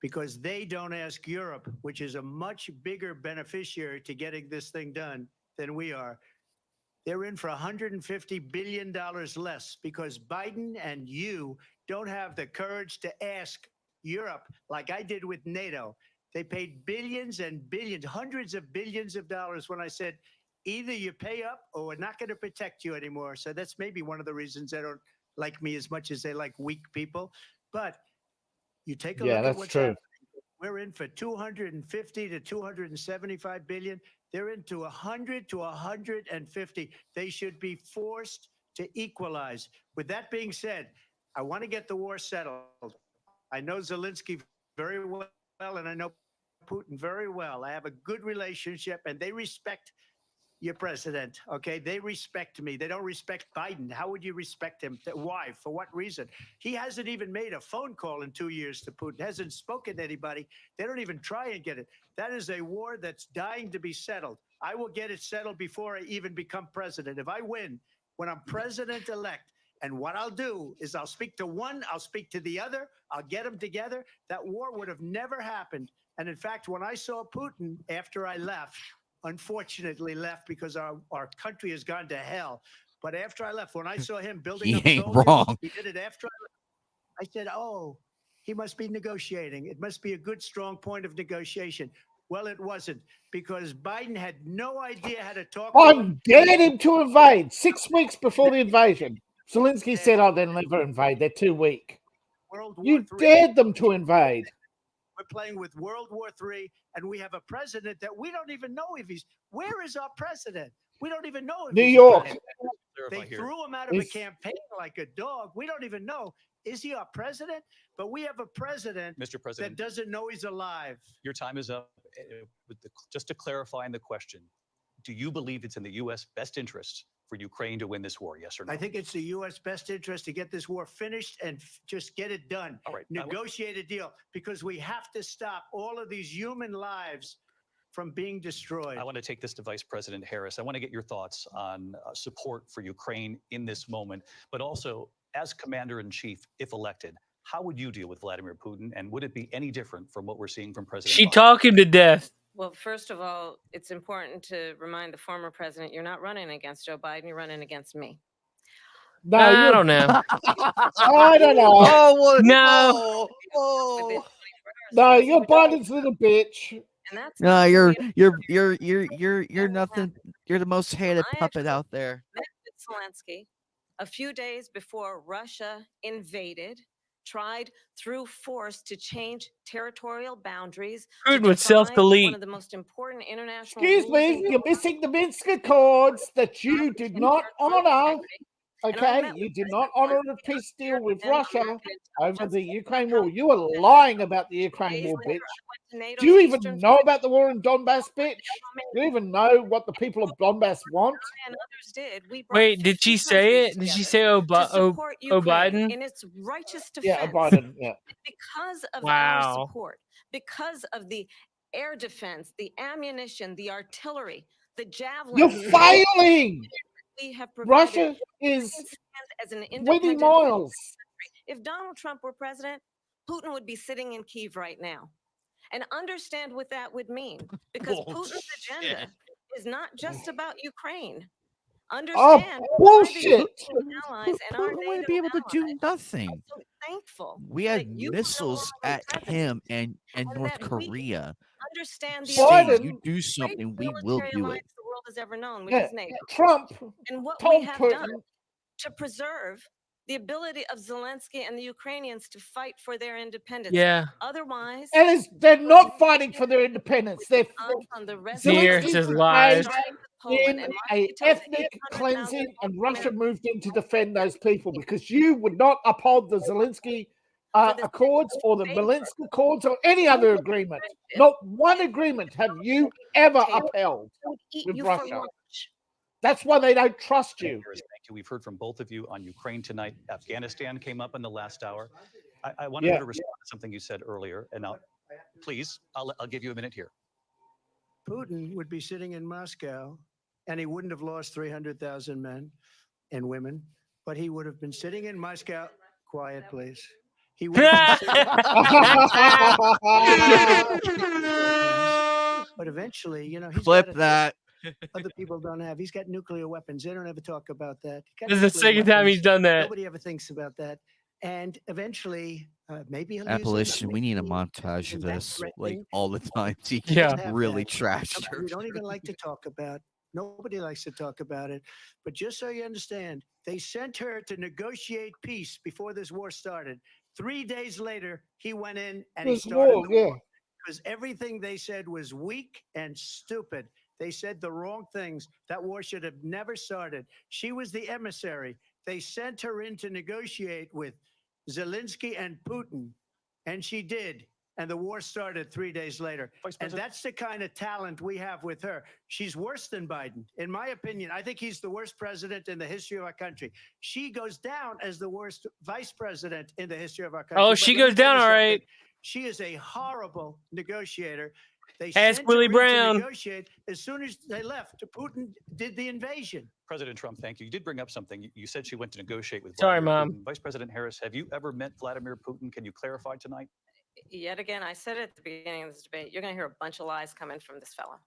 [SPEAKER 7] because they don't ask Europe, which is a much bigger beneficiary to getting this thing done than we are. They're in for $150 billion less because Biden and you don't have the courage to ask Europe like I did with NATO. They paid billions and billions, hundreds of billions of dollars when I said, either you pay up or we're not going to protect you anymore. So that's maybe one of the reasons they don't like me as much as they like weak people. But you take a look at what's happening. We're in for 250 to 275 billion. They're into 100 to 150. They should be forced to equalize. With that being said, I want to get the war settled. I know Zelensky very well, and I know Putin very well. I have a good relationship, and they respect your president, okay? They respect me. They don't respect Biden. How would you respect him? Why? For what reason? He hasn't even made a phone call in 2 years to Putin, hasn't spoken to anybody. They don't even try and get it. That is a war that's dying to be settled. I will get it settled before I even become president. If I win, when I'm president-elect, and what I'll do is I'll speak to one, I'll speak to the other, I'll get them together. That war would have never happened. And in fact, when I saw Putin after I left, unfortunately left because our country has gone to hell. But after I left, when I saw him building up soldiers, he did it after I left. I said, oh, he must be negotiating. It must be a good, strong point of negotiation. Well, it wasn't because Biden had no idea how to talk.
[SPEAKER 3] I dared him to invade 6 weeks before the invasion. Zelensky said, oh, they'll never invade. They're too weak. You dared them to invade.
[SPEAKER 7] We're playing with World War III, and we have a president that we don't even know if he's. Where is our president? We don't even know if
[SPEAKER 3] New
[SPEAKER 7] he's
[SPEAKER 3] York.
[SPEAKER 7] They threw him out of a campaign like a dog. We don't even know. Is he our president? But we have a president,
[SPEAKER 8] Mr. President,
[SPEAKER 7] that doesn't know he's alive.
[SPEAKER 8] Your time is up. Just to clarify in the question, do you believe it's in the U.S. best interest for Ukraine to win this war? Yes or no?
[SPEAKER 7] I think it's the U.S. best interest to get this war finished and just get it done.
[SPEAKER 8] All right.
[SPEAKER 7] Negotiate a deal, because we have to stop all of these human lives from being destroyed.
[SPEAKER 8] I want to take this to Vice President Harris. I want to get your thoughts on support for Ukraine in this moment, but also as Commander-in-Chief, if elected, how would you deal with Vladimir Putin, and would it be any different from what we're seeing from President
[SPEAKER 2] She
[SPEAKER 8] Biden?
[SPEAKER 2] talk him to death.
[SPEAKER 6] Well, first of all, it's important to remind the former president you're not running against Joe Biden, you're running against me.
[SPEAKER 3] No,
[SPEAKER 2] I don't know.
[SPEAKER 3] I don't know.
[SPEAKER 4] Oh,
[SPEAKER 2] No.
[SPEAKER 3] No, you're Biden's little bitch.
[SPEAKER 6] And that's
[SPEAKER 4] No,
[SPEAKER 6] not
[SPEAKER 4] you're
[SPEAKER 6] really
[SPEAKER 4] nothing. You're the most hated
[SPEAKER 6] I
[SPEAKER 4] puppet
[SPEAKER 6] actually
[SPEAKER 4] out there.
[SPEAKER 6] met with Zelensky a few days before Russia invaded, tried through force to change territorial boundaries.
[SPEAKER 2] Putin
[SPEAKER 6] to
[SPEAKER 2] would
[SPEAKER 6] defy one
[SPEAKER 2] self-delete.
[SPEAKER 6] of the most important international
[SPEAKER 3] Excuse
[SPEAKER 6] rules
[SPEAKER 3] me,
[SPEAKER 6] in
[SPEAKER 3] you're
[SPEAKER 6] the
[SPEAKER 3] missing the Minsk Accords that you did not honor. Okay, you did not honor a peace deal with Russia over the Ukraine war. You were lying about the Ukraine war, bitch. Do you even know about the war in Donbass, bitch? Do you even know what the people of Donbass want?
[SPEAKER 6] and others did. We brought
[SPEAKER 2] Wait, did
[SPEAKER 6] 50
[SPEAKER 2] she say
[SPEAKER 6] countries
[SPEAKER 2] it? Did she
[SPEAKER 6] together
[SPEAKER 2] say
[SPEAKER 6] to support Ukraine
[SPEAKER 2] Biden?
[SPEAKER 6] in its righteous
[SPEAKER 3] Yeah,
[SPEAKER 6] defense?
[SPEAKER 3] Biden, yeah.
[SPEAKER 6] Because of
[SPEAKER 2] Wow.
[SPEAKER 6] our support, because of the air defense, the ammunition, the artillery, the javelins.
[SPEAKER 3] You're failing!
[SPEAKER 6] We have provided.
[SPEAKER 3] Russia is
[SPEAKER 6] as an
[SPEAKER 3] 20
[SPEAKER 6] independent
[SPEAKER 3] miles.
[SPEAKER 6] If Donald Trump were president, Putin would be sitting in Kyiv right now. And understand what that would mean, because Putin's agenda is not just about Ukraine. Understand why the
[SPEAKER 3] bullshit.
[SPEAKER 6] allies and our
[SPEAKER 4] Putin
[SPEAKER 6] NATO
[SPEAKER 4] wouldn't be able to do
[SPEAKER 6] allies
[SPEAKER 4] nothing.
[SPEAKER 6] are so thankful
[SPEAKER 4] We
[SPEAKER 6] that
[SPEAKER 4] had
[SPEAKER 6] you
[SPEAKER 4] missiles
[SPEAKER 6] are
[SPEAKER 4] at
[SPEAKER 6] president
[SPEAKER 4] him and
[SPEAKER 6] and
[SPEAKER 4] North
[SPEAKER 6] that we
[SPEAKER 4] Korea.
[SPEAKER 6] understand the
[SPEAKER 4] Saying
[SPEAKER 3] Biden-
[SPEAKER 4] you do something, we will
[SPEAKER 6] military
[SPEAKER 4] do it.
[SPEAKER 6] alliance the world has ever known, which
[SPEAKER 3] Yeah,
[SPEAKER 6] is NATO.
[SPEAKER 3] Trump
[SPEAKER 6] And what we
[SPEAKER 3] told
[SPEAKER 6] have
[SPEAKER 3] Putin,
[SPEAKER 6] done to preserve the ability of Zelensky and the Ukrainians to fight for their independence.
[SPEAKER 2] Yeah.
[SPEAKER 6] Otherwise,
[SPEAKER 3] and they're not fighting for their independence. They're
[SPEAKER 6] on the rest
[SPEAKER 2] Here,
[SPEAKER 6] of
[SPEAKER 2] it
[SPEAKER 6] the
[SPEAKER 2] says
[SPEAKER 6] world,
[SPEAKER 2] lies.
[SPEAKER 6] starting with
[SPEAKER 3] in
[SPEAKER 6] Poland, and
[SPEAKER 3] a
[SPEAKER 6] Moscow tells
[SPEAKER 3] ethnic
[SPEAKER 6] 800,000
[SPEAKER 3] cleansing, and Russia
[SPEAKER 6] Americans
[SPEAKER 3] moved in to defend those people because you would not uphold the Zelensky Accords or the Minsk Accords or any other agreement. Not one agreement have you ever upheld
[SPEAKER 6] would eat
[SPEAKER 3] with
[SPEAKER 6] you
[SPEAKER 3] Russia.
[SPEAKER 6] for lunch.
[SPEAKER 3] That's why they don't trust you.
[SPEAKER 8] Thank you. We've heard from both of you on Ukraine tonight. Afghanistan came up in the last hour. I wanted
[SPEAKER 3] Yeah.
[SPEAKER 8] to respond to something you said earlier, and I'll give you a minute here.
[SPEAKER 7] Putin would be sitting in Moscow, and he wouldn't have lost 300,000 men and women, but he would have been sitting in Moscow. Quiet, please. He would have been but eventually, you know, he's
[SPEAKER 4] Flip
[SPEAKER 7] got a-
[SPEAKER 4] that.
[SPEAKER 7] Other people don't have. He's got nuclear weapons. They don't ever talk about that. He's got
[SPEAKER 2] This is the
[SPEAKER 7] nuclear
[SPEAKER 2] second time
[SPEAKER 7] weapons.
[SPEAKER 2] he's done that.
[SPEAKER 7] Nobody ever thinks about that. And eventually, maybe he'll use them.
[SPEAKER 4] Appalachian, we need a montage of
[SPEAKER 7] And that's
[SPEAKER 4] this like
[SPEAKER 7] threatening.
[SPEAKER 4] all the time. He
[SPEAKER 2] Yeah.
[SPEAKER 4] can really trash
[SPEAKER 7] Something
[SPEAKER 4] her.
[SPEAKER 7] we don't even like to talk about. Nobody likes to talk about it. But just so you understand, they sent her to negotiate peace before this war started. 3 days later, he went in and he
[SPEAKER 3] This
[SPEAKER 7] started
[SPEAKER 3] war,
[SPEAKER 7] the
[SPEAKER 3] yeah.
[SPEAKER 7] war. Because everything they said was weak and stupid. They said the wrong things. That war should have never started. She was the emissary. They sent her in to negotiate with Zelensky and Putin, and she did. And the war started 3 days later.
[SPEAKER 8] Vice
[SPEAKER 7] And
[SPEAKER 8] President?
[SPEAKER 7] that's the kind of talent we have with her. She's worse than Biden. In my opinion, I think he's the worst president in the history of our country. She goes down as the worst vice president in the history of our country.
[SPEAKER 2] Oh,
[SPEAKER 7] But
[SPEAKER 2] she
[SPEAKER 7] let me
[SPEAKER 2] goes
[SPEAKER 7] tell
[SPEAKER 2] down,
[SPEAKER 7] you
[SPEAKER 2] all
[SPEAKER 7] something.
[SPEAKER 2] right.
[SPEAKER 7] She is a horrible negotiator. They
[SPEAKER 2] Ask
[SPEAKER 7] sent
[SPEAKER 2] Willie
[SPEAKER 7] her in to
[SPEAKER 2] Brown.
[SPEAKER 7] negotiate as soon as they left. Putin did the invasion.
[SPEAKER 8] President Trump, thank you. You did bring up something. You said she went to negotiate with
[SPEAKER 2] Sorry,
[SPEAKER 8] Vladimir
[SPEAKER 2] Mom.
[SPEAKER 8] Putin. Vice President Harris, have you ever met Vladimir Putin? Can you clarify tonight?
[SPEAKER 6] Yet again, I said at the beginning of this debate, you're going to hear a bunch of lies coming from this fella.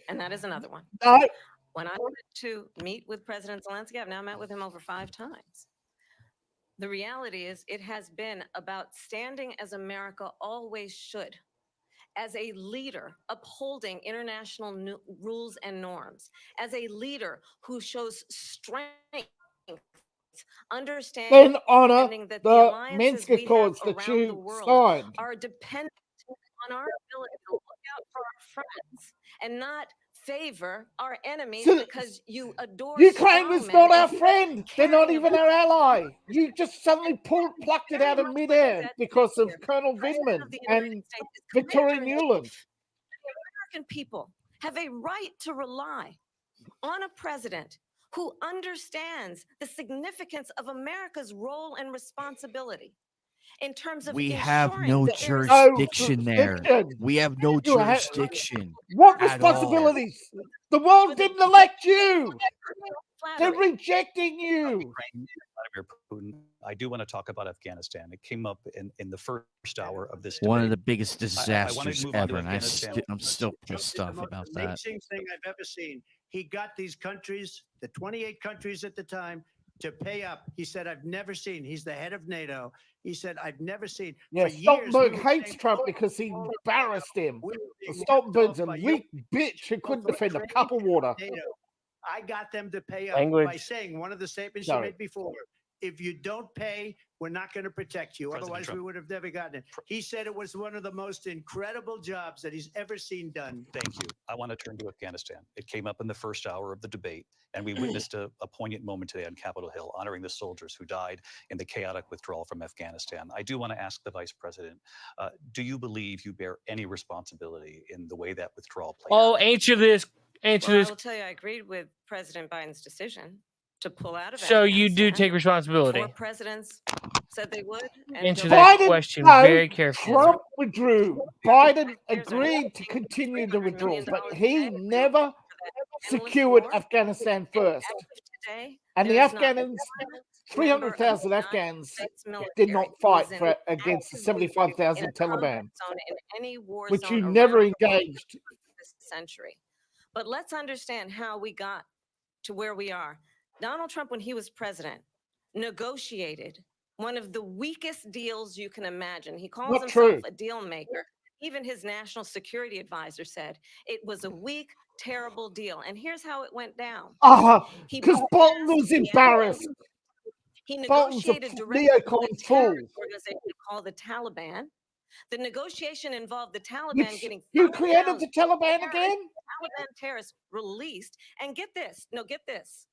[SPEAKER 6] And that is another one.
[SPEAKER 3] No,
[SPEAKER 6] When I went to meet with President Zelensky, I've now met with him over 5 times. The reality is, it has been about standing as America always should, as a leader upholding international rules and norms, as a leader who shows strength, understanding
[SPEAKER 3] then honor
[SPEAKER 6] that
[SPEAKER 3] the
[SPEAKER 6] alliances
[SPEAKER 3] Minsk
[SPEAKER 6] we have
[SPEAKER 3] Accords that
[SPEAKER 6] around the
[SPEAKER 3] you
[SPEAKER 6] world
[SPEAKER 3] signed.
[SPEAKER 6] are dependent on our ability to look out for our friends and not favor our enemies
[SPEAKER 3] So-
[SPEAKER 6] because you adore
[SPEAKER 3] Ukraine is
[SPEAKER 6] strongmen
[SPEAKER 3] not our
[SPEAKER 6] and
[SPEAKER 3] friend. They're not
[SPEAKER 6] caring
[SPEAKER 3] even
[SPEAKER 6] about
[SPEAKER 3] our ally. You just suddenly plucked it out of
[SPEAKER 6] much
[SPEAKER 3] midair
[SPEAKER 6] that
[SPEAKER 3] because of
[SPEAKER 6] here.
[SPEAKER 3] Colonel
[SPEAKER 6] President
[SPEAKER 3] Vindman
[SPEAKER 6] of the United
[SPEAKER 3] and
[SPEAKER 6] States is
[SPEAKER 3] Victoria
[SPEAKER 6] commander-in-chief.
[SPEAKER 3] Nuland.
[SPEAKER 6] The American people have a right to rely on a president who understands the significance of America's role and responsibility in terms of
[SPEAKER 4] we have no
[SPEAKER 6] ensuring that there is
[SPEAKER 4] jurisdiction there.
[SPEAKER 3] jurisdiction.
[SPEAKER 4] We have no
[SPEAKER 3] You have-
[SPEAKER 4] jurisdiction.
[SPEAKER 3] What
[SPEAKER 4] at all.
[SPEAKER 3] responsibilities? The world didn't elect you. They're
[SPEAKER 6] flattery.
[SPEAKER 3] rejecting you.
[SPEAKER 8] Vladimir Putin, I do want to talk about Afghanistan. It came up in the first hour of this
[SPEAKER 4] One of
[SPEAKER 8] debate.
[SPEAKER 4] the biggest
[SPEAKER 8] wanted to
[SPEAKER 4] disasters
[SPEAKER 8] move on to
[SPEAKER 4] ever, and
[SPEAKER 8] Afghanistan.
[SPEAKER 4] I'm still pissed
[SPEAKER 7] The
[SPEAKER 4] off
[SPEAKER 7] most
[SPEAKER 4] about that.
[SPEAKER 7] amazing thing I've ever seen. He got these countries, the 28 countries at the time, to pay up. He said, I've never seen. He's the head of NATO. He said, I've never seen.
[SPEAKER 3] Yeah,
[SPEAKER 7] For years,
[SPEAKER 3] Stoltenberg
[SPEAKER 7] we were
[SPEAKER 3] hates
[SPEAKER 7] saying,
[SPEAKER 3] Trump
[SPEAKER 7] "Oh,
[SPEAKER 3] because he
[SPEAKER 7] oh,
[SPEAKER 3] embarrassed him.
[SPEAKER 7] we were being
[SPEAKER 3] Stoltenberg's a
[SPEAKER 7] ripped off by
[SPEAKER 3] weak bitch who couldn't defend a cup of water.
[SPEAKER 7] NATO. I got them to pay up
[SPEAKER 2] Language.
[SPEAKER 7] by saying one of the statements
[SPEAKER 3] Sorry.
[SPEAKER 7] you made before. If you don't pay, we're not going to protect you.
[SPEAKER 8] President
[SPEAKER 7] Otherwise,
[SPEAKER 8] Trump.
[SPEAKER 7] we would have never gotten it. He said it was one of the most incredible jobs that he's ever seen done.
[SPEAKER 8] Thank you. I want to turn to Afghanistan. It came up in the first hour of the debate, and we witnessed a poignant moment today on Capitol Hill, honoring the soldiers who died in the chaotic withdrawal from Afghanistan. I do want to ask the Vice President, do you believe you bear any responsibility in the way that withdrawal played
[SPEAKER 2] Oh,
[SPEAKER 8] out?
[SPEAKER 2] answer this. Answer
[SPEAKER 6] Well, I
[SPEAKER 2] this.
[SPEAKER 6] will tell you, I agreed with President Biden's decision to pull out of
[SPEAKER 2] So you do
[SPEAKER 6] Afghanistan.
[SPEAKER 2] take responsibility.
[SPEAKER 6] 4 presidents said they would. And
[SPEAKER 2] Answer
[SPEAKER 6] nobody-
[SPEAKER 2] that question
[SPEAKER 3] no,
[SPEAKER 2] very carefully.
[SPEAKER 3] Trump withdrew. Biden
[SPEAKER 6] There's a-
[SPEAKER 3] agreed to continue the withdrawal,
[SPEAKER 6] $300
[SPEAKER 3] but he
[SPEAKER 6] a day
[SPEAKER 3] never
[SPEAKER 6] for that endless
[SPEAKER 3] secured
[SPEAKER 6] war.
[SPEAKER 3] Afghanistan first.
[SPEAKER 6] As of today,
[SPEAKER 3] And the
[SPEAKER 6] there is not
[SPEAKER 3] Afghans,
[SPEAKER 6] one
[SPEAKER 3] 300,000
[SPEAKER 6] member of the
[SPEAKER 3] Afghans
[SPEAKER 6] United States
[SPEAKER 3] did not
[SPEAKER 6] military
[SPEAKER 3] fight
[SPEAKER 6] who is
[SPEAKER 3] for,
[SPEAKER 6] in
[SPEAKER 3] against the
[SPEAKER 6] active
[SPEAKER 3] 75,000
[SPEAKER 6] in a
[SPEAKER 3] Taliban,
[SPEAKER 6] combat zone in any war
[SPEAKER 3] which
[SPEAKER 6] zone
[SPEAKER 3] you
[SPEAKER 6] around
[SPEAKER 3] never
[SPEAKER 6] the world
[SPEAKER 3] engaged.
[SPEAKER 6] this century. But let's understand how we got to where we are. Donald Trump, when he was president, negotiated one of the weakest deals you can imagine. He calls
[SPEAKER 3] Not
[SPEAKER 6] himself
[SPEAKER 3] true.
[SPEAKER 6] a deal maker. Even his national security advisor said it was a weak, terrible deal. And here's how it went down. He
[SPEAKER 3] Because Bolton
[SPEAKER 6] passed
[SPEAKER 3] was
[SPEAKER 6] the
[SPEAKER 3] embarrassed.
[SPEAKER 6] He
[SPEAKER 3] Bolton's a
[SPEAKER 6] negotiated directly with
[SPEAKER 3] neocon
[SPEAKER 6] a
[SPEAKER 3] fool.
[SPEAKER 6] terrorist organization called the Taliban. The negotiation involved the Taliban
[SPEAKER 3] Which,
[SPEAKER 6] getting
[SPEAKER 3] who created
[SPEAKER 6] 5,000
[SPEAKER 3] the Taliban
[SPEAKER 6] terrorists-
[SPEAKER 3] again?
[SPEAKER 6] Taliban terrorists released. And get this, get this.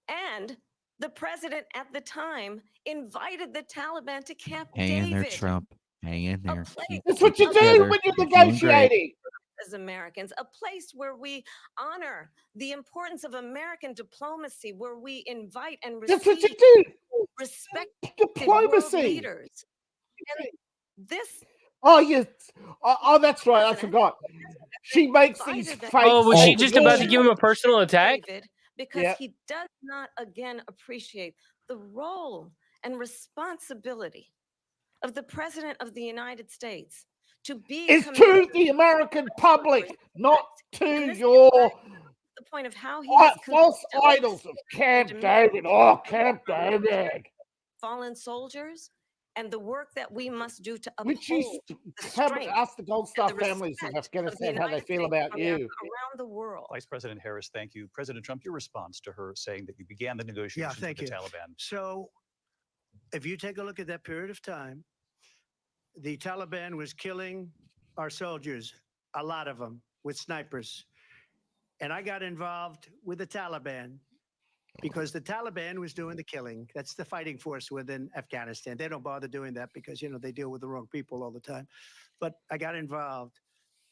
[SPEAKER 6] And the president at the time invited the Taliban to Camp
[SPEAKER 4] Hang in there,
[SPEAKER 6] David.
[SPEAKER 4] Trump. Hang in there.
[SPEAKER 6] place
[SPEAKER 3] That's what you
[SPEAKER 6] of
[SPEAKER 3] do
[SPEAKER 4] together.
[SPEAKER 3] when you're
[SPEAKER 4] You're doing great.
[SPEAKER 3] negotiating.
[SPEAKER 6] as Americans, a place where we honor the importance of American diplomacy, where we invite and
[SPEAKER 3] That's what you
[SPEAKER 6] receive
[SPEAKER 3] do.
[SPEAKER 6] respected world
[SPEAKER 3] Diplomacy.
[SPEAKER 6] leaders. And this
[SPEAKER 3] Oh, yes. Oh, that's right. I forgot. She makes these
[SPEAKER 6] invited them
[SPEAKER 3] fake.
[SPEAKER 2] Oh, was she
[SPEAKER 6] Oh,
[SPEAKER 2] just about to
[SPEAKER 6] yeah.
[SPEAKER 2] give him a personal attack?
[SPEAKER 6] David, because
[SPEAKER 3] Yeah.
[SPEAKER 6] he does not again appreciate the role and responsibility of the president of the United States to be
[SPEAKER 3] It's to
[SPEAKER 6] committed
[SPEAKER 3] the American public, not to
[SPEAKER 6] And this
[SPEAKER 3] your
[SPEAKER 6] gets back to the point of how he has
[SPEAKER 3] false
[SPEAKER 6] consistently
[SPEAKER 3] idols of Camp
[SPEAKER 6] demanded
[SPEAKER 3] David. Oh, Camp David.
[SPEAKER 6] fallen soldiers and the work that we must do to
[SPEAKER 3] Which
[SPEAKER 6] uphold
[SPEAKER 3] you
[SPEAKER 6] the
[SPEAKER 3] haven't
[SPEAKER 6] strength
[SPEAKER 3] asked the Gold Star
[SPEAKER 6] and the
[SPEAKER 3] families of
[SPEAKER 6] respect
[SPEAKER 3] Afghanistan
[SPEAKER 6] the
[SPEAKER 3] how they
[SPEAKER 6] United
[SPEAKER 3] feel
[SPEAKER 6] States
[SPEAKER 3] about
[SPEAKER 6] of
[SPEAKER 3] you.
[SPEAKER 6] America around the world.
[SPEAKER 8] Vice President Harris, thank you. President Trump, your response to her saying that you began the negotiations
[SPEAKER 7] thank
[SPEAKER 8] with the
[SPEAKER 7] you.
[SPEAKER 8] Taliban.
[SPEAKER 7] So if you take a look at that period of time, the Taliban was killing our soldiers, a lot of them, with snipers. And I got involved with the Taliban because the Taliban was doing the killing. That's the fighting force within Afghanistan. They don't bother doing that because, they deal with the wrong people all the time. But I got involved.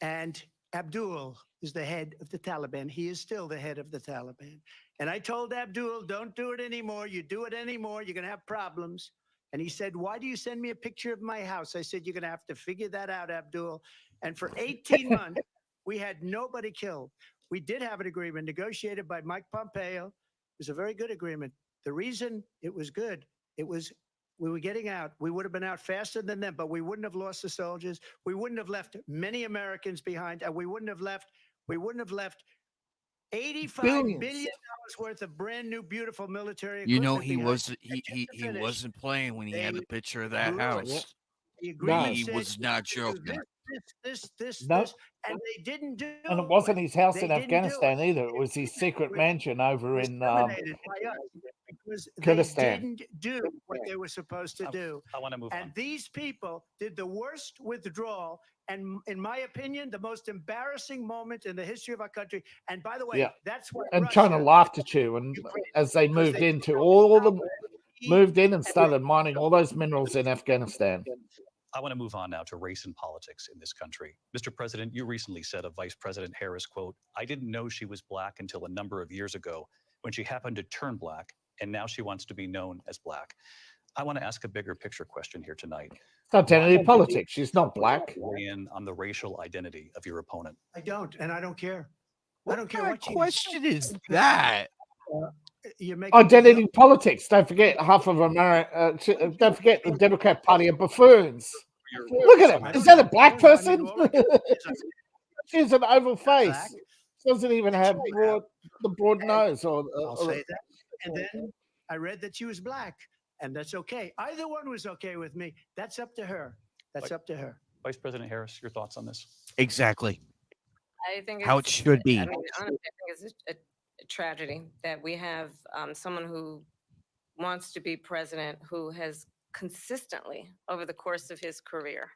[SPEAKER 7] And Abdul is the head of the Taliban. He is still the head of the Taliban. And I told Abdul, don't do it anymore. You do it anymore, you're going to have problems. And he said, why do you send me a picture of my house? I said, you're going to have to figure that out, Abdul. And for 18 months, we had nobody killed. We did have an agreement negotiated by Mike Pompeo. It was a very good agreement. The reason it was good, we were getting out. We would have been out faster than them, but we wouldn't have lost the soldiers. We wouldn't have left many Americans behind, and we wouldn't have left $85 billion worth of brand new, beautiful military
[SPEAKER 4] You know,
[SPEAKER 7] equipment
[SPEAKER 4] he
[SPEAKER 7] behind.
[SPEAKER 4] wasn't
[SPEAKER 7] And just
[SPEAKER 4] he
[SPEAKER 7] to finish,
[SPEAKER 4] wasn't playing when he had
[SPEAKER 7] they
[SPEAKER 4] the picture of that
[SPEAKER 7] blew it.
[SPEAKER 4] house.
[SPEAKER 7] The agreement
[SPEAKER 3] No.
[SPEAKER 4] He
[SPEAKER 7] said,
[SPEAKER 4] was not
[SPEAKER 7] "You do
[SPEAKER 4] joking.
[SPEAKER 7] this,
[SPEAKER 3] No.
[SPEAKER 7] and they didn't do
[SPEAKER 3] And it wasn't his house
[SPEAKER 7] They
[SPEAKER 3] in
[SPEAKER 7] didn't do
[SPEAKER 3] Afghanistan
[SPEAKER 7] it.
[SPEAKER 3] either. It was his secret
[SPEAKER 7] was
[SPEAKER 3] mansion over
[SPEAKER 7] was
[SPEAKER 3] in
[SPEAKER 7] terminated by us because they
[SPEAKER 3] Kurdistan.
[SPEAKER 7] didn't do what they were supposed to do.
[SPEAKER 8] I want to move
[SPEAKER 7] And
[SPEAKER 8] on.
[SPEAKER 7] these people did the worst withdrawal, and in my opinion, the most embarrassing moment in the history of our country. And by the way,
[SPEAKER 3] Yeah.
[SPEAKER 7] that's what
[SPEAKER 3] and
[SPEAKER 7] Russia,
[SPEAKER 3] China laughed at you. And as they
[SPEAKER 7] because
[SPEAKER 3] moved
[SPEAKER 7] they
[SPEAKER 3] into
[SPEAKER 7] felt
[SPEAKER 3] all
[SPEAKER 7] how
[SPEAKER 3] the
[SPEAKER 7] he
[SPEAKER 3] moved in and started mining all those minerals in Afghanistan.
[SPEAKER 8] I want to move on now to race and politics in this country. Mr. President, you recently said of Vice President Harris, quote, I didn't know she was black until a number of years ago. when she happened to turn black, and now she wants to be known as black. I want to ask a bigger picture question here tonight.
[SPEAKER 3] It's identity politics. She's not black.
[SPEAKER 8] Weigh in on the racial identity of your opponent.
[SPEAKER 7] I don't, and I don't care.
[SPEAKER 4] What
[SPEAKER 7] I don't care
[SPEAKER 4] kind
[SPEAKER 7] what
[SPEAKER 4] of question is that?
[SPEAKER 7] You make
[SPEAKER 3] Identity politics. Don't forget, half of America. Don't forget, the Democrat Party are buffoons. Look at him. Is that a black person? She has an oval face. She doesn't even have the broad nose.
[SPEAKER 7] I'll say that. And then I read that she was black, and that's okay. Either one was okay with me. That's up to her. That's up to her.
[SPEAKER 8] Vice President Harris, your thoughts on this?
[SPEAKER 4] Exactly.
[SPEAKER 6] I think
[SPEAKER 4] how it should be.
[SPEAKER 6] I mean, honestly, I think it's a tragedy that we have someone who wants to be president who has consistently, over the course of his career,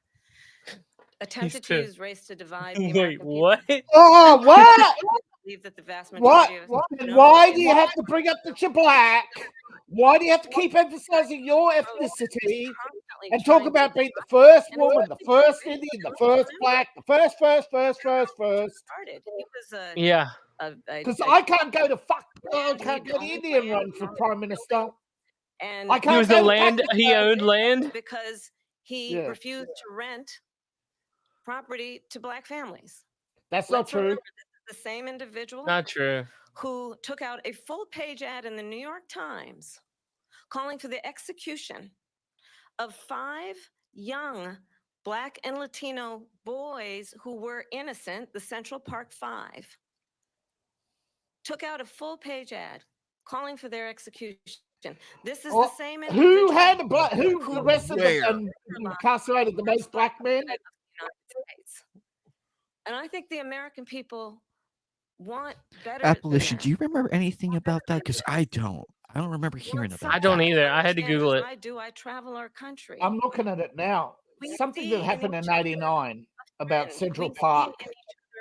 [SPEAKER 6] attempted to use race to divide the American people.
[SPEAKER 2] What?
[SPEAKER 3] Oh, what?
[SPEAKER 6] Believe that the vast
[SPEAKER 3] What?
[SPEAKER 6] majority of us
[SPEAKER 3] Why do you have to bring up that you're black? Why do you have to keep emphasizing your ethnicity and talk about being the first woman, the first Indian, the first black, the first?
[SPEAKER 6] Started. He was
[SPEAKER 2] Yeah.
[SPEAKER 3] Because I can't go to Indian run for prime minister.
[SPEAKER 6] And
[SPEAKER 3] I can't
[SPEAKER 2] He was
[SPEAKER 3] go
[SPEAKER 2] the
[SPEAKER 3] to
[SPEAKER 2] land.
[SPEAKER 3] Pakistan.
[SPEAKER 2] He owned land.
[SPEAKER 6] because he refused to rent property to black families.
[SPEAKER 3] That's not true.
[SPEAKER 6] Remember, this is the same individual
[SPEAKER 2] Not true.
[SPEAKER 6] who took out a full-page ad in the New York Times calling for the execution of 5 young Black and Latino boys who were innocent, the Central Park 5. Took out a full-page ad calling for their execution. This is the same individual.
[SPEAKER 3] Who arrested and incarcerated the most black men?
[SPEAKER 6] And I think the American people want better.
[SPEAKER 4] Abolition. Do you remember anything about that? Because I don't. I don't remember hearing about
[SPEAKER 2] I don't
[SPEAKER 4] that.
[SPEAKER 2] either. I had to Google it.
[SPEAKER 6] I do. I travel our country.
[SPEAKER 3] I'm looking at it now. Something that happened in '89 about Central Park.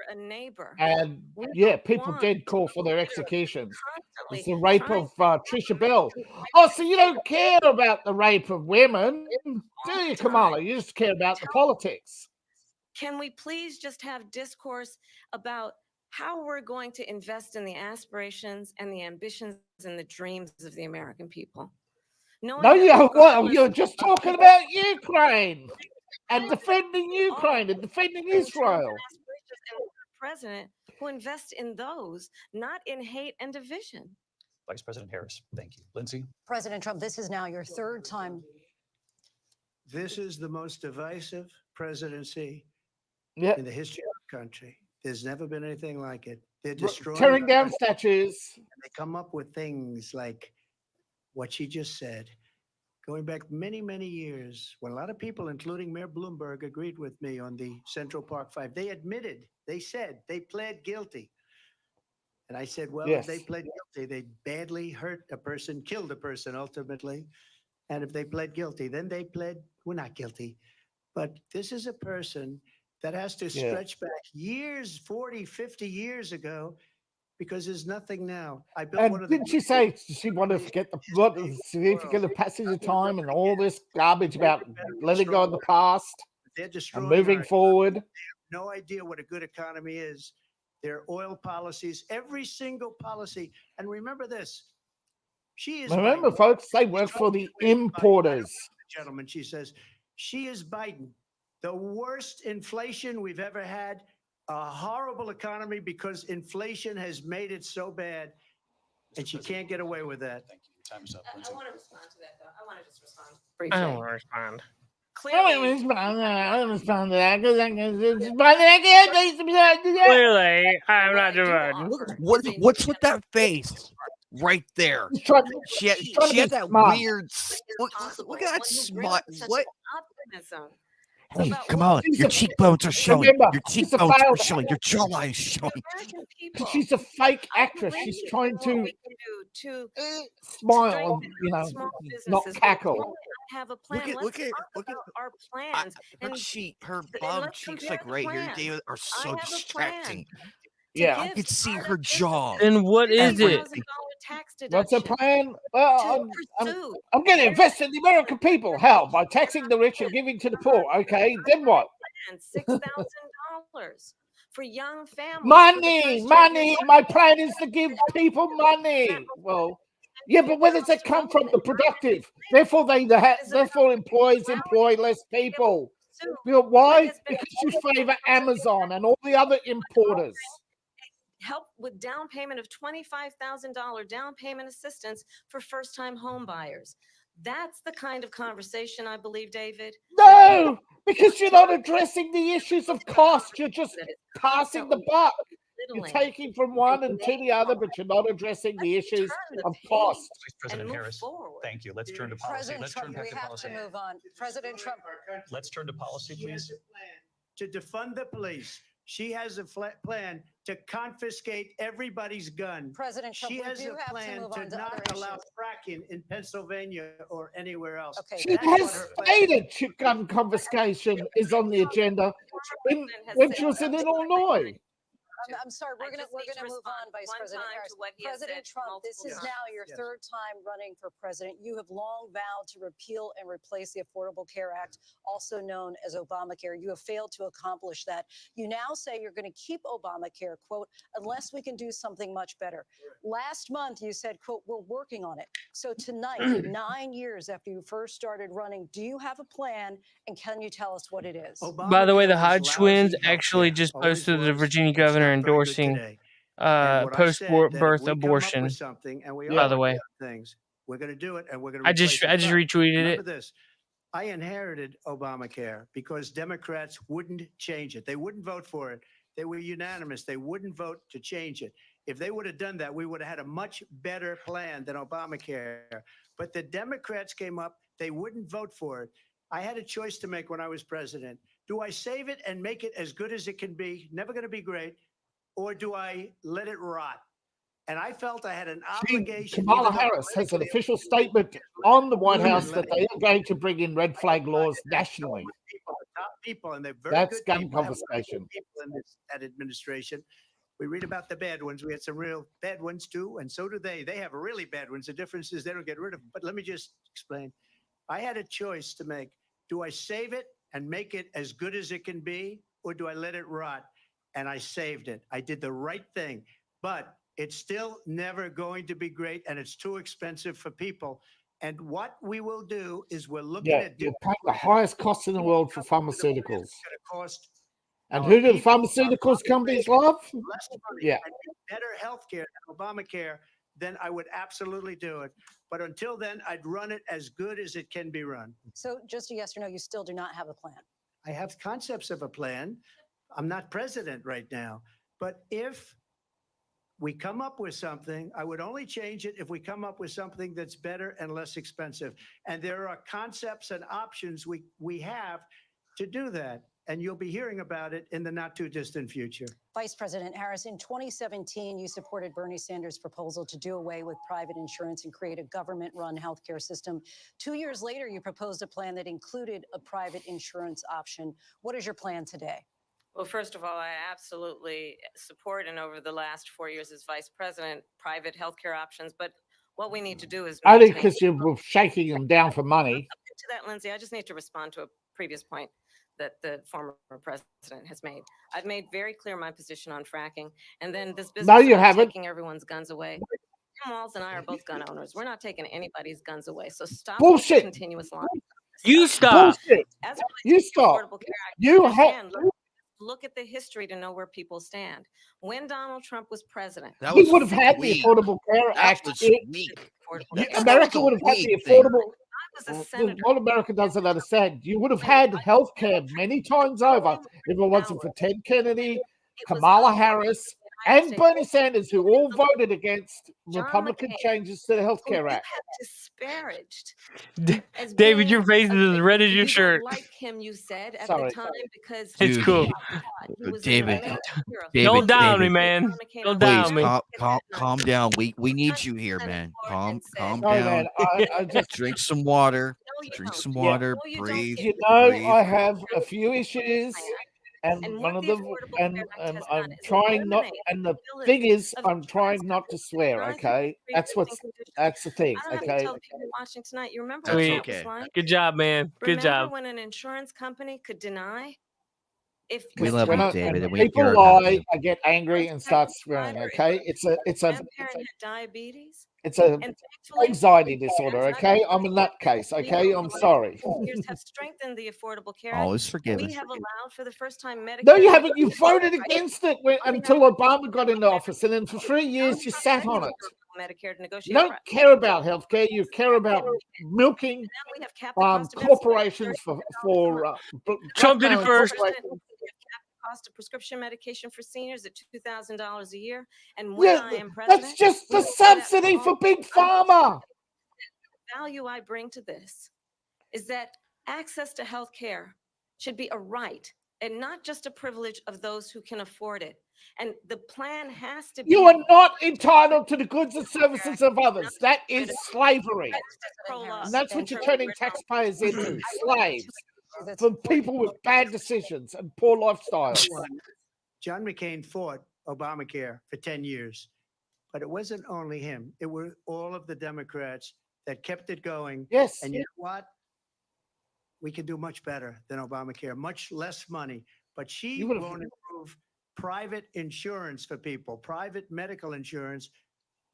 [SPEAKER 6] A neighbor.
[SPEAKER 3] And people did call for their executions. It's the rape of Trisha Bell. Oh, so you don't care about the rape of women, do you, Kamala? You just care about the politics.
[SPEAKER 6] Can we please just have discourse about how we're going to invest in the aspirations and the ambitions and the dreams of the American people?
[SPEAKER 3] You're just talking about Ukraine and defending Ukraine and defending Israel.
[SPEAKER 6] President who invests in those, not in hate and division.
[SPEAKER 8] Vice President Harris, thank you. Lindsay?
[SPEAKER 10] President Trump, this is now your 3rd time.
[SPEAKER 7] This is the most divisive presidency
[SPEAKER 3] in
[SPEAKER 7] the history of the country. There's never been anything like it. They're destroying,
[SPEAKER 3] tearing down statues.
[SPEAKER 7] And they come up with things like what she just said. Going back many, many years, when a lot of people, including Mayor Bloomberg, agreed with me on the Central Park 5, they admitted, they said, they pled guilty. And I said, well, if they pled guilty, they badly hurt a person, killed a person ultimately. And if they pled guilty, then they pled, we're not guilty. But this is a person that has to stretch back years, 40, 50 years ago, because there's nothing now. I built one of the.
[SPEAKER 3] Didn't she say she wanted to forget the significance of passage of time and all this garbage about letting go of the past and moving forward?
[SPEAKER 7] No idea what a good economy is. Their oil policies, every single policy. And remember this. She is.
[SPEAKER 3] Remember, folks, they work for the importers.
[SPEAKER 7] Gentlemen, she says, she is Biden. The worst inflation we've ever had. A horrible economy because inflation has made it so bad, and she can't get away with that.
[SPEAKER 8] Thank you. Time is up.
[SPEAKER 6] I want to respond to that, though. I want to just respond briefly.
[SPEAKER 2] I don't want to respond. Clearly, I'm not divided.
[SPEAKER 4] What's with that face right there? She had that weird. Look at that smile. What?
[SPEAKER 6] Optimism.
[SPEAKER 4] Hey, come on! Your cheekbones are showing. Your cheekbones are showing. Your jawline is showing.
[SPEAKER 3] She's a fake actress. She's trying to smile, not cackle.
[SPEAKER 6] Have a plan.
[SPEAKER 4] Look at
[SPEAKER 6] our plans.
[SPEAKER 4] Her bum cheeks, like right here, David, are so distracting.
[SPEAKER 3] Yeah,
[SPEAKER 4] I could see her jaw.
[SPEAKER 2] And what is it?
[SPEAKER 3] What's the plan? Well, I'm going to invest in the American people. How? By taxing the rich and giving to the poor. Okay, then what?
[SPEAKER 6] $6,000 for young families.
[SPEAKER 3] Money. My plan is to give people money. Well, yeah, but where does that come from? The productive. Therefore, therefore employers employ less people. You know why? Because you favor Amazon and all the other importers.
[SPEAKER 6] Help with down payment of $25,000 down payment assistance for first-time home buyers. That's the kind of conversation, I believe, David.
[SPEAKER 3] No, because you're not addressing the issues of cost. You're just passing the buck. You're taking from one and to the other, but you're not addressing the issues of cost.
[SPEAKER 8] Vice President Harris, thank you. Let's turn to policy.
[SPEAKER 10] President
[SPEAKER 8] Let's
[SPEAKER 10] Trump,
[SPEAKER 8] turn back
[SPEAKER 10] we
[SPEAKER 8] to
[SPEAKER 10] have
[SPEAKER 8] policy.
[SPEAKER 10] to move on. President Trump.
[SPEAKER 8] Let's turn to policy, please.
[SPEAKER 7] To defund the police. She has a plan to confiscate everybody's gun.
[SPEAKER 10] President Trump,
[SPEAKER 7] she has
[SPEAKER 10] we do
[SPEAKER 7] a
[SPEAKER 10] have
[SPEAKER 7] plan
[SPEAKER 10] to move on to
[SPEAKER 7] not
[SPEAKER 10] other
[SPEAKER 7] allow
[SPEAKER 10] issues.
[SPEAKER 7] fracking in Pennsylvania or anywhere else.
[SPEAKER 10] Okay.
[SPEAKER 3] She has stated gun confiscation is on the agenda when she was in Illinois.
[SPEAKER 10] I'm sorry, we're gonna move on, Vice President Harris. President Trump, this is now your third time running for president. You have long vowed to repeal and replace the Affordable Care Act, also known as Obamacare. You have failed to accomplish that. You now say you're going to keep Obamacare, quote, unless we can do something much better. Last month, you said, quote, we're working on it. So tonight, 9 years after you first started running, do you have a plan, and can you tell us what it is?
[SPEAKER 2] By the way, the Hodge twins actually just posted the Virginia governor endorsing post-birth abortion. By the way,
[SPEAKER 7] we're going to do it, and we're going to.
[SPEAKER 2] I just retweeted it.
[SPEAKER 7] This. I inherited Obamacare because Democrats wouldn't change it. They wouldn't vote for it. They were unanimous. They wouldn't vote to change it. If they would have done that, we would have had a much better plan than Obamacare. But the Democrats came up. They wouldn't vote for it. I had a choice to make when I was president. Do I save it and make it as good as it can be? Never going to be great. Or do I let it rot? And I felt I had an obligation.
[SPEAKER 3] Kamala Harris has an official statement on the White House that they are going to bring in red flag laws nationally.
[SPEAKER 7] Top people, and they're very
[SPEAKER 3] That's
[SPEAKER 7] good
[SPEAKER 3] gun
[SPEAKER 7] people.
[SPEAKER 3] confiscation.
[SPEAKER 7] People in that administration. We read about the bad ones. We had some real bad ones too, and so do they. They have really bad ones. The difference is they don't get rid of them. But let me just explain. I had a choice to make. Do I save it and make it as good as it can be, or do I let it rot? And I saved it. I did the right thing. But it's still never going to be great, and it's too expensive for people. And what we will do is we're looking at
[SPEAKER 3] you're paying the highest cost in the world for pharmaceuticals.
[SPEAKER 7] Cost.
[SPEAKER 3] And who do the pharmaceuticals companies love?
[SPEAKER 7] Less money,
[SPEAKER 3] yeah,
[SPEAKER 7] better health care than Obamacare. Then I would absolutely do it. But until then, I'd run it as good as it can be run.
[SPEAKER 10] So just a yes or no, you still do not have a plan?
[SPEAKER 7] I have concepts of a plan. I'm not president right now. But if we come up with something, I would only change it if we come up with something that's better and less expensive. And there are concepts and options we have to do that. And you'll be hearing about it in the not too distant future.
[SPEAKER 10] Vice President Harris, in 2017, you supported Bernie Sanders' proposal to do away with private insurance and create a government-run healthcare system. 2 years later, you proposed a plan that included a private insurance option. What is your plan today?
[SPEAKER 6] Well, first of all, I absolutely support, and over the last 4 years as vice president, private healthcare options. But what we need to do is
[SPEAKER 3] only because you were shaking them down for money.
[SPEAKER 6] To that, Lindsay, I just need to respond to a previous point that the former president has made. I've made very clear my position on fracking, and then this business of taking everyone's guns away. Tim Walz and I are both gun owners. We're not taking anybody's guns away. So stop
[SPEAKER 3] bullshit.
[SPEAKER 6] Continuous line.
[SPEAKER 2] You stop.
[SPEAKER 3] Bullshit. You stop. You have.
[SPEAKER 6] Look at the history to know where people stand. When Donald Trump was president,
[SPEAKER 3] he would have had the Affordable Care Act. America would have had the Affordable. What America doesn't understand, you would have had health care many times over if it wasn't for Ted Kennedy, Kamala Harris, and Bernie Sanders, who all voted against Republican changes to the Health Care Act.
[SPEAKER 6] Disparaged.
[SPEAKER 2] David, your face is as red as your shirt.
[SPEAKER 6] Like him, you said at the time because
[SPEAKER 2] it's cool.
[SPEAKER 4] David,
[SPEAKER 2] don't down me, man. Don't down me.
[SPEAKER 4] Calm down. We need you here, man. Calm down.
[SPEAKER 3] Man, I just
[SPEAKER 4] drink some water. Drink some water. Breathe.
[SPEAKER 3] You know, breathe. I have a few issues. And one of them, and I'm trying not. And the thing is, I'm trying not to swear. Okay, that's the thing. Okay.
[SPEAKER 6] Watching tonight, you remember?
[SPEAKER 2] Okay. Good job, man. Good job.
[SPEAKER 6] When an insurance company could deny
[SPEAKER 4] We love you, David, and we
[SPEAKER 3] people
[SPEAKER 4] care about
[SPEAKER 3] lie,
[SPEAKER 4] you.
[SPEAKER 3] I get angry and start swearing. Okay, it's a
[SPEAKER 6] diabetes.
[SPEAKER 3] it's a anxiety disorder. Okay, I'm a nutcase. Okay, I'm sorry.
[SPEAKER 6] Have strengthened the Affordable Care Act.
[SPEAKER 4] Always forgiven.
[SPEAKER 6] We have allowed for the first time Medicare.
[SPEAKER 3] No, you haven't. You voted against it until Obama got into office, and then for 3 years you sat on it.
[SPEAKER 6] Medicare to negotiate.
[SPEAKER 3] You don't care about healthcare. You care about milking corporations for
[SPEAKER 2] Trump did it first.
[SPEAKER 6] Cost of prescription medication for seniors at $2,000 a year, and when I am president,
[SPEAKER 3] that's just the subsidy for big pharma.
[SPEAKER 6] The value I bring to this is that access to health care should be a right and not just a privilege of those who can afford it. And the plan has to be.
[SPEAKER 3] You are not entitled to the goods and services of others. That is slavery. And that's what you're turning taxpayers into, slaves. For people with bad decisions and poor lifestyles.
[SPEAKER 7] John McCain fought Obamacare for 10 years, but it wasn't only him. It were all of the Democrats that kept it going.
[SPEAKER 3] Yes.
[SPEAKER 7] And you know what? We can do much better than Obamacare, much less money. But she won't improve private insurance for people, private medical insurance.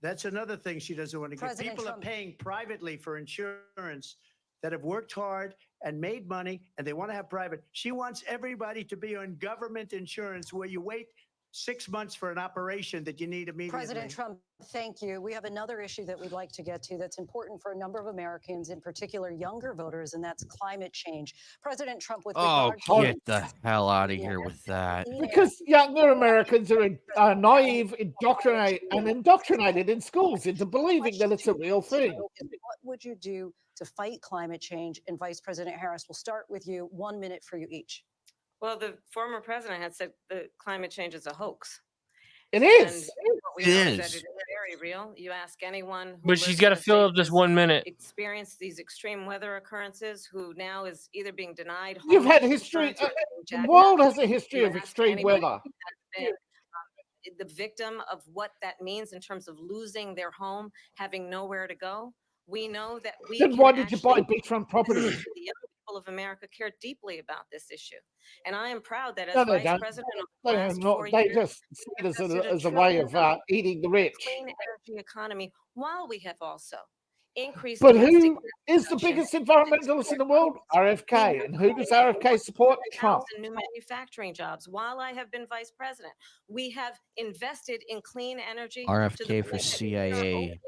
[SPEAKER 7] That's another thing she doesn't want to get. People are paying privately for insurance that have worked hard and made money, and they want to have private. She wants everybody to be on government insurance where you wait 6 months for an operation that you need immediately.
[SPEAKER 10] President Trump, thank you. We have another issue that we'd like to get to that's important for a number of Americans, in particular younger voters, and that's climate change. President Trump, with regard to
[SPEAKER 4] get the hell out of here with that.
[SPEAKER 3] Because younger Americans are naive, indoctrinated in schools into believing that it's a real thing.
[SPEAKER 10] What would you do to fight climate change? And Vice President Harris, we'll start with you. 1 minute for you each.
[SPEAKER 6] Well, the former president had said the climate change is a hoax.
[SPEAKER 3] It is.
[SPEAKER 6] It is. That it is very real. You ask anyone.
[SPEAKER 2] But she's got to fill up this 1 minute.
[SPEAKER 6] Experience these extreme weather occurrences, who now is either being denied.
[SPEAKER 3] You've had history. The world has a history of extreme weather.
[SPEAKER 6] The victim of what that means in terms of losing their home, having nowhere to go. We know that we.
[SPEAKER 3] Then why did you buy beachfront property?
[SPEAKER 6] The young people of America care deeply about this issue, and I am proud that as Vice President of the last 4 years,
[SPEAKER 3] they just see it as a way of eating the rich.
[SPEAKER 6] Clean energy economy, while we have also increased.
[SPEAKER 3] But who is the biggest environmentalist in the world? RFK. And who does RFK support? Trump.
[SPEAKER 6] New manufacturing jobs. While I have been vice president, we have invested in clean energy.
[SPEAKER 4] RFK for CIA.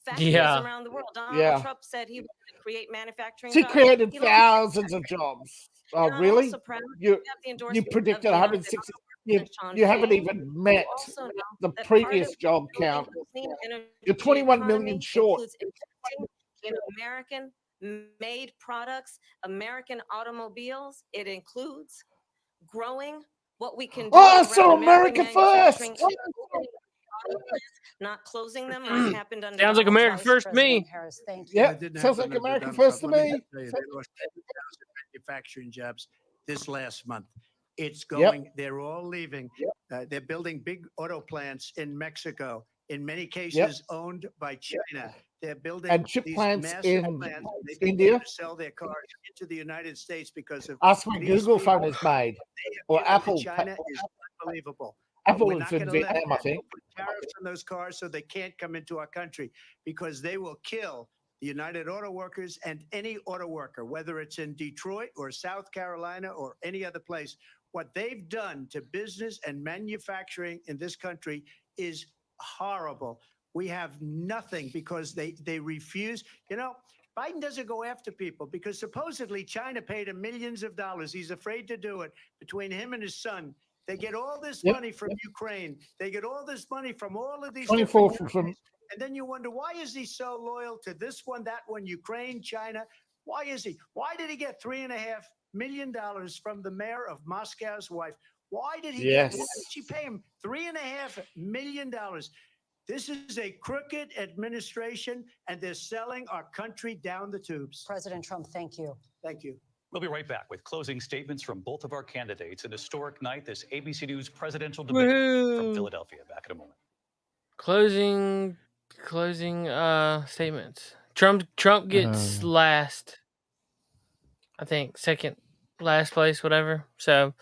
[SPEAKER 6] Around the world. Donald Trump said he wanted to create manufacturing jobs.
[SPEAKER 3] She created thousands of jobs. Oh, really? You predicted 160. You haven't even met the previous job count. You're 21 million short.
[SPEAKER 6] In American-made products, American automobiles. It includes growing what we can do.
[SPEAKER 3] Oh, so America first.
[SPEAKER 6] Not closing them like happened under.
[SPEAKER 2] Sounds like America first to me.
[SPEAKER 10] Harris, thank you.
[SPEAKER 3] Yeah, sounds like America first to me.
[SPEAKER 7] They lost 10,000 manufacturing jobs this last month. It's going. They're all leaving. They're building big auto plants in Mexico. In many cases, owned by China. They're building
[SPEAKER 3] chip
[SPEAKER 7] these
[SPEAKER 3] plants in
[SPEAKER 7] India. Sell their cars into the United States because of.
[SPEAKER 3] Ask when Google phone is made, or Apple.
[SPEAKER 7] China is unbelievable.
[SPEAKER 3] Apple is in Vietnam, I think.
[SPEAKER 7] Put tariffs on those cars so they can't come into our country, because they will kill the United Auto Workers and any auto worker, whether it's in Detroit or South Carolina or any other place. What they've done to business and manufacturing in this country is horrible. We have nothing because they refuse. You know, Biden doesn't go after people because supposedly China paid him millions of dollars. He's afraid to do it. Between him and his son, they get all this money from Ukraine. They get all this money from all of these.
[SPEAKER 3] 24 from.
[SPEAKER 7] And then you wonder, why is he so loyal to this one, that one, Ukraine, China? Why is he? Why did he get $3.5 million from the mayor of Moscow's wife? Why did he? Why did she pay him $3.5 million? This is a crooked administration, and they're selling our country down the tubes.
[SPEAKER 10] President Trump, thank you.
[SPEAKER 7] Thank you.
[SPEAKER 8] We'll be right back with closing statements from both of our candidates. An historic night, this ABC News presidential debate from Philadelphia. Back in a moment.
[SPEAKER 2] Closing statements. Trump gets last. I think second last place, whatever. So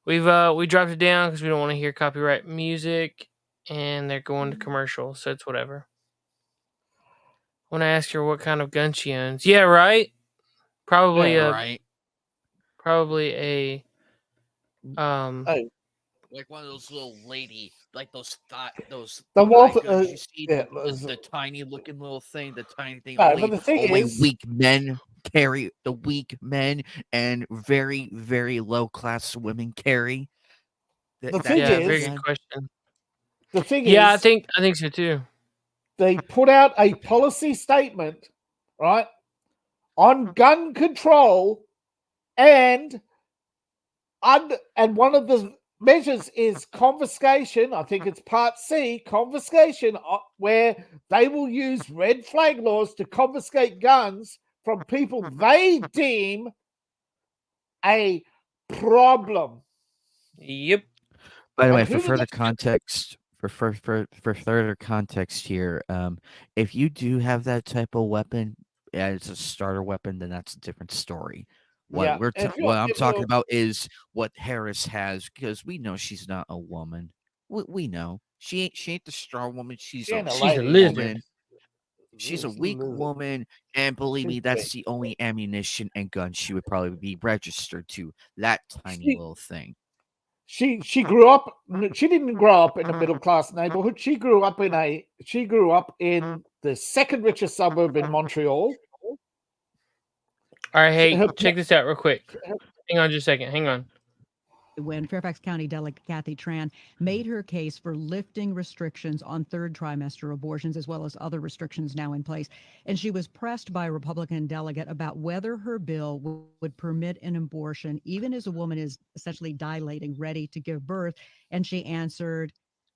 [SPEAKER 2] we dropped it down because we don't want to hear copyright music, and they're going to commercial, so it's whatever. I want to ask her what kind of gun she owns. Yeah, right. Probably a
[SPEAKER 4] like one of those little lady, like those guns you see, the tiny looking little thing, the tiny thing. Only weak men carry, the weak men and very, very low class women carry.
[SPEAKER 3] The thing is,
[SPEAKER 2] very good question.
[SPEAKER 3] The thing
[SPEAKER 2] is, I think so too.
[SPEAKER 3] They put out a policy statement, right, on gun control, and one of the measures is confiscation. I think it's Part C, confiscation, where they will use red flag laws to confiscate guns from people they deem a problem.
[SPEAKER 2] Yep.
[SPEAKER 4] By the way, for further context, for further context here, if you do have that type of weapon as a starter weapon, then that's a different story. What I'm talking about is what Harris has, because we know she's not a woman. We know she ain't the strong woman. She's a woman. She's a weak woman, and believe me, that's the only ammunition and gun she would probably be registered to. That tiny little thing.
[SPEAKER 3] She grew up. She didn't grow up in a middle class neighborhood. She grew up in the second richest suburb in Montreal.
[SPEAKER 2] All right, hey, check this out real quick. Hang on just a second. Hang on.
[SPEAKER 11] When Fairfax County Delegate Kathy Tran made her case for lifting restrictions on third trimester abortions, as well as other restrictions now in place. And she was pressed by a Republican delegate about whether her bill would permit an abortion, even as a woman is essentially dilating, ready to give birth. And she answered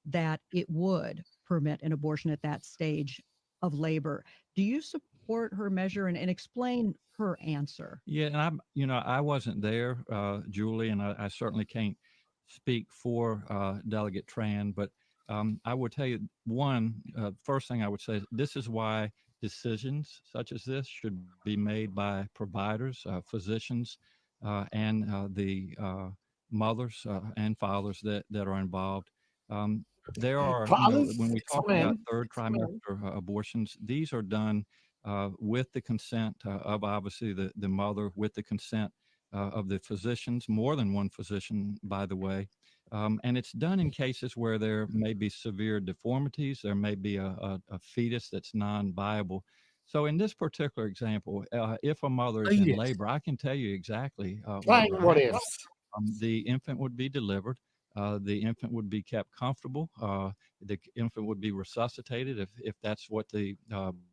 [SPEAKER 11] that it would permit an abortion at that stage of labor. Do you support her measure, and explain her answer?
[SPEAKER 12] Yeah, and I wasn't there, Julie, and I certainly can't speak for Delegate Tran, but I would tell you first thing I would say, this is why decisions such as this should be made by providers, physicians, and the mothers and fathers that are involved. There are, when we talk about third trimester abortions, these are done with the consent of obviously the mother, with the consent of the physicians, more than one physician, by the way. And it's done in cases where there may be severe deformities, there may be a fetus that's non-viable. So in this particular example, if a mother is in labor, I can tell you exactly
[SPEAKER 3] what is.
[SPEAKER 12] The infant would be delivered. The infant would be kept comfortable. The infant would be resuscitated if that's what the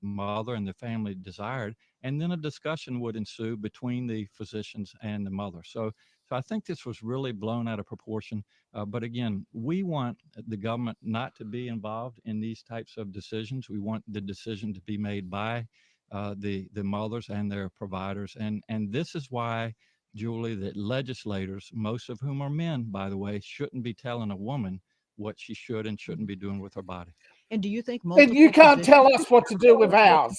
[SPEAKER 12] mother and the family desired. And then a discussion would ensue between the physicians and the mother. So I think this was really blown out of proportion. But again, we want the government not to be involved in these types of decisions. We want the decision to be made by the mothers and their providers. And this is why, Julie, that legislators, most of whom are men, by the way, shouldn't be telling a woman what she should and shouldn't be doing with her body.
[SPEAKER 11] And do you think
[SPEAKER 3] and you can't tell us what to do with ours?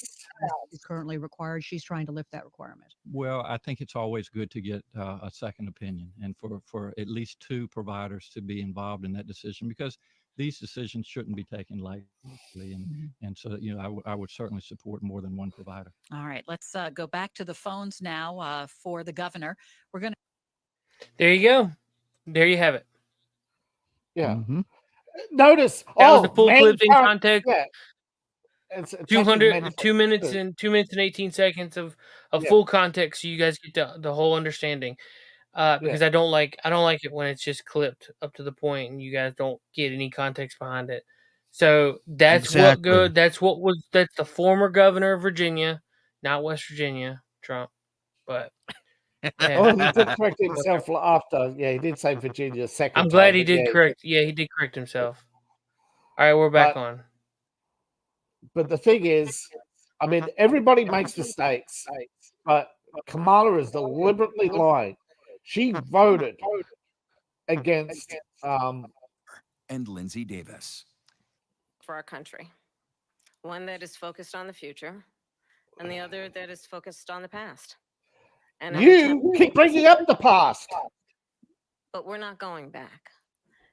[SPEAKER 11] Is currently required. She's trying to lift that requirement.
[SPEAKER 12] Well, I think it's always good to get a second opinion, and for at least two providers to be involved in that decision, because these decisions shouldn't be taken lightly. And so, I would certainly support more than one provider.
[SPEAKER 13] All right, let's go back to the phones now for the governor. We're going to.
[SPEAKER 2] There you go. There you have it.
[SPEAKER 3] Yeah. Notice
[SPEAKER 2] that was the full clip in context.
[SPEAKER 3] Yeah.
[SPEAKER 2] 2 minutes and 18 seconds of full context, so you guys get the whole understanding. Because I don't like it when it's just clipped up to the point and you guys don't get any context behind it. So that's that's the former governor of Virginia, not West Virginia, Trump. But
[SPEAKER 3] he did correct himself after. Yeah, he did say Virginia second.
[SPEAKER 2] I'm glad he did correct. Yeah, he did correct himself. All right, we're back on.
[SPEAKER 3] But the thing is, I mean, everybody makes mistakes, but Kamala is deliberately lying. She voted against
[SPEAKER 1] and Lindsay Davis
[SPEAKER 6] for our country. One that is focused on the future and the other that is focused on the past. And
[SPEAKER 3] you keep bringing up the past.
[SPEAKER 6] But we're not going back.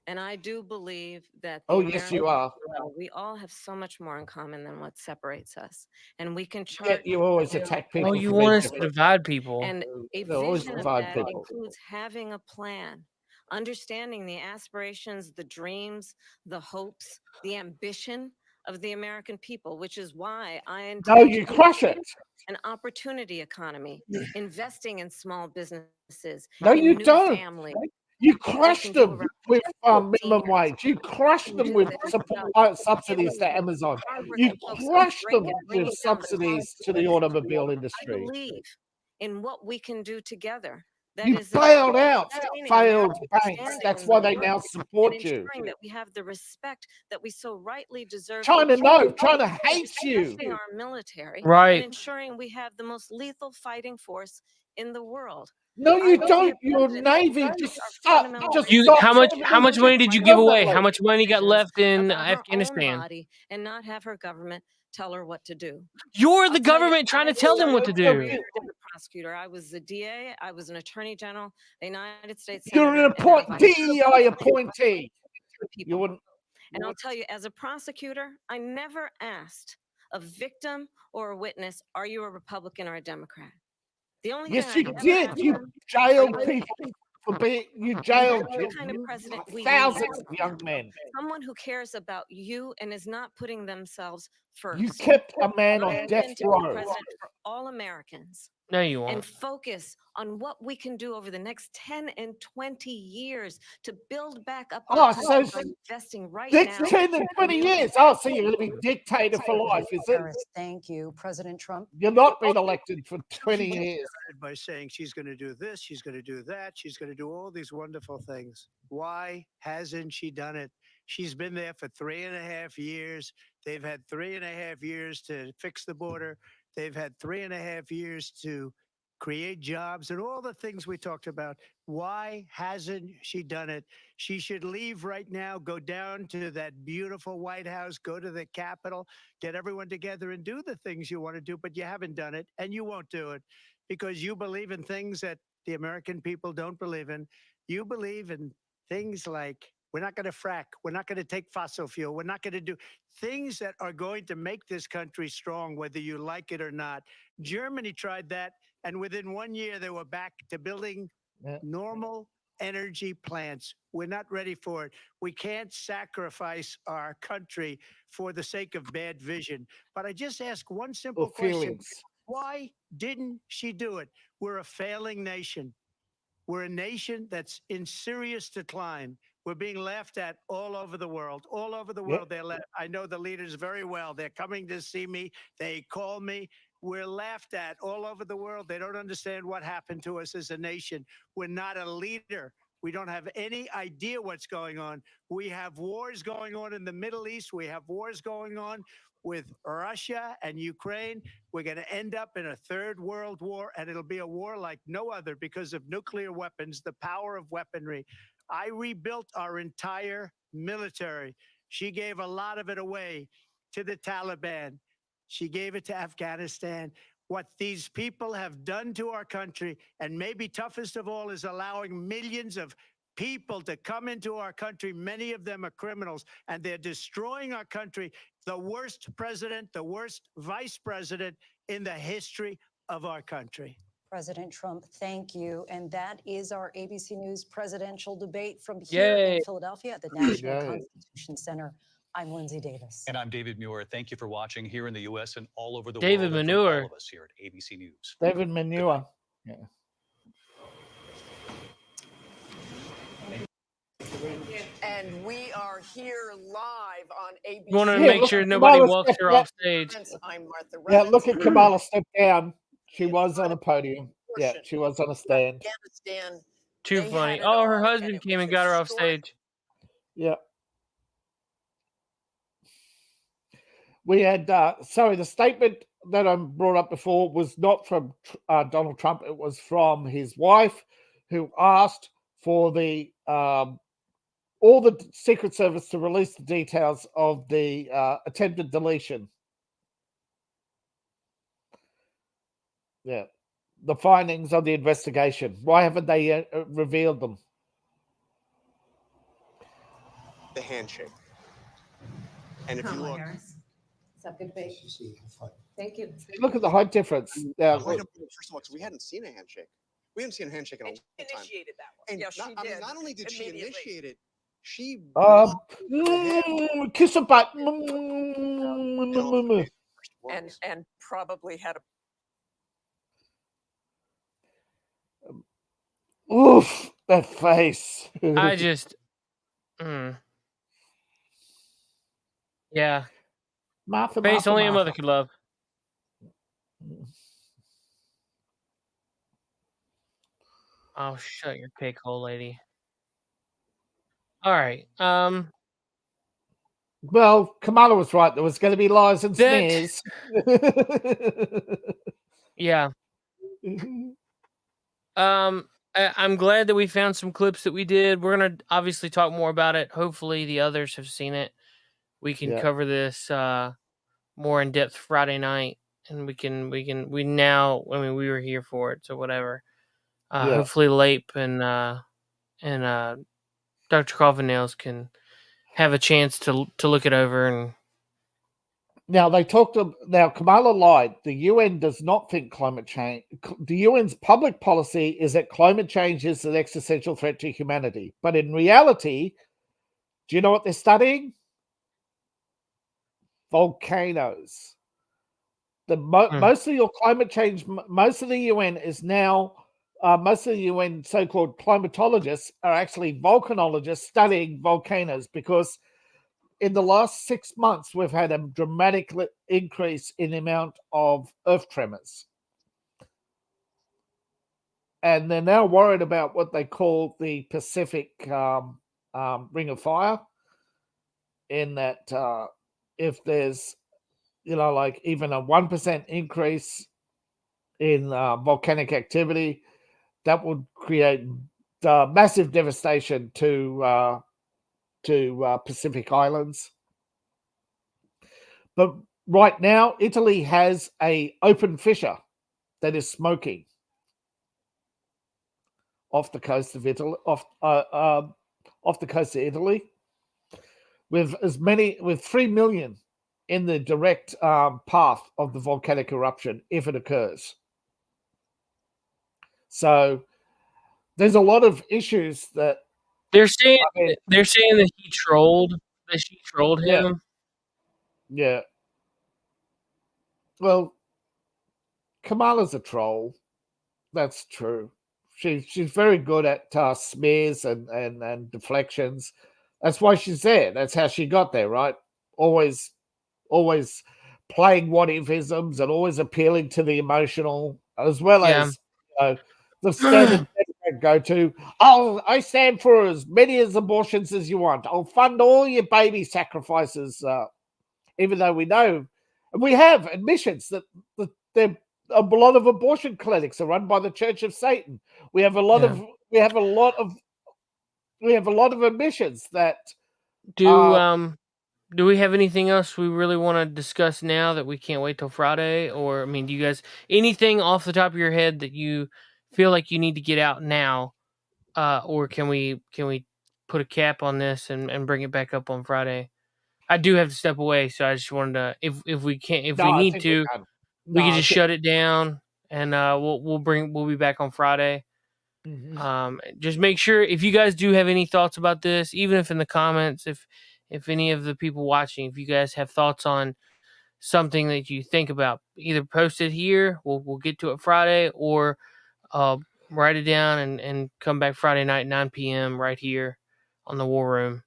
[SPEAKER 6] And I do believe that
[SPEAKER 3] yes, you are.
[SPEAKER 6] We all have so much more in common than what separates us. And we can chart.
[SPEAKER 3] Yet you always attack people.
[SPEAKER 2] Oh, you want us to divide people.
[SPEAKER 6] And a vision of that includes having a plan, understanding the aspirations, the dreams, the hopes, the ambition of the American people, which is why I intend
[SPEAKER 3] you crush it.
[SPEAKER 6] An opportunity economy, investing in small businesses.
[SPEAKER 3] No,
[SPEAKER 6] in
[SPEAKER 3] you
[SPEAKER 6] new
[SPEAKER 3] don't.
[SPEAKER 6] Families.
[SPEAKER 3] You crushed them with minimum wage. You crushed them with subsidies to Amazon. You crushed them with subsidies to the automobile industry.
[SPEAKER 6] I believe in what we can do together.
[SPEAKER 3] You bailed out failed banks. That's why they now support you.
[SPEAKER 6] That we have the respect that we so rightly deserve.
[SPEAKER 3] China hates you.
[SPEAKER 6] Our military,
[SPEAKER 2] right?
[SPEAKER 6] And ensuring we have the most lethal fighting force in the world.
[SPEAKER 3] No, you don't. Your Navy just stop.
[SPEAKER 2] How much money did you give away? How much money got left in Afghanistan?
[SPEAKER 6] And not have her government tell her what to do.
[SPEAKER 2] You're the government trying to tell them what to do.
[SPEAKER 6] Prosecutor, I was the DA, I was an attorney general, the United States.
[SPEAKER 3] You're an DEI appointee. You wouldn't.
[SPEAKER 6] And I'll tell you, as a prosecutor, I never asked a victim or a witness, "Are you a Republican or a Democrat?" The only
[SPEAKER 3] yes, you did. You jailed people for being. You jailed thousands of young men.
[SPEAKER 6] Someone who cares about you and is not putting themselves first.
[SPEAKER 3] You kept a man on death row.
[SPEAKER 6] President for all Americans.
[SPEAKER 2] No, you won't.
[SPEAKER 6] And focus on what we can do over the next 10 and 20 years to build back up our country by investing right now.
[SPEAKER 3] That's 10 and 20 years. Oh, so you're going to be dictator for life, is it?
[SPEAKER 10] Thank you, President Trump.
[SPEAKER 3] You're not being elected for 20 years.
[SPEAKER 7] By saying she's going to do this, she's going to do that, she's going to do all these wonderful things. Why hasn't she done it? She's been there for 3.5 years. They've had 3.5 years to fix the border. They've had 3.5 years to create jobs and all the things we talked about. Why hasn't she done it? She should leave right now, go down to that beautiful White House, go to the Capitol, get everyone together and do the things you want to do, but you haven't done it and you won't do it because you believe in things that the American people don't believe in. You believe in things like we're not going to frack. We're not going to take fossil fuel. We're not going to do things that are going to make this country strong, whether you like it or not. Germany tried that, and within 1 year, they were back to building normal energy plants. We're not ready for it. We can't sacrifice our country for the sake of bad vision. But I just ask one simple question. Why didn't she do it? We're a failing nation. We're a nation that's in serious decline. We're being laughed at all over the world. All over the world, I know the leaders very well. They're coming to see me. They call me. We're laughed at all over the world. They don't understand what happened to us as a nation. We're not a leader. We don't have any idea what's going on. We have wars going on in the Middle East. We have wars going on with Russia and Ukraine. We're going to end up in a third world war, and it'll be a war like no other because of nuclear weapons, the power of weaponry. I rebuilt our entire military. She gave a lot of it away to the Taliban. She gave it to Afghanistan. What these people have done to our country, and maybe toughest of all, is allowing millions of people to come into our country. Many of them are criminals, and they're destroying our country. The worst president, the worst vice president in the history of our country.
[SPEAKER 10] President Trump, thank you. And that is our ABC News presidential debate from here in Philadelphia at the National Constitution Center. I'm Lindsay Davis.
[SPEAKER 8] And I'm David Muir. Thank you for watching here in the U.S. and all over the world.
[SPEAKER 2] David Manure.
[SPEAKER 8] All of us here at ABC News.
[SPEAKER 3] David Manure. Yeah.
[SPEAKER 14] And we are here live on ABC.
[SPEAKER 2] You want to make sure nobody walks her off stage.
[SPEAKER 14] I'm Martha Revens.
[SPEAKER 3] Yeah, look at Kamala step down. She was on a podium. Yeah, she was on a stand.
[SPEAKER 14] Afghanistan.
[SPEAKER 2] Too funny. Oh, her husband came and got her off stage.
[SPEAKER 3] Yeah. We had, the statement that I brought up before was not from Donald Trump. It was from his wife, who asked for the all the Secret Service to release the details of the attempted deletion. Yeah. the findings of the investigation? Why haven't they revealed them?
[SPEAKER 15] The handshake. And if you look,
[SPEAKER 6] Harris. It's good debate. Thank you.
[SPEAKER 3] Look at the height difference.
[SPEAKER 15] first of all, because we hadn't seen a handshake. We haven't seen a handshake in a long time.
[SPEAKER 14] Initiated that one.
[SPEAKER 15] And
[SPEAKER 14] Yes, she did.
[SPEAKER 15] not only did she initiate it, she
[SPEAKER 3] kiss a butt.
[SPEAKER 14] And probably had a
[SPEAKER 3] Oof, that face.
[SPEAKER 2] I just, yeah. Face only a mother could love. Oh, shut your pig hole, lady. All right.
[SPEAKER 3] Well, Kamala was right. There was going to be lies and smears.
[SPEAKER 2] Yeah. I'm glad that we found some clips that we did. We're gonna obviously talk more about it. Hopefully, the others have seen it. We can cover this more in depth Friday night, and we now. I mean, we were here for it, so whatever. Hopefully, Lape and Dr. Coffin Nails can have a chance to look it over. And
[SPEAKER 3] now Kamala lied. The UN does not think climate change. The UN's public policy is that climate change is an existential threat to humanity. But in reality, do you know what they're studying? Volcanoes. Most of your climate change, most of the UN is now, most of the UN so-called climatologists are actually volcanologists studying volcanoes, because in the last 6 months, we've had a dramatic increase in the amount of earth tremors. And they're now worried about what they call the Pacific Ring of Fire, in that if there's, like even a 1% increase in volcanic activity, that would create massive devastation to Pacific Islands. But right now, Italy has an open fissure that is smoking off the coast of Italy, off the coast of Italy, with 3 million in the direct path of the volcanic eruption if it occurs. So there's a lot of issues that
[SPEAKER 2] they're saying that he trolled. That she trolled him.
[SPEAKER 3] Yeah. Well, Kamala's a troll. That's true. She's very good at smears and deflections. That's why she's there. That's how she got there, right? Always playing what-if-isms and always appealing to the emotional, as well as the standard go-to. Oh, I stand for as many as abortions as you want. I'll fund all your baby sacrifices, even though we know, and we have admissions that a lot of abortion clinics are run by the Church of Satan. We have a lot of admissions that
[SPEAKER 2] do we have anything else we really want to discuss now that we can't wait till Friday? Or, I mean, do you guys, anything off the top of your head that you feel like you need to get out now? Or can we put a cap on this and bring it back up on Friday? I do have to step away, so I just wanted to, if we need to, we can just shut it down, and we'll be back on Friday. Mm-hmm. Just make sure, if you guys do have any thoughts about this, even if in the comments, if any of the people watching, if you guys have thoughts on something that you think about, either post it here, we'll get to it Friday, or write it down and come back Friday night, 9 p.m. right here on the War Room.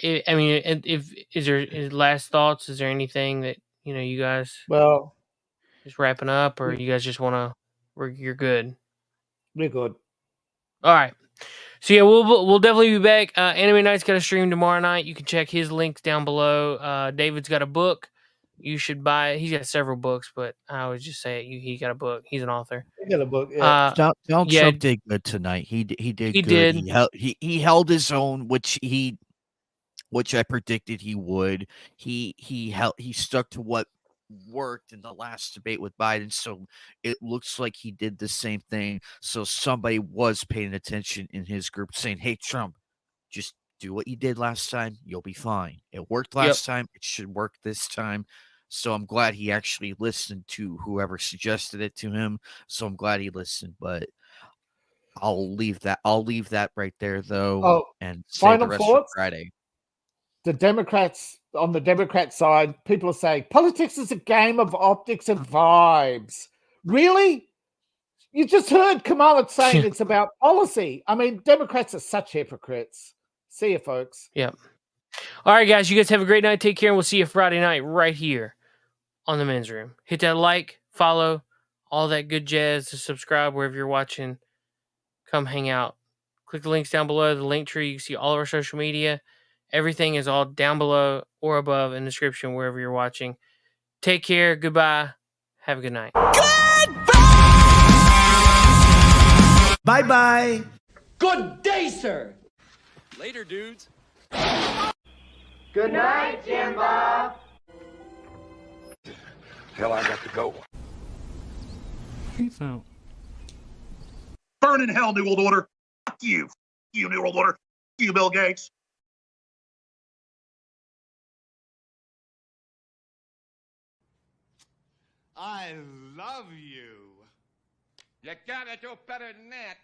[SPEAKER 2] Is there last thoughts? Is there anything that you guys just wrapping up, or you guys just want to? You're good.
[SPEAKER 3] We're good.
[SPEAKER 2] All right. So yeah, we'll definitely be back. Anime Night's got a stream tomorrow night. You can check his links down below. David's got a book. You should buy it. He's got several books, but I always just say it. He got a book. He's an author.
[SPEAKER 3] He got a book. Yeah.
[SPEAKER 4] Donald Trump did good tonight. He did good. He held his own, which I predicted he would. He stuck to what worked in the last debate with Biden. So it looks like he did the same thing. So somebody was paying attention in his group saying, hey, Trump, just do what you did last time. You'll be fine. It worked last time. It should work this time. So I'm glad he actually listened to whoever suggested it to him. So I'm glad he listened, but I'll leave that right there though.
[SPEAKER 3] Oh,
[SPEAKER 4] and save the
[SPEAKER 3] final
[SPEAKER 4] rest for
[SPEAKER 3] thoughts.
[SPEAKER 4] Friday.
[SPEAKER 3] The Democrats, on the Democrat side, people are saying politics is a game of optics and vibes. Really? You just heard Kamala saying it's about policy. I mean, Democrats are such hypocrites. See you, folks.
[SPEAKER 2] Yep. All right, guys. You guys have a great night. Take care, and we'll see you Friday night right here on the Men's Room. Hit that like, follow, all that good jazz, to subscribe wherever you're watching. Come hang out. Click the links down below, the LinkTree. You can see all of our social media. Everything is all down below or above in the description wherever you're watching. Take care. Goodbye. Have a good night.
[SPEAKER 16] Bye-bye.
[SPEAKER 17] Good day, sir.
[SPEAKER 16] Later, dudes.
[SPEAKER 17] Good night, Jim Bob.
[SPEAKER 16] Hell, I got to go.
[SPEAKER 2] Peace out.
[SPEAKER 18] Burn in hell, New World Order. Fuck you. Fuck you, New World Order. Fuck you, Bill Gates.
[SPEAKER 16] I love you. You gotta do better than that.